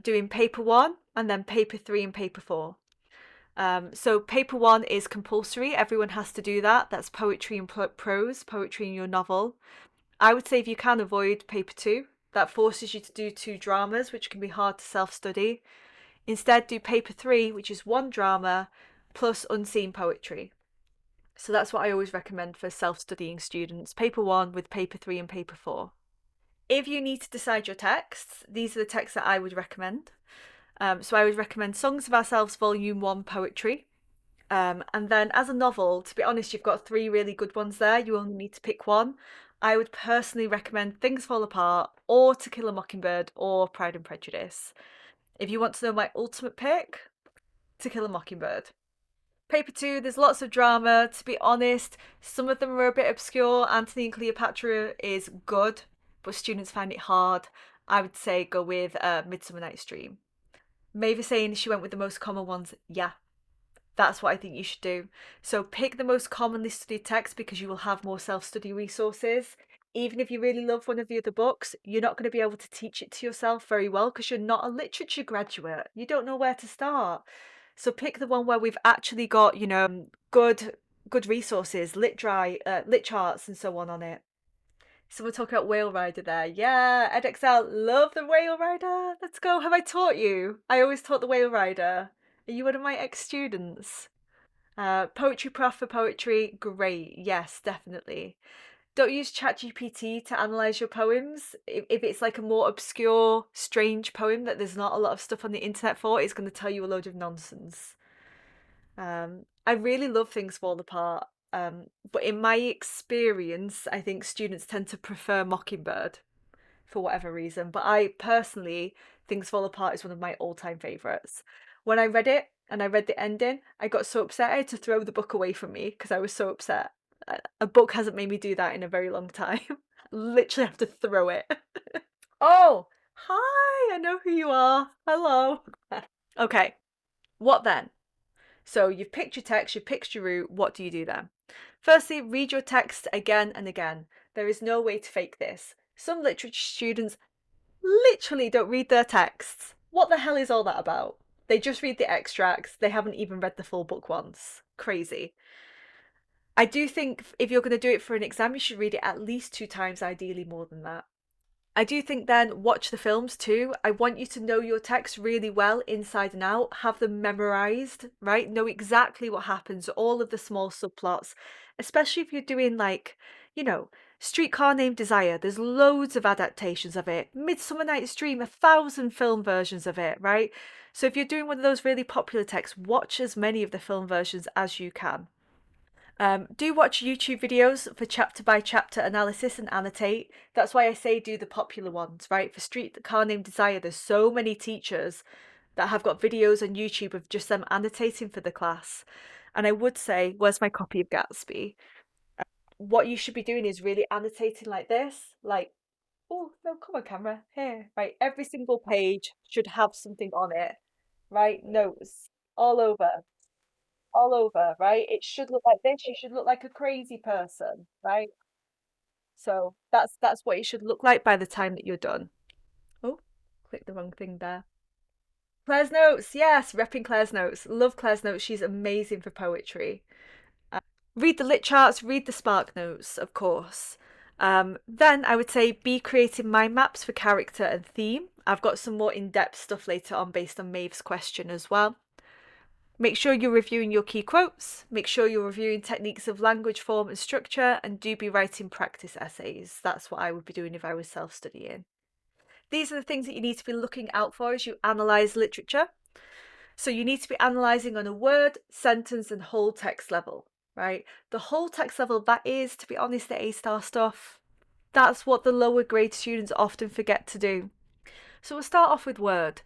doing paper one and then paper three and paper four. So paper one is compulsory. Everyone has to do that. That's poetry and prose, poetry in your novel. I would say if you can avoid paper two, that forces you to do two dramas, which can be hard to self-study. Instead, do paper three, which is one drama plus unseen poetry. So that's what I always recommend for self-studying students. Paper one with paper three and paper four. If you need to decide your texts, these are the texts that I would recommend. So I would recommend Songs of Ourselves Volume 1 Poetry. And then as a novel, to be honest, you've got three really good ones there. You only need to pick one. I would personally recommend Things Fall Apart or To Kill a Mockingbird or Pride and Prejudice. If you want to know my ultimate pick, To Kill a Mockingbird. Paper two, there's lots of drama. To be honest, some of them are a bit obscure. Antony and Cleopatra is good, but students find it hard. I would say go with Midsummer Night's Dream. Maeve is saying she went with the most common ones. Yeah, that's what I think you should do. So pick the most commonly studied text because you will have more self-study resources. Even if you really love one of the other books, you're not going to be able to teach it to yourself very well because you're not a literature graduate. You don't know where to start. So pick the one where we've actually got, good resources, lit charts and so on it. So we're talking about Whale Rider there. Yeah, EdXL, love the Whale Rider. Let's go. Have I taught you? I always taught the Whale Rider. Are you one of my ex-students? Poetry Prof for poetry, great. Yes, definitely. Don't use ChatGPT to analyze your poems. If it's like a more obscure, strange poem that there's not a lot of stuff on the internet for, it's going to tell you a load of nonsense. I really love Things Fall Apart. But in my experience, I think students tend to prefer Mockingbird for whatever reason. But I personally, Things Fall Apart is one of my all-time favourites. When I read it and I read the ending, I got so upset I had to throw the book away from me because I was so upset. A book hasn't made me do that in a very long time. Literally have to throw it. Oh, hi, I know who you are. Hello. Okay, what then? So you've picked your text, you've picked your route, what do you do then? Firstly, read your text again and again. There is no way to fake this. Some literature students literally don't read their texts. What the hell is all that about? They just read the extracts. They haven't even read the full book once. Crazy. I do think if you're going to do it for an exam, you should read it at least 2 times, ideally more than that. I do think then watch the films too. I want you to know your text really well inside and out, have them memorized, right? Know exactly what happens, all of the small subplots, especially if you're doing like, you know, Streetcar Named Desire. There's loads of adaptations of it. Midsummer Night's Dream, 1,000 film versions of it, right? So if you're doing one of those really popular texts, watch as many of the film versions as you can. Do watch YouTube videos for chapter by chapter analysis and annotate. That's why I say do the popular ones, right? For Streetcar Named Desire, there's so many teachers that have got videos on YouTube of just them annotating for the class. And I would say, where's my copy of Gatsby? What you should be doing is really annotating like this, like, oh, no, come on, camera, here, right? Every single page should have something on it, right? Notes all over, right? It should look like this. You should look like a crazy person, right? So that's what it should look like by the time that you're done. Oh, click the wrong thing there. Claire's notes, yes, repping Claire's notes. Love Claire's notes. She's amazing for poetry. Read the lit charts, read the spark notes, of course. Then I would say be creating mind maps for character and theme. I've got some more in-depth stuff later on based on Maeve's question as well. Make sure you're reviewing your key quotes, make sure you're reviewing techniques of language, form and structure, and do be writing practice essays. That's what I would be doing if I was self-studying. These are the things that you need to be looking out for as you analyse literature. So you need to be analysing on a word, sentence and whole text level, right? The whole text level, that is, to be honest, the A-star stuff. That's what the lower grade students often forget to do. So we'll start off with word.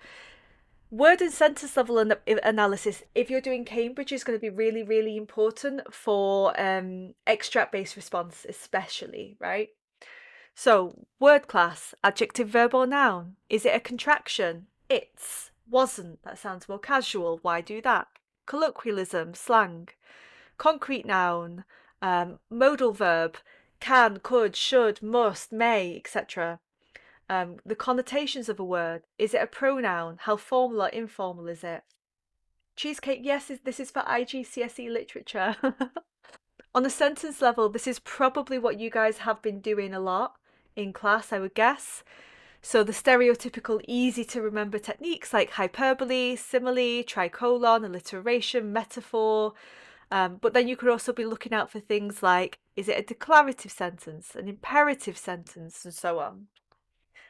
Word and sentence level analysis, if you're doing Cambridge, is going to be really, really important for extract-based response, especially, right? So, word class, adjective, verb or noun. Is it a contraction? It's, wasn't, that sounds more casual. Why do that? Colloquialism, slang. Concrete noun, modal verb, can, could, should, must, may, etc. The connotations of a word. Is it a pronoun? How formal or informal is it? Cheesecake, yes, this is for IGCSE literature. On a sentence level, this is probably what you guys have been doing a lot in class, I would guess. So the stereotypical easy to remember techniques like hyperbole, simile, tricolon, alliteration, metaphor. But then you could also be looking out for things like, is it a declarative sentence, an imperative sentence, and so on.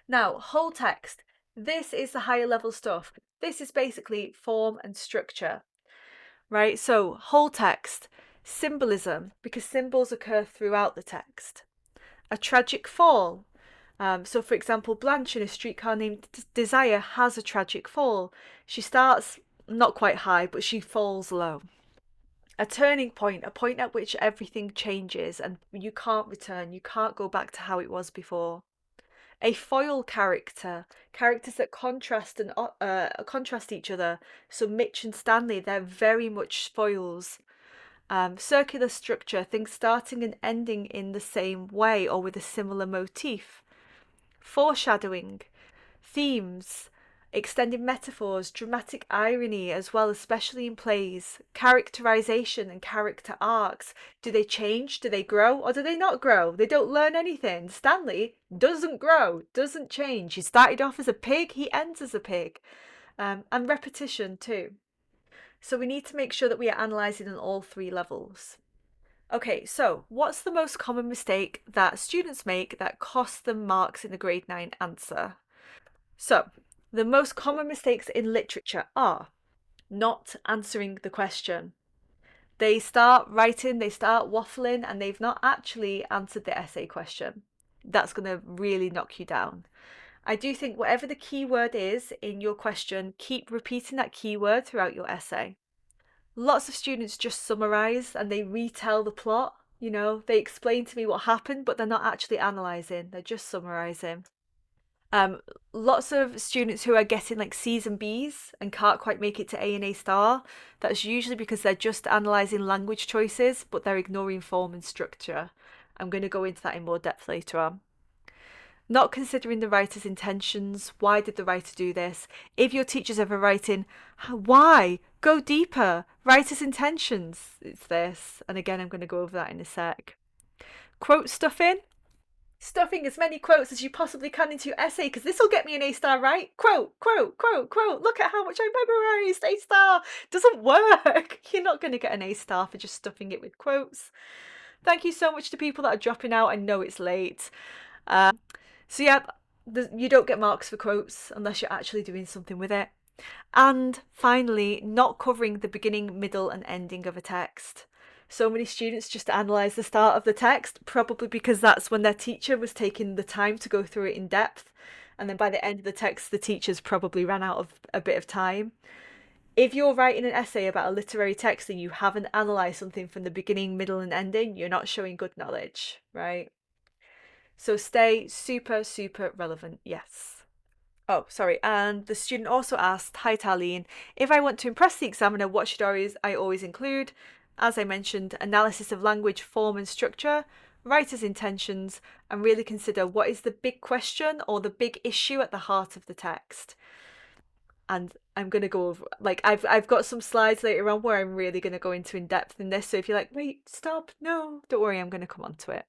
Now, whole text. This is the higher level stuff. This is basically form and structure, right? So whole text, symbolism, because symbols occur throughout the text. A tragic fall. So for example, Blanche in A Streetcar Named Desire has a tragic fall. She starts not quite high, but she falls low. A turning point, a point at which everything changes and you can't return, you can't go back to how it was before. A foil character, characters that contrast and contrast each other. So Mitch and Stanley, they're very much foils. Circular structure, things starting and ending in the same way or with a similar motif. Foreshadowing, themes, extended metaphors, dramatic irony as well, especially in plays, characterization and character arcs. Do they change? Do they grow? Or do they not grow? They don't learn anything. Stanley doesn't grow, doesn't change. He started off as a pig, he ends as a pig. And repetition too. So we need to make sure that we are analysing on all 3 levels. Okay, so what's the most common mistake that students make that costs them marks in the grade 9 answer? So, the most common mistakes in literature are not answering the question. They start writing, they start waffling, and they've not actually answered the essay question. That's going to really knock you down. I do think whatever the keyword is in your question, keep repeating that keyword throughout your essay. Lots of students just summarise and they retell the plot. You know, they explain to me what happened, but they're not actually analysing, they're just summarising. Um, Lots of students who are getting like C's and B's and can't quite make it to A and A star, that's usually because they're just analysing language choices, but they're ignoring form and structure. I'm going to go into that in more depth later on. Not considering the writer's intentions. Why did the writer do this? If your teacher's ever writing, why? Go deeper. Writer's intentions. It's this. And again, I'm going to go over that in a sec. Quote stuffing. Stuffing as many quotes as you possibly can into your essay because this will get me an A star, right? Quote, quote, quote, quote. Look at how much I memorized. A star. Doesn't work. You're not going to get an A star for just stuffing it with quotes. Thank you so much to people that are dropping out. I know it's late. So yeah, you don't get marks for quotes unless you're actually doing something with it. And finally, not covering the beginning, middle, and ending of a text. So many students just analyse the start of the text, probably because that's when their teacher was taking the time to go through it in depth. And then by the end of the text, the teachers probably ran out of a bit of time. If you're writing an essay about a literary text and you haven't analysed something from the beginning, middle, and ending, you're not showing good knowledge, right? So stay super, super relevant, yes. Oh, sorry. And the student also asked, hi Tarlene, if I want to impress the examiner, what should I always include? As I mentioned, analysis of language, form and structure, writer's intentions, and really consider what is the big question or the big issue at the heart of the text. And I'm going to go over, like, I've got some slides later on where I'm really going to go into in depth in this. So if you're like, wait, stop, no, don't worry, I'm going to come on to it.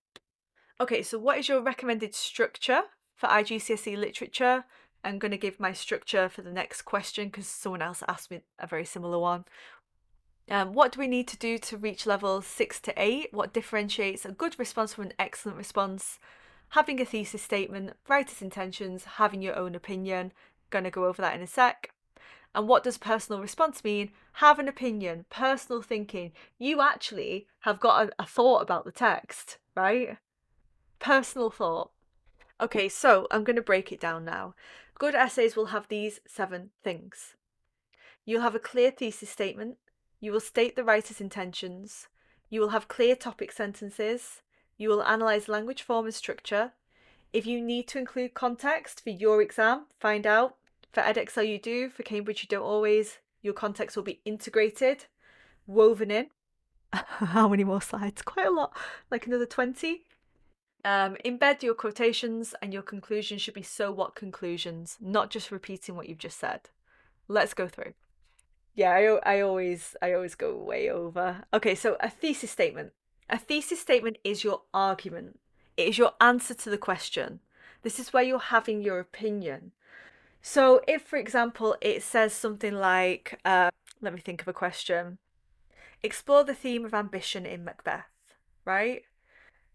Okay, so what is your recommended structure for IGCSE literature? I'm going to give my structure for the next question because someone else asked me a very similar one. What do we need to do to reach level 6 to 8? What differentiates a good response from an excellent response? Having a thesis statement, writer's intentions, having your own opinion. Going to go over that in a sec. And what does personal response mean? Have an opinion, personal thinking. You actually have got a thought about the text, right? Personal thought. Okay, so I'm going to break it down now. Good essays will have these 7 things. You'll have a clear thesis statement. You will state the writer's intentions. You will have clear topic sentences. You will analyse language, form and structure. If you need to include context for your exam, find out. For edXL you do, for Cambridge you don't always. Your context will be integrated, woven in. How many more slides? Quite a lot, like another 20. Embed your quotations and your conclusions should be so what conclusions, not just repeating what you've just said. Let's go through. Yeah, I always go way over. Okay, so a thesis statement. A thesis statement is your argument. It is your answer to the question. This is where you're having your opinion. So if, for example, it says something like, let me think of a question. Explore the theme of ambition in Macbeth, right?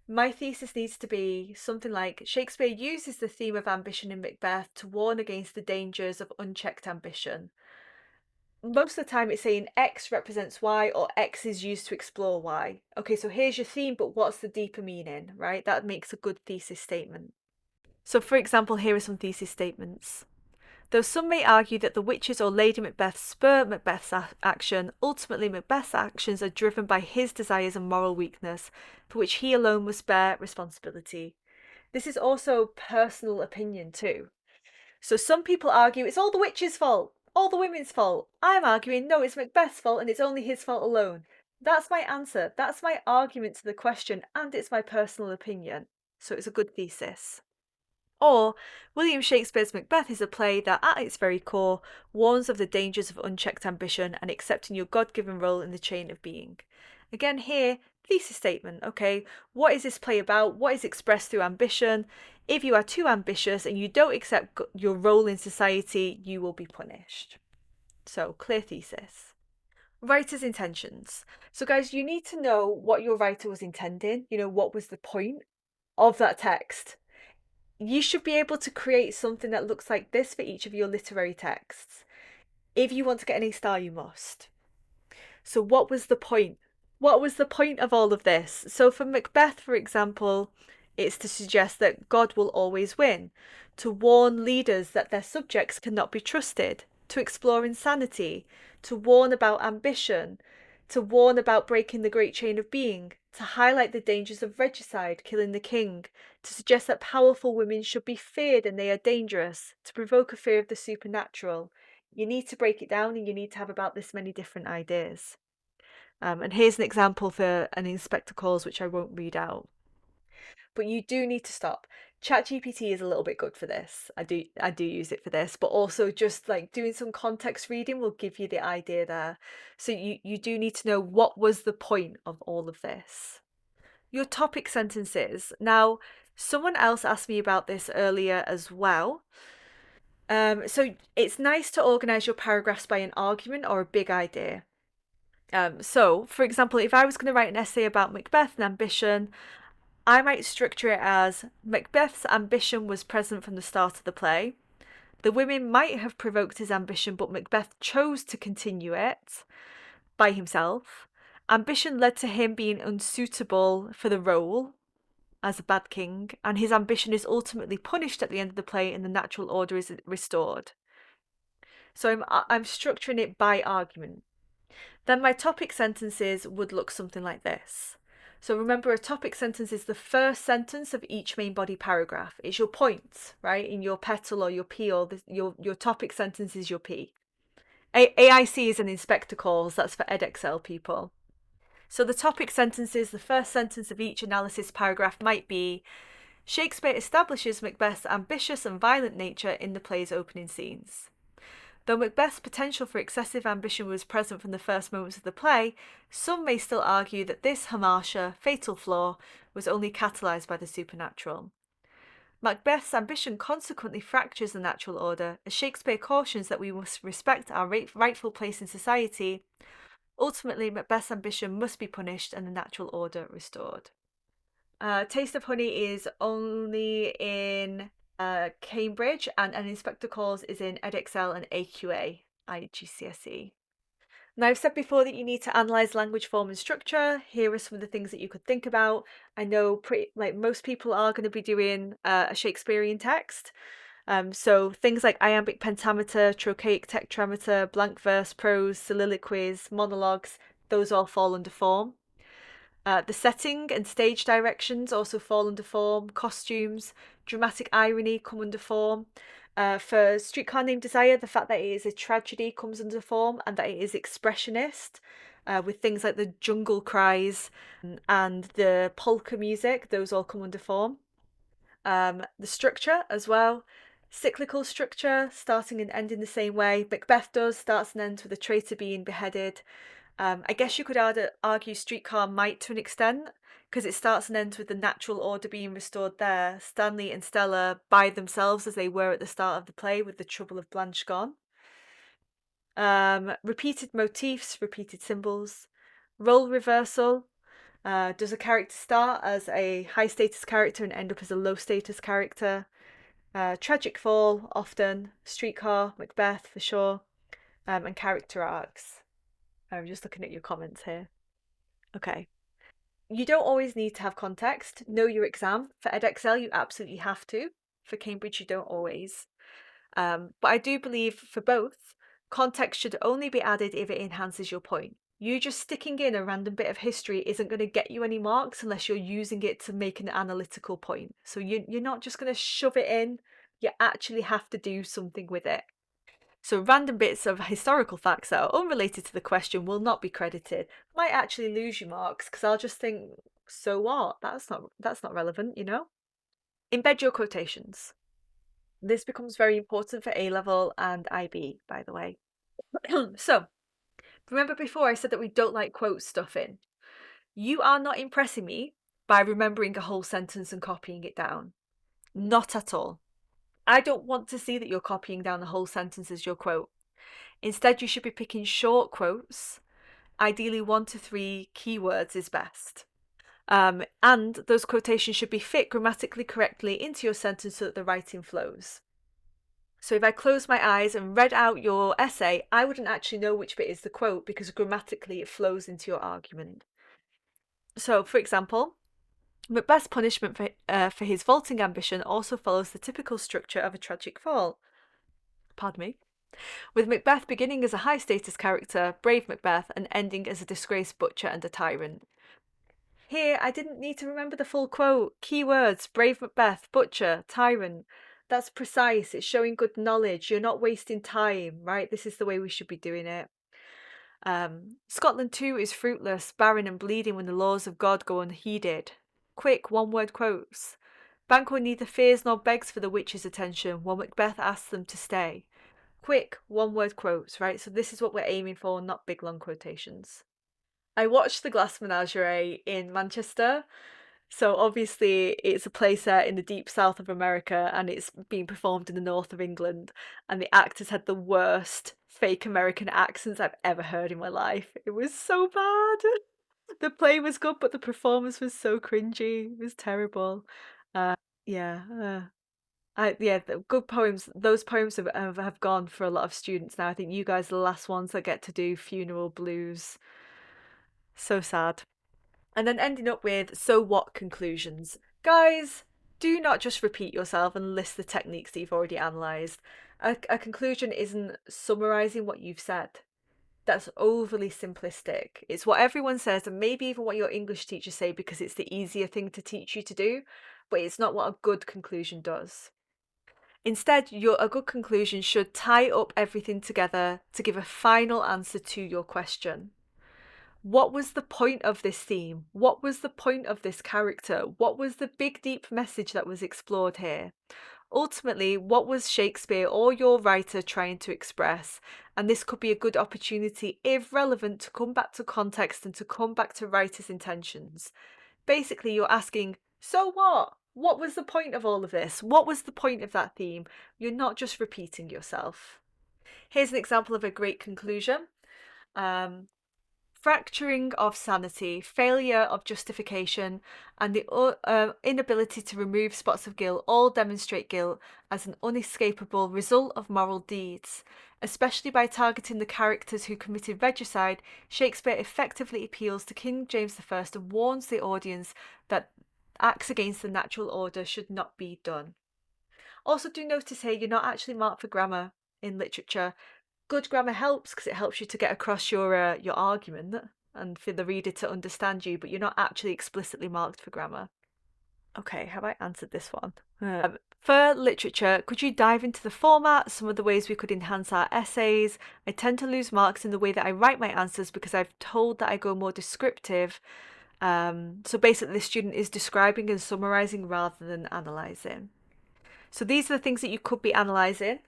My thesis needs to be something like Shakespeare uses the theme of ambition in Macbeth to warn against the dangers of unchecked ambition. Most of the time it's saying X represents Y or X is used to explore Y. Okay, so here's your theme, but what's the deeper meaning, right? That makes a good thesis statement. So for example, here are some thesis statements. Though some may argue that the witches or Lady Macbeth spur Macbeth's action, ultimately Macbeth's actions are driven by his desires and moral weakness, for which he alone must bear responsibility. This is also personal opinion too. So some people argue it's all the witches' fault, all the women's fault. I'm arguing no, it's Macbeth's fault and it's only his fault alone. That's my answer. That's my argument to the question, and it's my personal opinion. So it's a good thesis. Or, William Shakespeare's Macbeth is a play that, at its very core, warns of the dangers of unchecked ambition and accepting your God-given role in the chain of being. Again here, thesis statement, okay? What is this play about? What is expressed through ambition? If you are too ambitious and you don't accept your role in society, you will be punished. So, clear thesis. Writer's intentions. So guys, you need to know what your writer was intending. You know, what was the point of that text? You should be able to create something that looks like this for each of your literary texts. If you want to get an A star, you must. So what was the point? What was the point of all of this? So for Macbeth, for example, it's to suggest that God will always win, to warn leaders that their subjects cannot be trusted, to explore insanity, to warn about ambition, to warn about breaking the great chain of being, to highlight the dangers of regicide, killing the king, to suggest that powerful women should be feared and they are dangerous, to provoke a fear of the supernatural. You need to break it down and you need to have about this many different ideas. And here's an example for an inspector calls, which I won't read out. But you do need to stop. ChatGPT is a little bit good for this. I do use it for this, but also just like doing some context reading will give you the idea there. So you do need to know what was the point of all of this. Your topic sentences. Now, someone else asked me about this earlier as well. So it's nice to organize your paragraphs by an argument or a big idea. So, for example, if I was going to write an essay about Macbeth and ambition, I might structure it as Macbeth's ambition was present from the start of the play. The women might have provoked his ambition, but Macbeth chose to continue it by himself. Ambition led to him being unsuitable for the role as a bad king, and his ambition is ultimately punished at the end of the play and the natural order is restored. So I'm structuring it by argument. Then my topic sentences would look something like this. So remember, a topic sentence is the first sentence of each main body paragraph. It's your point, right? In your petal or your P, or your topic sentence is your P. AIC is an inspector calls, that's for Edexcel people. So the topic sentences, the first sentence of each analysis paragraph might be, Shakespeare establishes Macbeth's ambitious and violent nature in the play's opening scenes. Though Macbeth's potential for excessive ambition was present from the first moments of the play, some may still argue that this hamartia, fatal flaw, was only catalysed by the supernatural. Macbeth's ambition consequently fractures the natural order, as Shakespeare cautions that we must respect our rightful place in society. Ultimately, Macbeth's ambition must be punished and the natural order restored. Taste of Honey is only in Cambridge, and an inspector calls is in Edexcel and AQA, IGCSE. Now, I've said before that you need to analyse language, form and structure. Here are some of the things that you could think about. I know most people are going to be doing a Shakespearean text. So things like iambic pentameter, trochaic tetrameter, blank verse, prose, soliloquies, monologues, those all fall under form. The setting and stage directions also fall under form. Costumes, dramatic irony come under form. For Streetcar Named Desire, the fact that it is a tragedy comes under form, and that it is expressionist, with things like the jungle cries and the polka music, those all come under form. The structure as well. Cyclical structure, starting and ending the same way. Macbeth does, starts and ends with a traitor being beheaded. I guess you could argue Streetcar might to an extent, because it starts and ends with the natural order being restored there. Stanley and Stella by themselves as they were at the start of the play, with the trouble of Blanche gone. Repeated motifs, repeated symbols. Role reversal. Does a character start as a high status character and end up as a low status character? Tragic fall, often. Streetcar, Macbeth for sure. And character arcs. I'm just looking at your comments here. Okay. You don't always need to have context. Know your exam. For Edexcel, you absolutely have to. For Cambridge, you don't always. But I do believe for both, context should only be added if it enhances your point. You just sticking in a random bit of history isn't going to get you any marks unless you're using it to make an analytical point. So you're not just going to shove it in. You actually have to do something with it. So random bits of historical facts that are unrelated to the question will not be credited. Might actually lose you marks because I'll just think, so what? That's not relevant, you know? Embed your quotations. This becomes very important for A-level and IB, by the way. So, remember before I said that we don't like quote stuff in. You are not impressing me by remembering a whole sentence and copying it down. Not at all. I don't want to see that you're copying down the whole sentence as your quote. Instead, you should be picking short quotes. Ideally, 1 to 3 keywords is best. And those quotations should be fit grammatically correctly into your sentence so that the writing flows. So if I closed my eyes and read out your essay, I wouldn't actually know which bit is the quote because grammatically it flows into your argument. So, for example, Macbeth's punishment for his vaulting ambition also follows the typical structure of a tragic fall. Pardon me. With Macbeth beginning as a high status character, brave Macbeth, and ending as a disgraced butcher and a tyrant. Here, I didn't need to remember the full quote. Keywords: brave Macbeth, butcher, tyrant. That's precise. It's showing good knowledge. You're not wasting time, right? This is the way we should be doing it. Scotland too is fruitless, barren, and bleeding when the laws of God go unheeded. Quick, one-word quotes. Banquo neither fears nor begs for the witch's attention while Macbeth asks them to stay. Quick, one-word quotes, right? So this is what we're aiming for, not big long quotations. I watched The Glass Menagerie in Manchester. So obviously it's a play set in the deep south of America and it's being performed in the north of England, and the actors had the worst fake American accents I've ever heard in my life. It was so bad. The play was good, but the performance was so cringy. It was terrible. Yeah. The good poems. Those poems have gone for a lot of students now. I think you guys are the last ones that get to do funeral blues. So sad. And then ending up with so what conclusions. Guys, do not just repeat yourself and list the techniques that you've already analysed. A conclusion isn't summarising what you've said. That's overly simplistic. It's what everyone says, and maybe even what your English teachers say because it's the easier thing to teach you to do, but it's not what a good conclusion does. Instead, a good conclusion should tie up everything together to give a final answer to your question. What was the point of this theme? What was the point of this character? What was the big deep message that was explored here? Ultimately, what was Shakespeare or your writer trying to express? And this could be a good opportunity, if relevant, to come back to context and to come back to writer's intentions. Basically, you're asking, so what? What was the point of all of this? What was the point of that theme? You're not just repeating yourself. Here's an example of a great conclusion. Fracturing of sanity, failure of justification, and the inability to remove spots of guilt all demonstrate guilt as an unescapable result of moral deeds. Especially by targeting the characters who committed regicide, Shakespeare effectively appeals to King James I and warns the audience that acts against the natural order should not be done. Also, do notice here you're not actually marked for grammar in literature. Good grammar helps because it helps you to get across your argument and for the reader to understand you, but you're not actually explicitly marked for grammar. Okay, have I answered this one? For literature, could you dive into the format, some of the ways we could enhance our essays? I tend to lose marks in the way that I write my answers because I've told that I go more descriptive. So basically the student is describing and summarising rather than analysing. So these are the things that you could be analysing.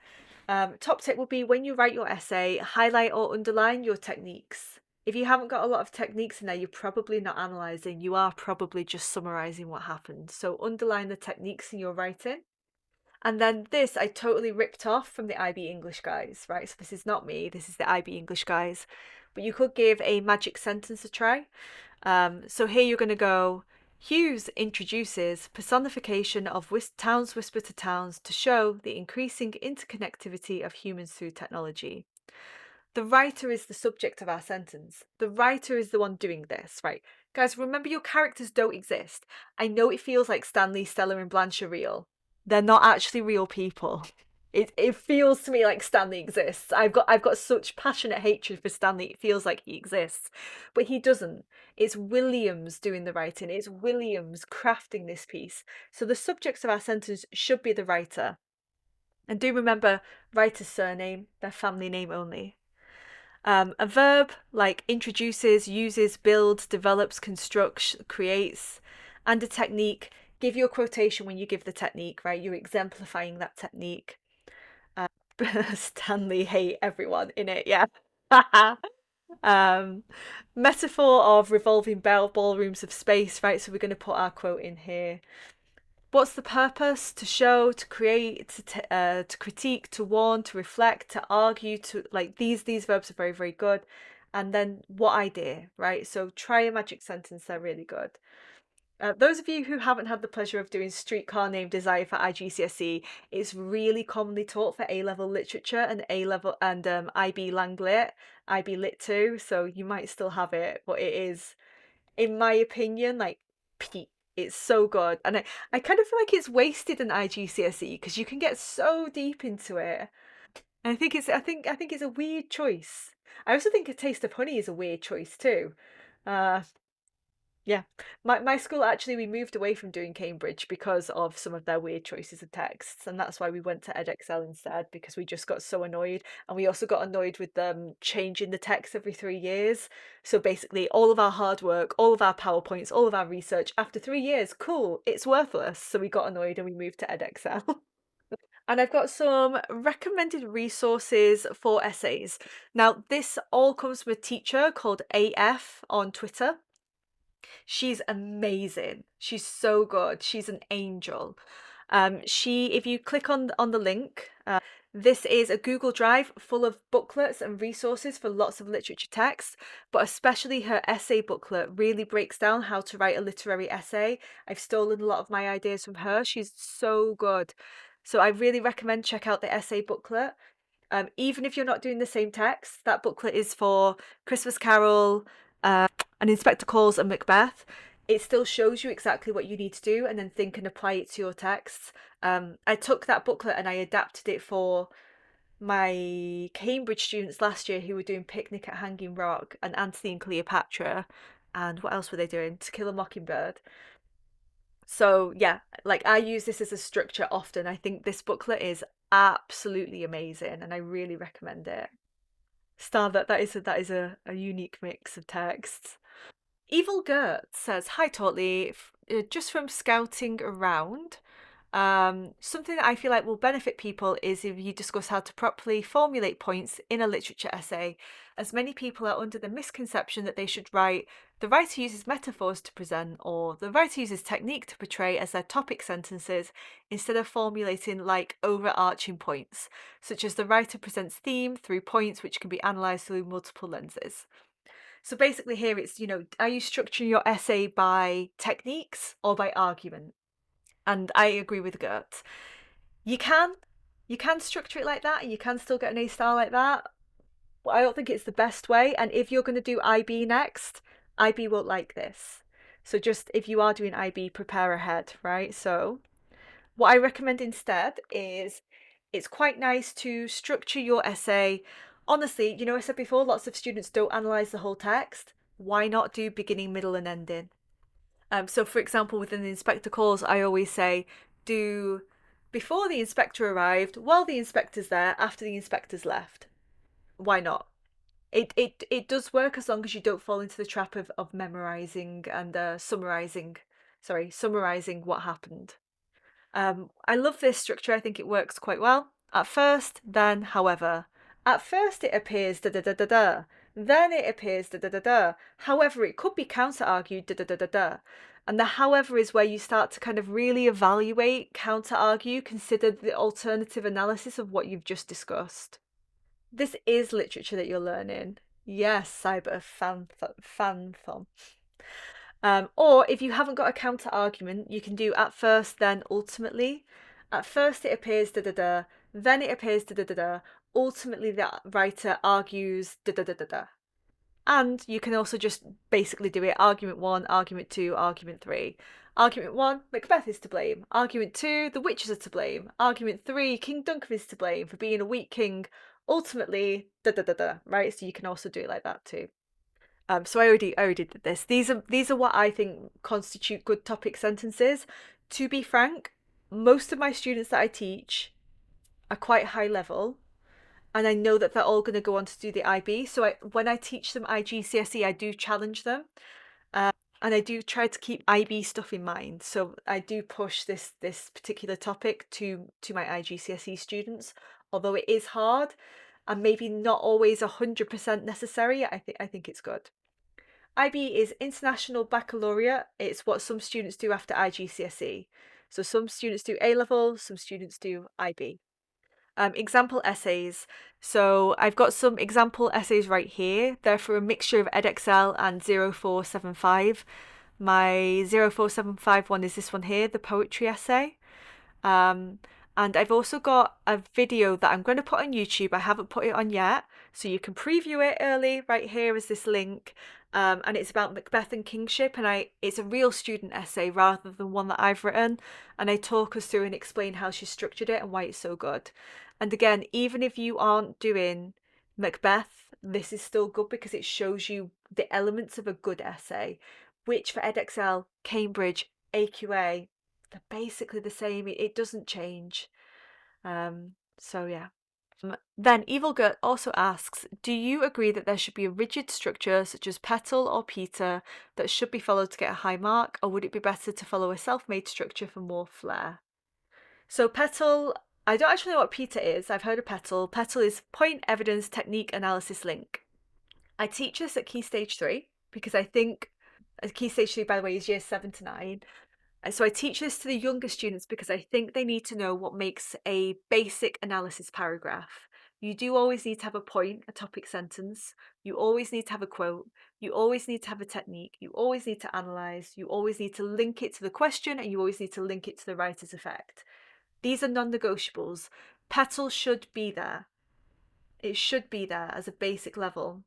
Top tip would be when you write your essay, highlight or underline your techniques. If you haven't got a lot of techniques in there, you're probably not analysing. You are probably just summarising what happened. So underline the techniques in your writing. And then this I totally ripped off from the IB English guys, right? So this is not me, this is the IB English guys. But you could give a magic sentence a try. So here you're going to go, Hughes introduces personification of towns whisper to towns to show the increasing interconnectivity of humans through technology. The writer is the subject of our sentence. The writer is the one doing this, right? Guys, remember your characters don't exist. I know it feels like Stanley, Stella, and Blanche are real. They're not actually real people. It feels to me like Stanley exists. I've got such passionate hatred for Stanley. It feels like he exists, but he doesn't. It's Williams doing the writing. It's Williams crafting this piece. So the subjects of our sentence should be the writer. And do remember, writer's surname, their family name only. A verb like introduces, uses, builds, develops, constructs, creates, and a technique. Give your quotation when you give the technique, right? You're exemplifying that technique. Stanley hate everyone in it, yeah. Metaphor of revolving ballrooms of space, right? So we're going to put our quote in here. What's the purpose? To show, to create, to critique, to warn, to reflect, to argue, to like these verbs are very, very good. And then what idea, right? So try a magic sentence, they're really good. Those of you who haven't had the pleasure of doing Streetcar Named Desire for IGCSE, it's really commonly taught for A-level literature and A-level and IB Langlit, IB Lit 2, so you might still have it, but it is, in my opinion, like peak. It's so good, and I kind of feel like it's wasted in IGCSE because you can get so deep into it. And I think it's a weird choice. I also think A Taste of Honey is a weird choice too. Uh, yeah. My school actually we moved away from doing Cambridge because of some of their weird choices of texts, and that's why we went to EdXL instead because we just got so annoyed, and we also got annoyed with them changing the text every 3 years. So basically, all of our hard work, all of our PowerPoints, all of our research after 3 years, cool, it's worthless. So we got annoyed and we moved to EdXL. And I've got some recommended resources for essays. Now, this all comes from a teacher called AF on Twitter. She's amazing. She's so good. She's an angel. If you click on the link, this is a Google Drive full of booklets and resources for lots of literature texts, but especially her essay booklet really breaks down how to write a literary essay. I've stolen a lot of my ideas from her. She's so good. So I really recommend check out the essay booklet. Even if you're not doing the same text, that booklet is for Christmas Carol, and Inspector Calls and Macbeth. It still shows you exactly what you need to do and then think and apply it to your texts. I took that booklet and I adapted it for my Cambridge students last year who were doing Picnic at Hanging Rock and Antony and Cleopatra. And what else were they doing? To Kill a Mockingbird. So yeah, like I use this as a structure often. I think this booklet is absolutely amazing and I really recommend it. Star that is a unique mix of texts. Evil Gert says, "Hi Totally, just from scouting around. Something that I feel like will benefit people is if you discuss how to properly formulate points in a literature essay, as many people are under the misconception that they should write the writer uses metaphors to present or the writer uses technique to portray as their topic sentences instead of formulating like overarching points, such as the writer presents theme through points which can be analysed through multiple lenses." So basically here it's, are you structuring your essay by techniques or by argument? And I agree with Gert. You can you can structure it like that and you can still get an A star like that. But I don't think it's the best way. And if you're going to do IB next, IB won't like this. So just if you are doing IB, prepare ahead, right? So what I recommend instead is it's quite nice to structure your essay. Honestly, I said before, lots of students don't analyze the whole text. Why not do beginning, middle, and ending? So, for example, within the inspector calls, I always say do before the inspector arrived, while the inspector's there, after the inspector's left. Why not? It does work as long as you don't fall into the trap of memorizing and summarizing what happened. I love this structure. I think it works quite well. At first, then, however. At first, it appears da da da da da. Then it appears da da da da. However, it could be counter argued da da da da da. And the however is where you start to kind of really evaluate, counter argue, consider the alternative analysis of what you've just discussed. This is literature that you're learning. Yes, cyber fan thom. Or if you haven't got a counter argument, you can do at first, then ultimately. At first, it appears da da da, then it appears da da da da. Ultimately, the writer argues da da da da da. And you can also just basically do it argument one, argument two, argument three. Argument one, Macbeth is to blame. Argument two, the witches are to blame. Argument three, King Duncan is to blame for being a weak king. Ultimately, da da da da, right? So you can also do it like that too. So I already did this. These are what I think constitute good topic sentences. To be frank, most of my students that I teach are quite high level, and I know that they're all going to go on to do the IB. So when I teach them IGCSE, I do challenge them, and I do try to keep IB stuff in mind. So I do push this particular topic to my IGCSE students, although it is hard and maybe not always 100% necessary. I think it's good. IB is International Baccalaureate. It's what some students do after IGCSE. So some students do A level, some students do IB. Example essays. So I've got some example essays right here. They're for a mixture of EdXL and 0475. My 0475 one is this one here, the poetry essay. And I've also got a video that I'm going to put on YouTube. I haven't put it on yet, so you can preview it early. Right here is this link, and it's about Macbeth and kingship, and it's a real student essay rather than one that I've written, and I talk us through and explain how she structured it and why it's so good. And again, even if you aren't doing Macbeth, this is still good because it shows you the elements of a good essay, which for EdXL, Cambridge, AQA, they're basically the same. It doesn't change. So yeah. Then Evil Gut also asks, do you agree that there should be a rigid structure such as Petal or Peter that should be followed to get a high mark, or would it be better to follow a self-made structure for more flair? So Petal, I don't actually know what Peter is. I've heard of Petal. Petal is point, evidence, technique, analysis, link. I teach this at Key Stage 3 because I think Key Stage 3, by the way, is years 7 to 9. And so I teach this to the younger students because I think they need to know what makes a basic analysis paragraph. You do always need to have a point, a topic sentence. You always need to have a quote. You always need to have a technique. You always need to analyze. You always need to link it to the question, and you always need to link it to the writer's effect. These are non-negotiables. Petal should be there. It should be there as a basic level.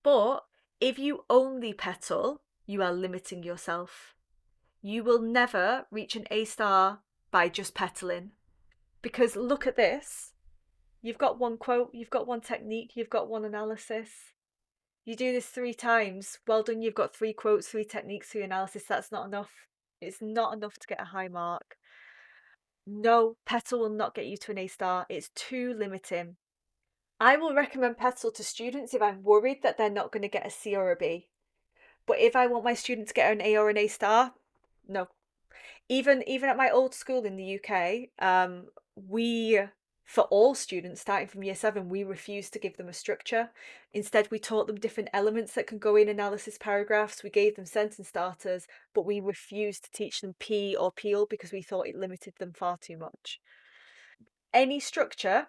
But if you only petal, you are limiting yourself. You will never reach an A star by just petaling. Because look at this. You've got one quote, you've got one technique, you've got one analysis. You do this 3 times. Well done, you've got 3 quotes, 3 techniques, 3 analysis. That's not enough. It's not enough to get a high mark. No, Petal will not get you to an A star. It's too limiting. I will recommend Petal to students if I'm worried that they're not going to get a C or a B. But if I want my student to get an A or an A star, no. Even at my old school in the UK, we, for all students starting from year 7, we refused to give them a structure. Instead, we taught them different elements that can go in analysis paragraphs. We gave them sentence starters, but we refused to teach them P or peel because we thought it limited them far too much. Any structure,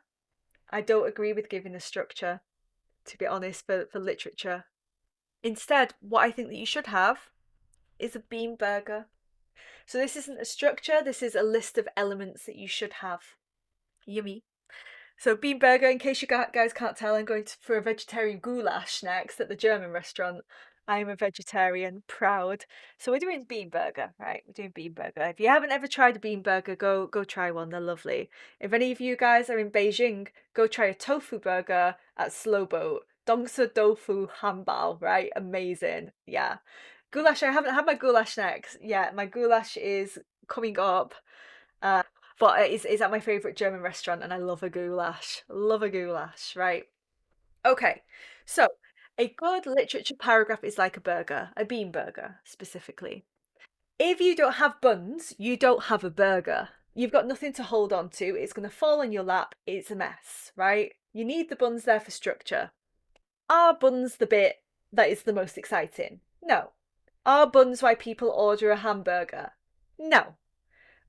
I don't agree with giving a structure, to be honest, for literature. Instead, what I think that you should have is a bean burger. So this isn't a structure, this is a list of elements that you should have. Yummy. So bean burger, in case you guys can't tell, I'm going for a vegetarian goulash next at the German restaurant. I am a vegetarian, proud. So we're doing bean burger, right? We're doing bean burger. If you haven't ever tried a bean burger, go try one. They're lovely. If any of you guys are in Beijing, go try a tofu burger at Slow Boat. Dongsa Tofu Hambao, right? Amazing. Yeah. Goulash, I haven't had my goulash next. Yeah, my goulash is coming up. But it's at my favourite German restaurant and I love a goulash. Love a goulash, right? Okay, so a good literature paragraph is like a burger, a bean burger specifically. If you don't have buns, you don't have a burger. You've got nothing to hold on to. It's going to fall in your lap. It's a mess, right? You need the buns there for structure. Are buns the bit that is the most exciting? No. Are buns why people order a hamburger? No.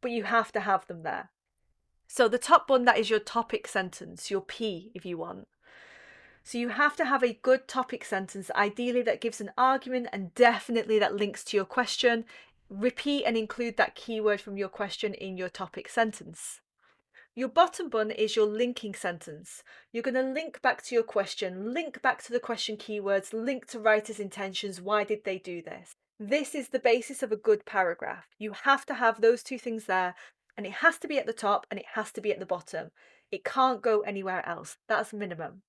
But you have to have them there. So the top bun, that is your topic sentence, your P if you want. So you have to have a good topic sentence, ideally that gives an argument and definitely that links to your question. Repeat and include that keyword from your question in your topic sentence. Your bottom bun is your linking sentence. You're going to link back to your question, link back to the question keywords, link to writer's intentions. Why did they do this? This is the basis of a good paragraph. You have to have those 2 things there, and it has to be at the top and it has to be at the bottom. It can't go anywhere else. That's minimum.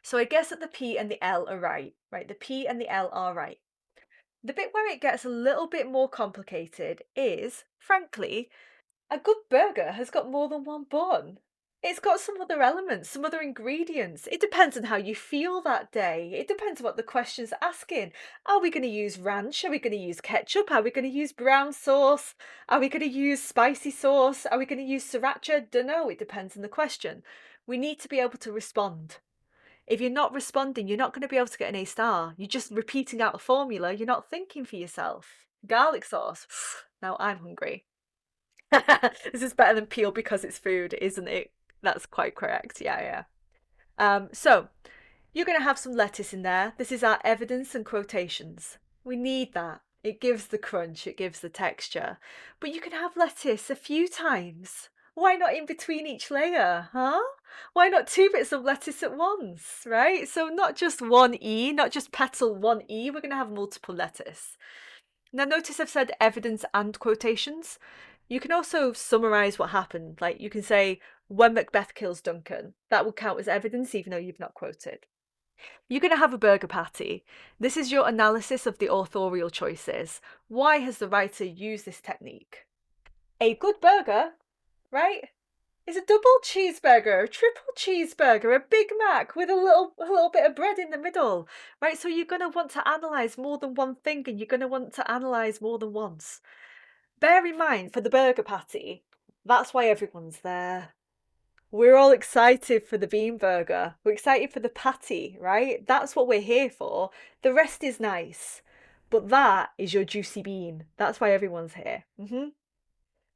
So I guess that the P and the L are right? The P and the L are right. The bit where it gets a little bit more complicated is, frankly, a good burger has got more than one bun. It's got some other elements, some other ingredients. It depends on how you feel that day. It depends on what the question's asking. Are we going to use ranch? Are we going to use ketchup? Are we going to use brown sauce? Are we going to use spicy sauce? Are we going to use sriracha? Dunno, it depends on the question. We need to be able to respond. If you're not responding, you're not going to be able to get an A star. You're just repeating out a formula. You're not thinking for yourself. Garlic sauce. Now I'm hungry. This is better than peel because it's food, isn't it? That's quite correct. Yeah. So you're going to have some lettuce in there. This is our evidence and quotations. We need that. It gives the crunch, it gives the texture. But you can have lettuce a few times. Why not in between each layer, huh? Why not 2 bits of lettuce at once, right? So not just one E, not just petal 1 E, we're going to have multiple lettuce. Now notice I've said evidence and quotations. You can also summarize what happened. Like you can say, When Macbeth kills Duncan, that will count as evidence even though you've not quoted. You're going to have a burger patty. This is your analysis of the authorial choices. Why has the writer used this technique? A good burger, right, is a double cheeseburger, a triple cheeseburger, a Big Mac with a little bit of bread in the middle, right? So you're going to want to analyse more than one thing and you're going to want to analyse more than once. Bear in mind, for the burger patty, that's why everyone's there. We're all excited for the bean burger. We're excited for the patty, right? That's what we're here for. The rest is nice. But that is your juicy bean. That's why everyone's here.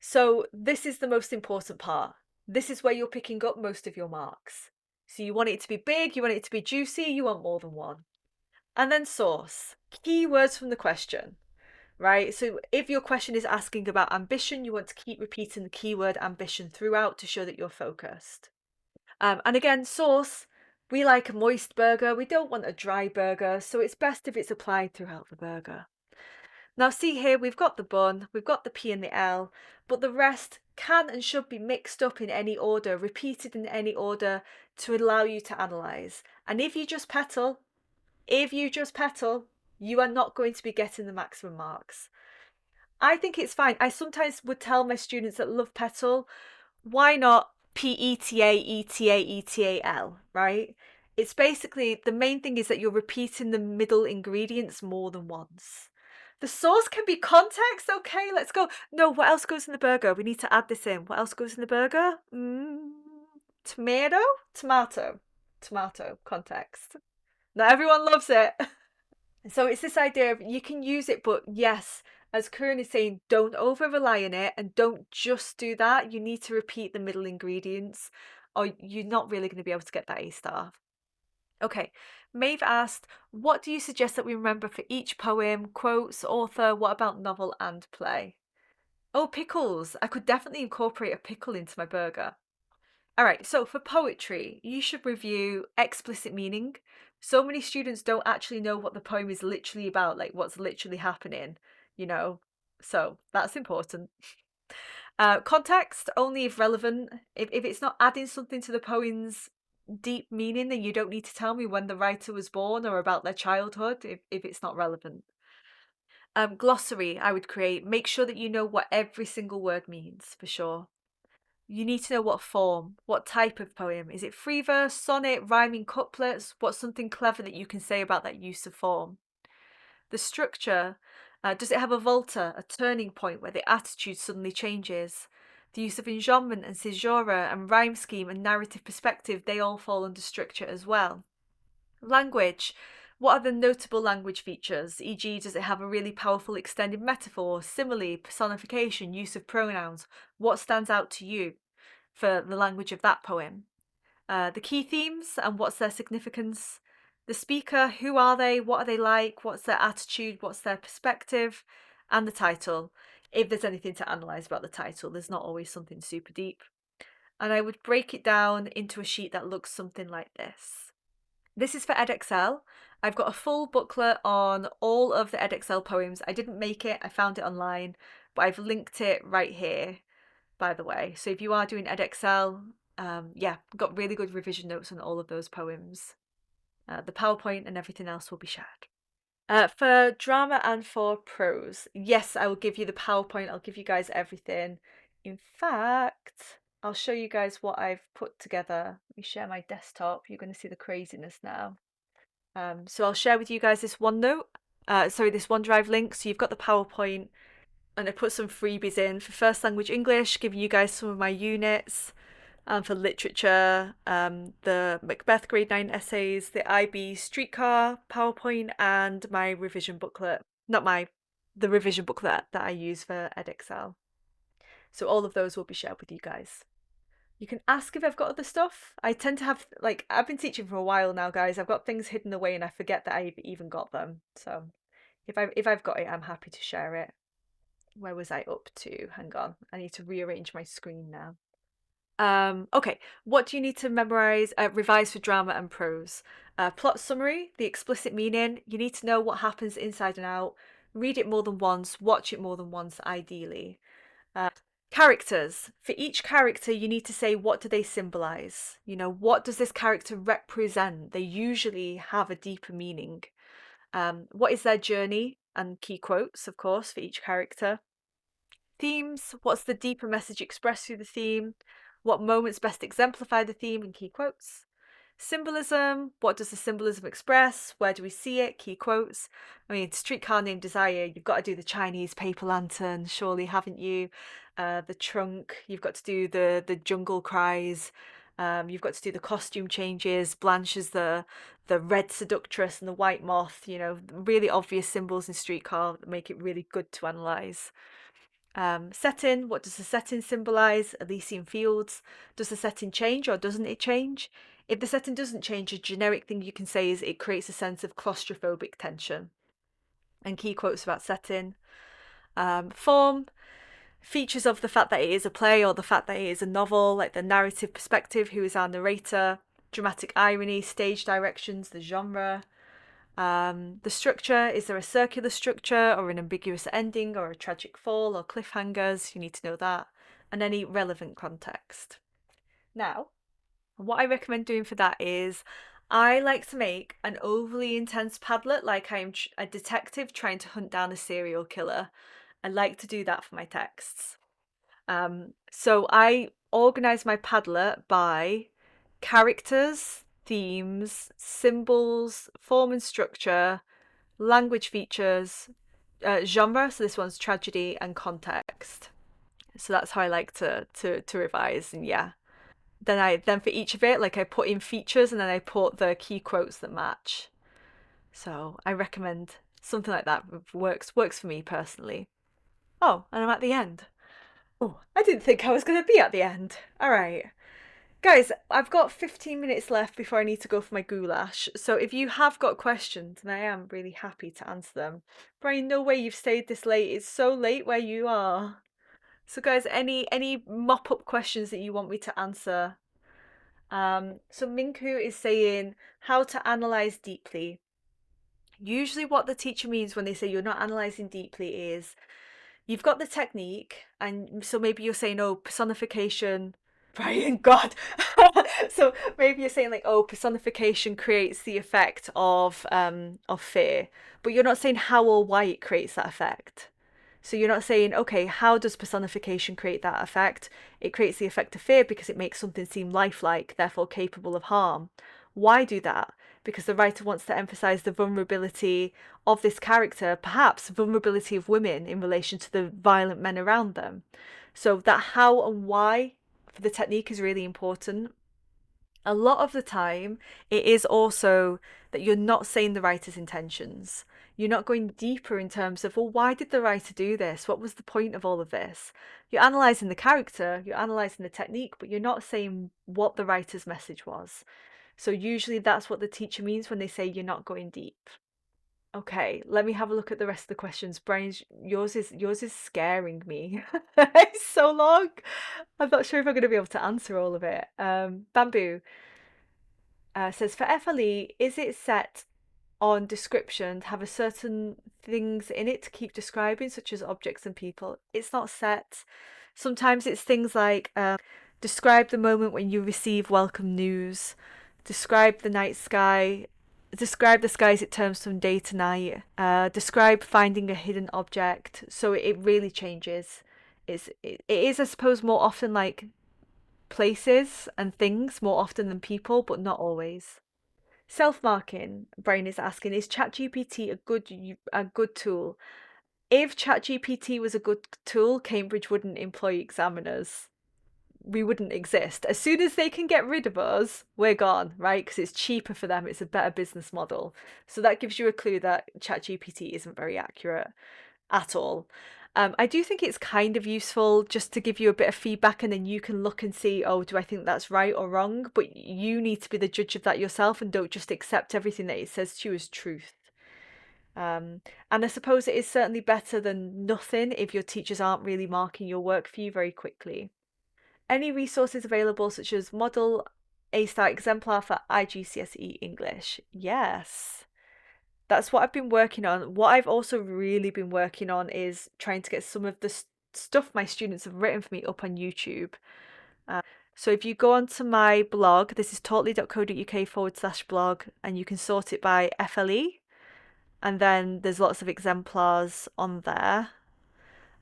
So this is the most important part. This is where you're picking up most of your marks. So you want it to be big, you want it to be juicy, you want more than one. And then source. Keywords from the question, right? So if your question is asking about ambition, you want to keep repeating the keyword ambition throughout to show that you're focused. And again, sauce, we like a moist burger. We don't want a dry burger, so it's best if it's applied throughout the burger. Now see here, we've got the bun, we've got the P and the L, but the rest can and should be mixed up in any order, repeated in any order to allow you to analyse. And if you just petal, you are not going to be getting the maximum marks. I think it's fine. I sometimes would tell my students that love petal, why not PETA, ETA, ETAL, right? It's basically, the main thing is that you're repeating the middle ingredients more than once. The sauce can be context, okay, let's go. No, what else goes in the burger? We need to add this in. What else goes in the burger? Tomato? Tomato, context. Not everyone loves it. So it's this idea of you can use it, but yes, as Karen is saying, don't over rely on it and don't just do that. You need to repeat the middle ingredients or you're not really going to be able to get that A star. Okay, Maeve asked, what do you suggest that we remember for each poem, quotes, author? What about novel and play? Oh, pickles. I could definitely incorporate a pickle into my burger. All right, so for poetry, you should review explicit meaning. So many students don't actually know what the poem is literally about, like what's literally happening, you know? So that's important. Context, only if relevant. If it's not adding something to the poem's deep meaning, then you don't need to tell me when the writer was born or about their childhood if it's not relevant. Glossary, I would create. Make sure that you know what every single word means, for sure. You need to know what form, what type of poem. Is it free verse, sonnet, rhyming couplets? What's something clever that you can say about that use of form? The structure, does it have a volta, a turning point where the attitude suddenly changes? The use of enjambment and caesura and rhyme scheme and narrative perspective, they all fall under structure as well. Language, what are the notable language features? E.g., does it have a really powerful extended metaphor, simile, personification, use of pronouns? What stands out to you for the language of that poem? The key themes and what's their significance? The speaker, who are they? What are they like? What's their attitude? What's their perspective? And the title. If there's anything to analyse about the title, there's not always something super deep. And I would break it down into a sheet that looks something like this. This is for EdXL. I've got a full booklet on all of the EdXL poems. I didn't make it, I found it online, but I've linked it right here, by the way. So if you are doing EdXL, yeah, got really good revision notes on all of those poems. The PowerPoint and everything else will be shared. For drama and for prose, yes, I will give you the PowerPoint. I'll give you guys everything. In fact, I'll show you guys what I've put together. Let me share my desktop. You're going to see the craziness now. So I'll share with you guys this OneNote, this OneDrive link. So you've got the PowerPoint, and I put some freebies in for first language English, giving you guys some of my units. For literature, the Macbeth grade 9 essays, the IB streetcar PowerPoint, and my revision booklet. The revision booklet that I use for EdXL. So all of those will be shared with you guys. You can ask if I've got other stuff. I tend to have, I've been teaching for a while now, guys. I've got things hidden away and I forget that I've even got them. So if I've got it, I'm happy to share it. Where was I up to? Hang on. I need to rearrange my screen now. Okay, what do you need to revise for drama and prose? Plot summary, the explicit meaning. You need to know what happens inside and out. Read it more than once, watch it more than once, ideally. Characters. For each character, you need to say, what do they symbolize? What does this character represent? They usually have a deeper meaning. What is their journey? And key quotes, of course, for each character. Themes. What's the deeper message expressed through the theme? What moments best exemplify the theme? And key quotes. Symbolism. What does the symbolism express? Where do we see it? Key quotes. I mean, Streetcar Named Desire, you've got to do the Chinese paper lantern, surely, haven't you? The trunk, you've got to do the jungle cries. You've got to do the costume changes. Blanche is the red seductress and the white moth, really obvious symbols in Streetcar that make it really good to analyse. Setting, what does the setting symbolise? Elysian Fields. Does the setting change or doesn't it change? If the setting doesn't change, a generic thing you can say is it creates a sense of claustrophobic tension. And key quotes about setting. Form, features of the fact that it is a play or the fact that it is a novel, like the narrative perspective, who is our narrator, dramatic irony, stage directions, the genre. The structure, is there a circular structure or an ambiguous ending or a tragic fall or cliffhangers? You need to know that. And any relevant context. Now, what I recommend doing for that is I like to make an overly intense Padlet like I am a detective trying to hunt down a serial killer. I like to do that for my texts. So I organize my Padlet by characters, themes, symbols, form and structure, language features, genre. So this one's tragedy, and context. So that's how I like to revise. And yeah, then for each of it, like I put in features and then I put the key quotes that match. So I recommend something like that. Works for me personally. Oh, and I'm at the end. Oh, I didn't think I was going to be at the end. All right. Guys, I've got 15 minutes left before I need to go for my goulash. So if you have got questions, and I am really happy to answer them. Brian, no way you've stayed this late. It's so late where you are. So guys, any mop-up questions that you want me to answer? So Minku is saying how to analyze deeply. Usually what the teacher means when they say you're not analyzing deeply is you've got the technique, and so maybe you're saying, oh, personification, Brian, God. So maybe you're saying like, oh, personification creates the effect of fear, but you're not saying how or why it creates that effect. So you're not saying, okay, how does personification create that effect? It creates the effect of fear because it makes something seem lifelike, therefore capable of harm. Why do that? Because the writer wants to emphasize the vulnerability of this character, perhaps vulnerability of women in relation to the violent men around them. So that how and why for the technique is really important. A lot of the time, it is also that you're not saying the writer's intentions. You're not going deeper in terms of, well, why did the writer do this? What was the point of all of this? You're analysing the character, you're analysing the technique, but you're not saying what the writer's message was. So usually that's what the teacher means when they say you're not going deep. Okay, let me have a look at the rest of the questions. Brian, yours is scaring me. It's so long. I'm not sure if I'm going to be able to answer all of it. Bamboo says, for FLE, is it set on description to have a certain things in it to keep describing, such as objects and people? It's not set. Sometimes it's things like describe the moment when you receive welcome news, describe the night sky, describe the sky as it turns from day to night, describe finding a hidden object. So it really changes. It is, I suppose, more often like places and things more often than people, but not always. Self-marking, Brain is asking, is ChatGPT a good tool? If ChatGPT was a good tool, Cambridge wouldn't employ examiners. We wouldn't exist. As soon as they can get rid of us, we're gone, right? Because it's cheaper for them. It's a better business model. So that gives you a clue that ChatGPT isn't very accurate at all. I do think it's kind of useful just to give you a bit of feedback, and then you can look and see, oh, do I think that's right or wrong? But you need to be the judge of that yourself and don't just accept everything that it says to you as truth. And I suppose it is certainly better than nothing if your teachers aren't really marking your work for you very quickly. Any resources available, such as Model A-Star Exemplar for IGCSE English? Yes. That's what I've been working on. What I've also really been working on is trying to get some of the stuff my students have written for me up on YouTube. So if you go onto my blog, this is totally.co.uk/blog, and you can sort it by FLE, and then there's lots of exemplars on there.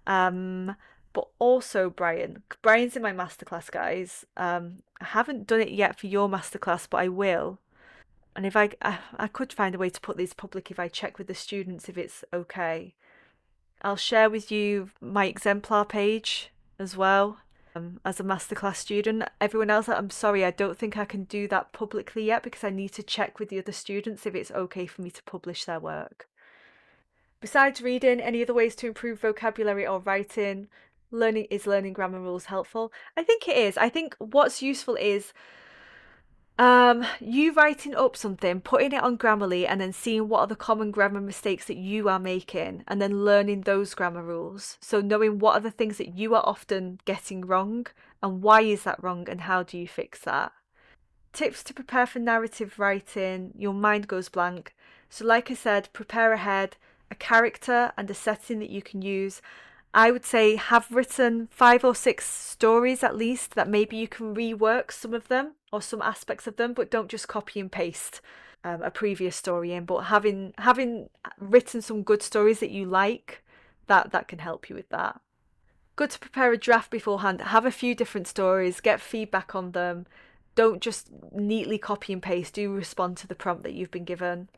But also Brian's in my masterclass, guys. I haven't done it yet for your masterclass, but I will. And if I could find a way to put these public if I check with the students if it's okay. I'll share with you my exemplar page as well. As a masterclass student. Everyone else, I'm sorry, I don't think I can do that publicly yet because I need to check with the other students if it's okay for me to publish their work. Besides reading, any other ways to improve vocabulary or writing? Learning grammar rules helpful? I think it is. I think what's useful is you writing up something, putting it on Grammarly, and then seeing what are the common grammar mistakes that you are making, and then learning those grammar rules. So knowing what are the things that you are often getting wrong, and why is that wrong, and how do you fix that? Tips to prepare for narrative writing. Your mind goes blank. So, like I said, prepare ahead, a character and a setting that you can use. I would say have written 5 or 6 stories at least that maybe you can rework some of them or some aspects of them, but don't just copy and paste a previous story in. But having written some good stories that you like, that can help you with that. Good to prepare a draft beforehand. Have a few different stories, get feedback on them. Don't just neatly copy and paste. Do respond to the prompt that you've been given.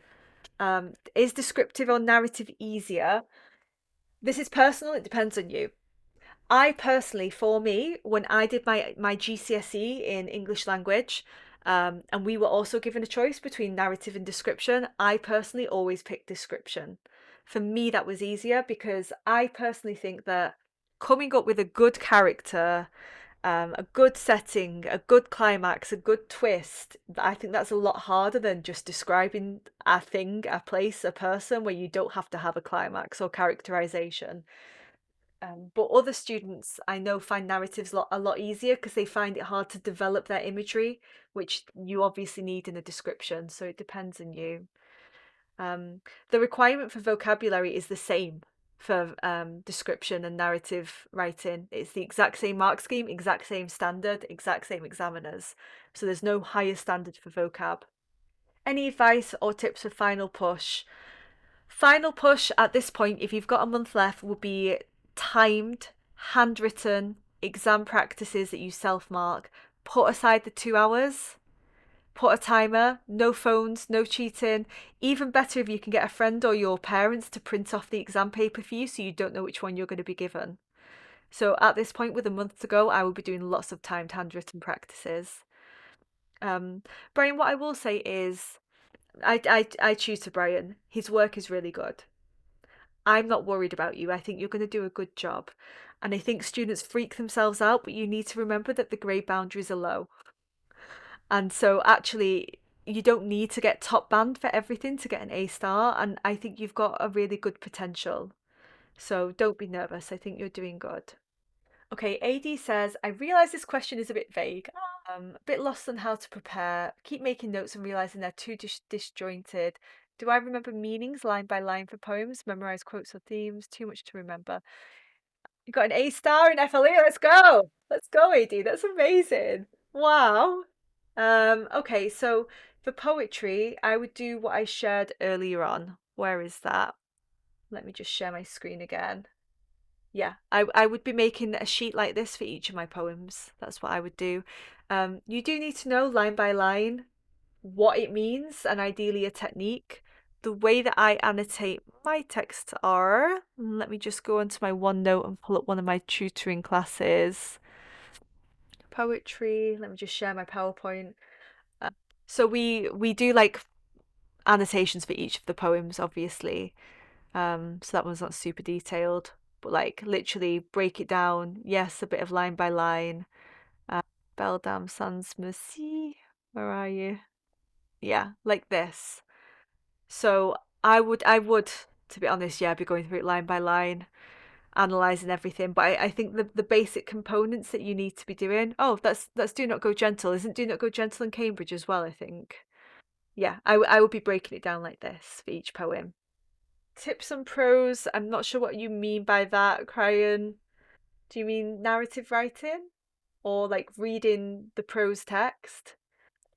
Is descriptive or narrative easier? This is personal, it depends on you. I personally, for me, when I did my GCSE in English language, and we were also given a choice between narrative and description, I personally always picked description. For me, that was easier because I personally think that coming up with a good character, a good setting, a good climax, a good twist, I think that's a lot harder than just describing a thing, a place, a person where you don't have to have a climax or characterization. But other students I know find narratives a lot easier because they find it hard to develop their imagery, which you obviously need in a description. So it depends on you. The requirement for vocabulary is the same for description and narrative writing. It's the exact same mark scheme, exact same standard, exact same examiners. So there's no higher standard for vocab. Any advice or tips for final push? Final push at this point, if you've got a month left, will be timed, handwritten exam practices that you self mark. Put aside the 2 hours, put a timer, no phones, no cheating. Even better if you can get a friend or your parents to print off the exam paper for you so you don't know which one you're going to be given. So at this point, with a month to go, I will be doing lots of timed handwritten practices. Brian, what I will say is I tutor Brian. His work is really good. I'm not worried about you. I think you're going to do a good job. And I think students freak themselves out, but you need to remember that the grade boundaries are low. And so actually, you don't need to get top band for everything to get an A star. And I think you've got a really good potential. So don't be nervous. I think you're doing good. Okay, AD says, I realise this question is a bit vague. A bit lost on how to prepare. Keep making notes and realising they're too disjointed. Do I remember meanings line by line for poems? Memorise quotes or themes? Too much to remember. You got an A star in FLE. Let's go. Let's go, AD. That's amazing. Wow. Okay, so for poetry, I would do what I shared earlier on. Where is that? Let me just share my screen again. Yeah, I would be making a sheet like this for each of my poems. That's what I would do. You do need to know line by line what it means and ideally a technique. The way that I annotate my texts are, let me just go onto my OneNote and pull up one of my tutoring classes. Poetry, let me just share my PowerPoint. So we do like annotations for each of the poems, obviously. So that one's not super detailed, but like literally break it down. Yes, a bit of line by line. Belle Dame Sans Merci. Where are you? Yeah, like this. So I would, to be honest, yeah, be going through it line by line, analysing everything. But I think the basic components that you need to be doing. Oh, that's Do Not Go Gentle. Isn't Do Not Go Gentle in Cambridge as well, I think. Yeah, I would be breaking it down like this for each poem. Tips and pros. I'm not sure what you mean by that, Cryan. Do you mean narrative writing or like reading the prose text?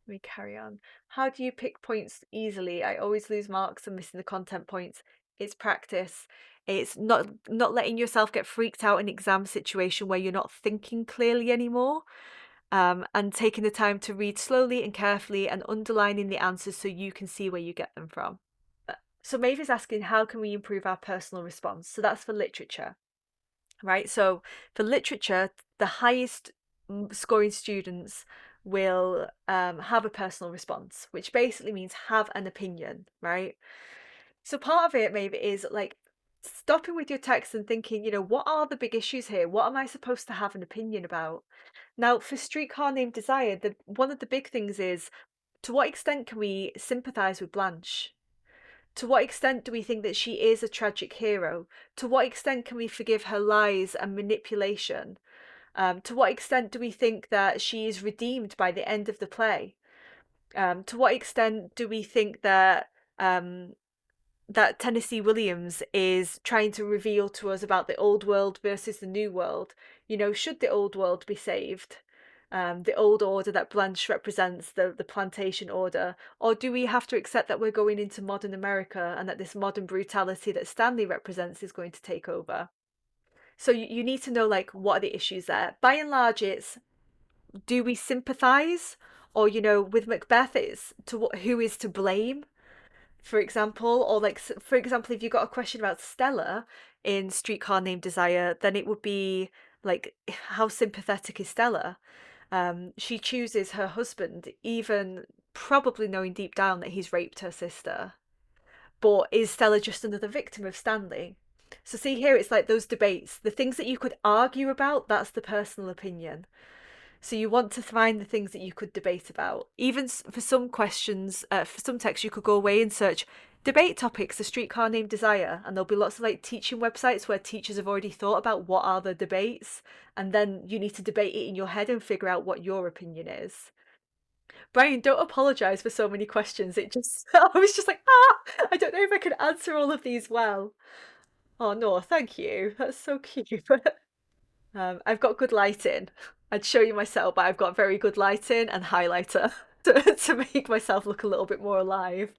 Let me carry on. How do you pick points easily? I always lose marks and missing the content points. It's practice. It's not letting yourself get freaked out in exam situation where you're not thinking clearly anymore. And taking the time to read slowly and carefully and underlining the answers so you can see where you get them from. So Maeve is asking, how can we improve our personal response? So that's for literature, right? So for literature, the highest scoring students will have a personal response, which basically means have an opinion, right? So part of it maybe is like stopping with your text and thinking, what are the big issues here? What am I supposed to have an opinion about? Now, for Streetcar Named Desire, one of the big things is, to what extent can we sympathise with Blanche? To what extent do we think that she is a tragic hero? To what extent can we forgive her lies and manipulation? To what extent do we think that she is redeemed by the end of the play? To what extent do we think that that Tennessee Williams is trying to reveal to us about the old world versus the new world? Should the old world be saved? The old order that Blanche represents, the plantation order? Or do we have to accept that we're going into modern America and that this modern brutality that Stanley represents is going to take over? So you need to know, like, what are the issues there? By and large, it's, do we sympathize? Or, with Macbeth, it's who is to blame, for example. Or, like, for example, if you've got a question about Stella in Streetcar Named Desire, then it would be like, how sympathetic is Stella? She chooses her husband, even probably knowing deep down that he's raped her sister. But is Stella just another victim of Stanley? So see here, it's like those debates. The things that you could argue about, that's the personal opinion. So you want to find the things that you could debate about. Even for some questions, for some texts, you could go away and search debate topics, a streetcar named Desire, and there'll be lots of like teaching websites where teachers have already thought about what are the debates, and then you need to debate it in your head and figure out what your opinion is. Brian, don't apologise for so many questions. It just, I was just like, I don't know if I can answer all of these well. Oh no, thank you. That's so cute. I've got good lighting. I'd show you myself, but I've got very good lighting and highlighter to make myself look a little bit more alive.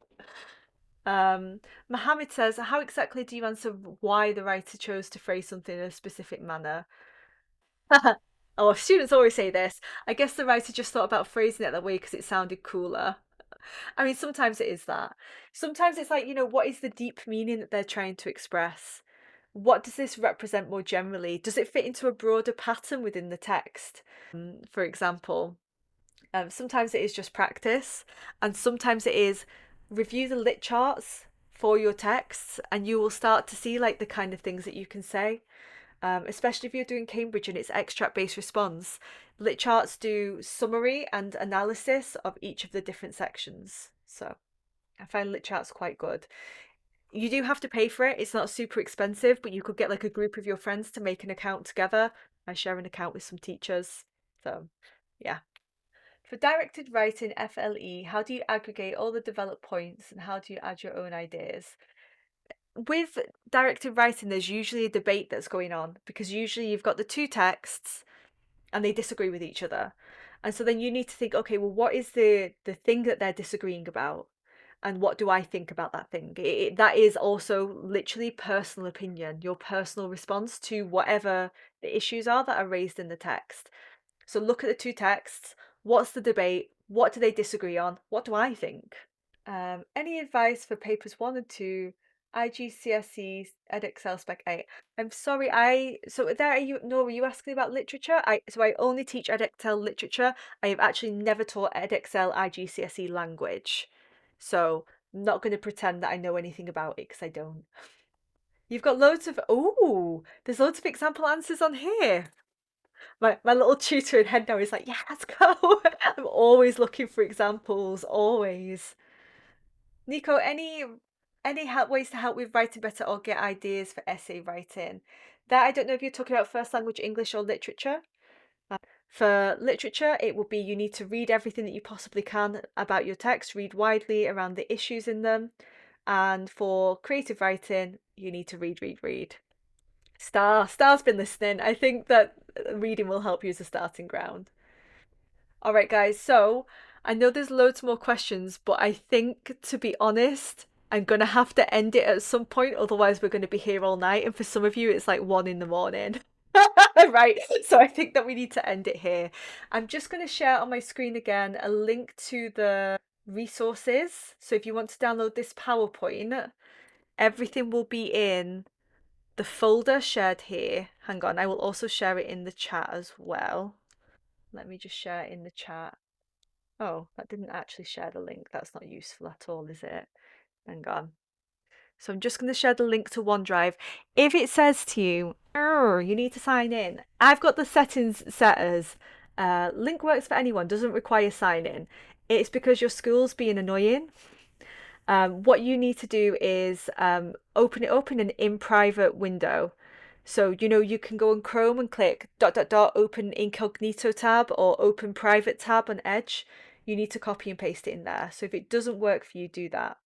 Mohammed says, how exactly do you answer why the writer chose to phrase something in a specific manner? Oh, students always say this. I guess the writer just thought about phrasing it that way because it sounded cooler. I mean, sometimes it is that. Sometimes it's like, what is the deep meaning that they're trying to express? What does this represent more generally? Does it fit into a broader pattern within the text? For example, sometimes it is just practice, and sometimes it is review the lit charts for your texts, and you will start to see like the kind of things that you can say. Especially if you're doing Cambridge and it's extract-based response. Lit charts do summary and analysis of each of the different sections. So I find lit charts quite good. You do have to pay for it. It's not super expensive, but you could get like a group of your friends to make an account together. I share an account with some teachers. So yeah. For directed writing FLE, how do you aggregate all the developed points and how do you add your own ideas? With directed writing, there's usually a debate that's going on because usually you've got the two texts and they disagree with each other. And so then you need to think, okay, well, what is the thing that they're disagreeing about? And what do I think about that thing? That is also literally personal opinion, your personal response to whatever the issues are that are raised in the text. So look at the two texts. What's the debate? What do they disagree on? What do I think? Any advice for papers 1 and 2, IGCSE Edexcel Spec 8? I'm sorry, so there are you, Nora, you asking about literature? I only teach Edexcel literature. I have actually never taught Edexcel IGCSE language. So I'm not going to pretend that I know anything about it because I don't. You've got loads of, there's loads of example answers on here. My little tutor in head now is like, yeah, let's go. I'm always looking for examples, always. Nico, any ways to help with writing better or get ideas for essay writing? That I don't know if you're talking about first language English or literature. For literature, it would be you need to read everything that you possibly can about your text, read widely around the issues in them. And for creative writing, you need to read, read, read. Star's been listening. I think that reading will help you as a starting ground. All right, guys. So I know there's loads more questions, but I think, to be honest, I'm gonna have to end it at some point. Otherwise, we're gonna be here all night. And for some of you, it's like 1 in the morning. Right. So I think that we need to end it here. I'm just gonna share on my screen again a link to the resources. So if you want to download this PowerPoint, everything will be in the folder shared here. Hang on, I will also share it in the chat as well. Let me just share it in the chat. Oh, that didn't actually share the link. That's not useful at all, is it? Hang on. So I'm just going to share the link to OneDrive. If it says to you, you need to sign in, I've got the settings set as link works for anyone, doesn't require sign in. It's because your school's being annoying. What you need to do is open it up in an in private window. So, you can go on Chrome and click dot dot dot open incognito tab or open private tab on Edge. You need to copy and paste it in there. So if it doesn't work for you, do that.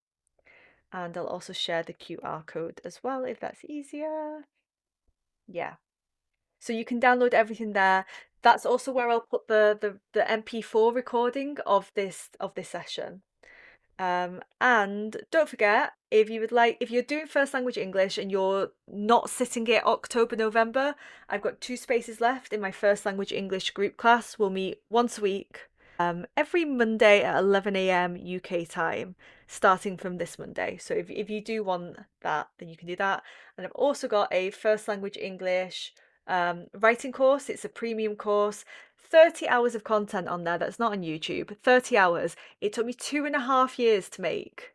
And I'll also share the QR code as well if that's easier. Yeah. So you can download everything there. That's also where I'll put the MP4 recording of this session. And don't forget, if you're doing first language English and you're not sitting it October, November, I've got 2 spaces left in my first language English group class. We'll meet once a week, every Monday at 11 a.m. UK time, starting from this Monday. So if you do want that, then you can do that. And I've also got a first language English writing course. It's a premium course. 30 hours of content on there that's not on YouTube. 30 hours. It took me 2.5 years to make.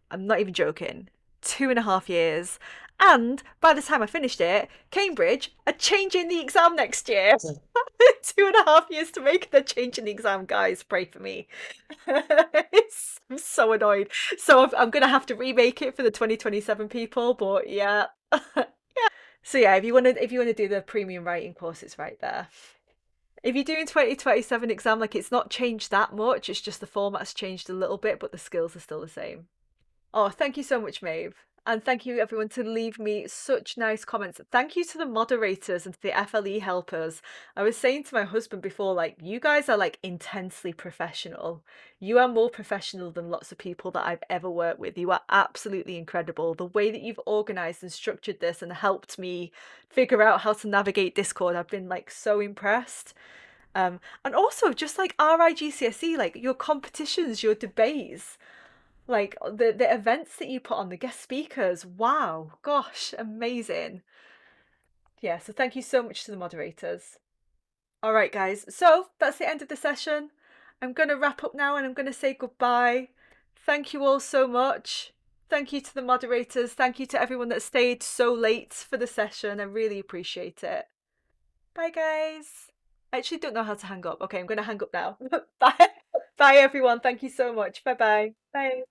I'm not even joking. 2.5 years. And by the time I finished it, Cambridge are changing the exam next year. 2.5 years to make, they're changing the exam, guys. Pray for me. I'm so annoyed. So I'm gonna have to remake it for the 2027 people, but yeah. So yeah, if you wanna do the premium writing course, it's right there. If you're doing 2027 exam, like it's not changed that much, it's just the format's changed a little bit, but the skills are still the same. Oh, thank you so much, Maeve. And thank you everyone to leave me such nice comments. Thank you to the moderators and to the FLE helpers. I was saying to my husband before, like, you guys are like intensely professional. You are more professional than lots of people that I've ever worked with. You are absolutely incredible. The way that you've organized and structured this and helped me figure out how to navigate Discord, I've been like so impressed. And also just like RIGCSE, like your competitions, your debates, like the events that you put on, the guest speakers. Wow, gosh, amazing. Yeah, so thank you so much to the moderators. All right, guys. So that's the end of the session. I'm going to wrap up now and I'm going to say goodbye. Thank you all so much. Thank you to the moderators. Thank you to everyone that stayed so late for the session. I really appreciate it. Bye, guys. I actually don't know how to hang up. Okay, I'm going to hang up now. Bye. Bye, everyone. Thank you so much. Bye-bye. Bye.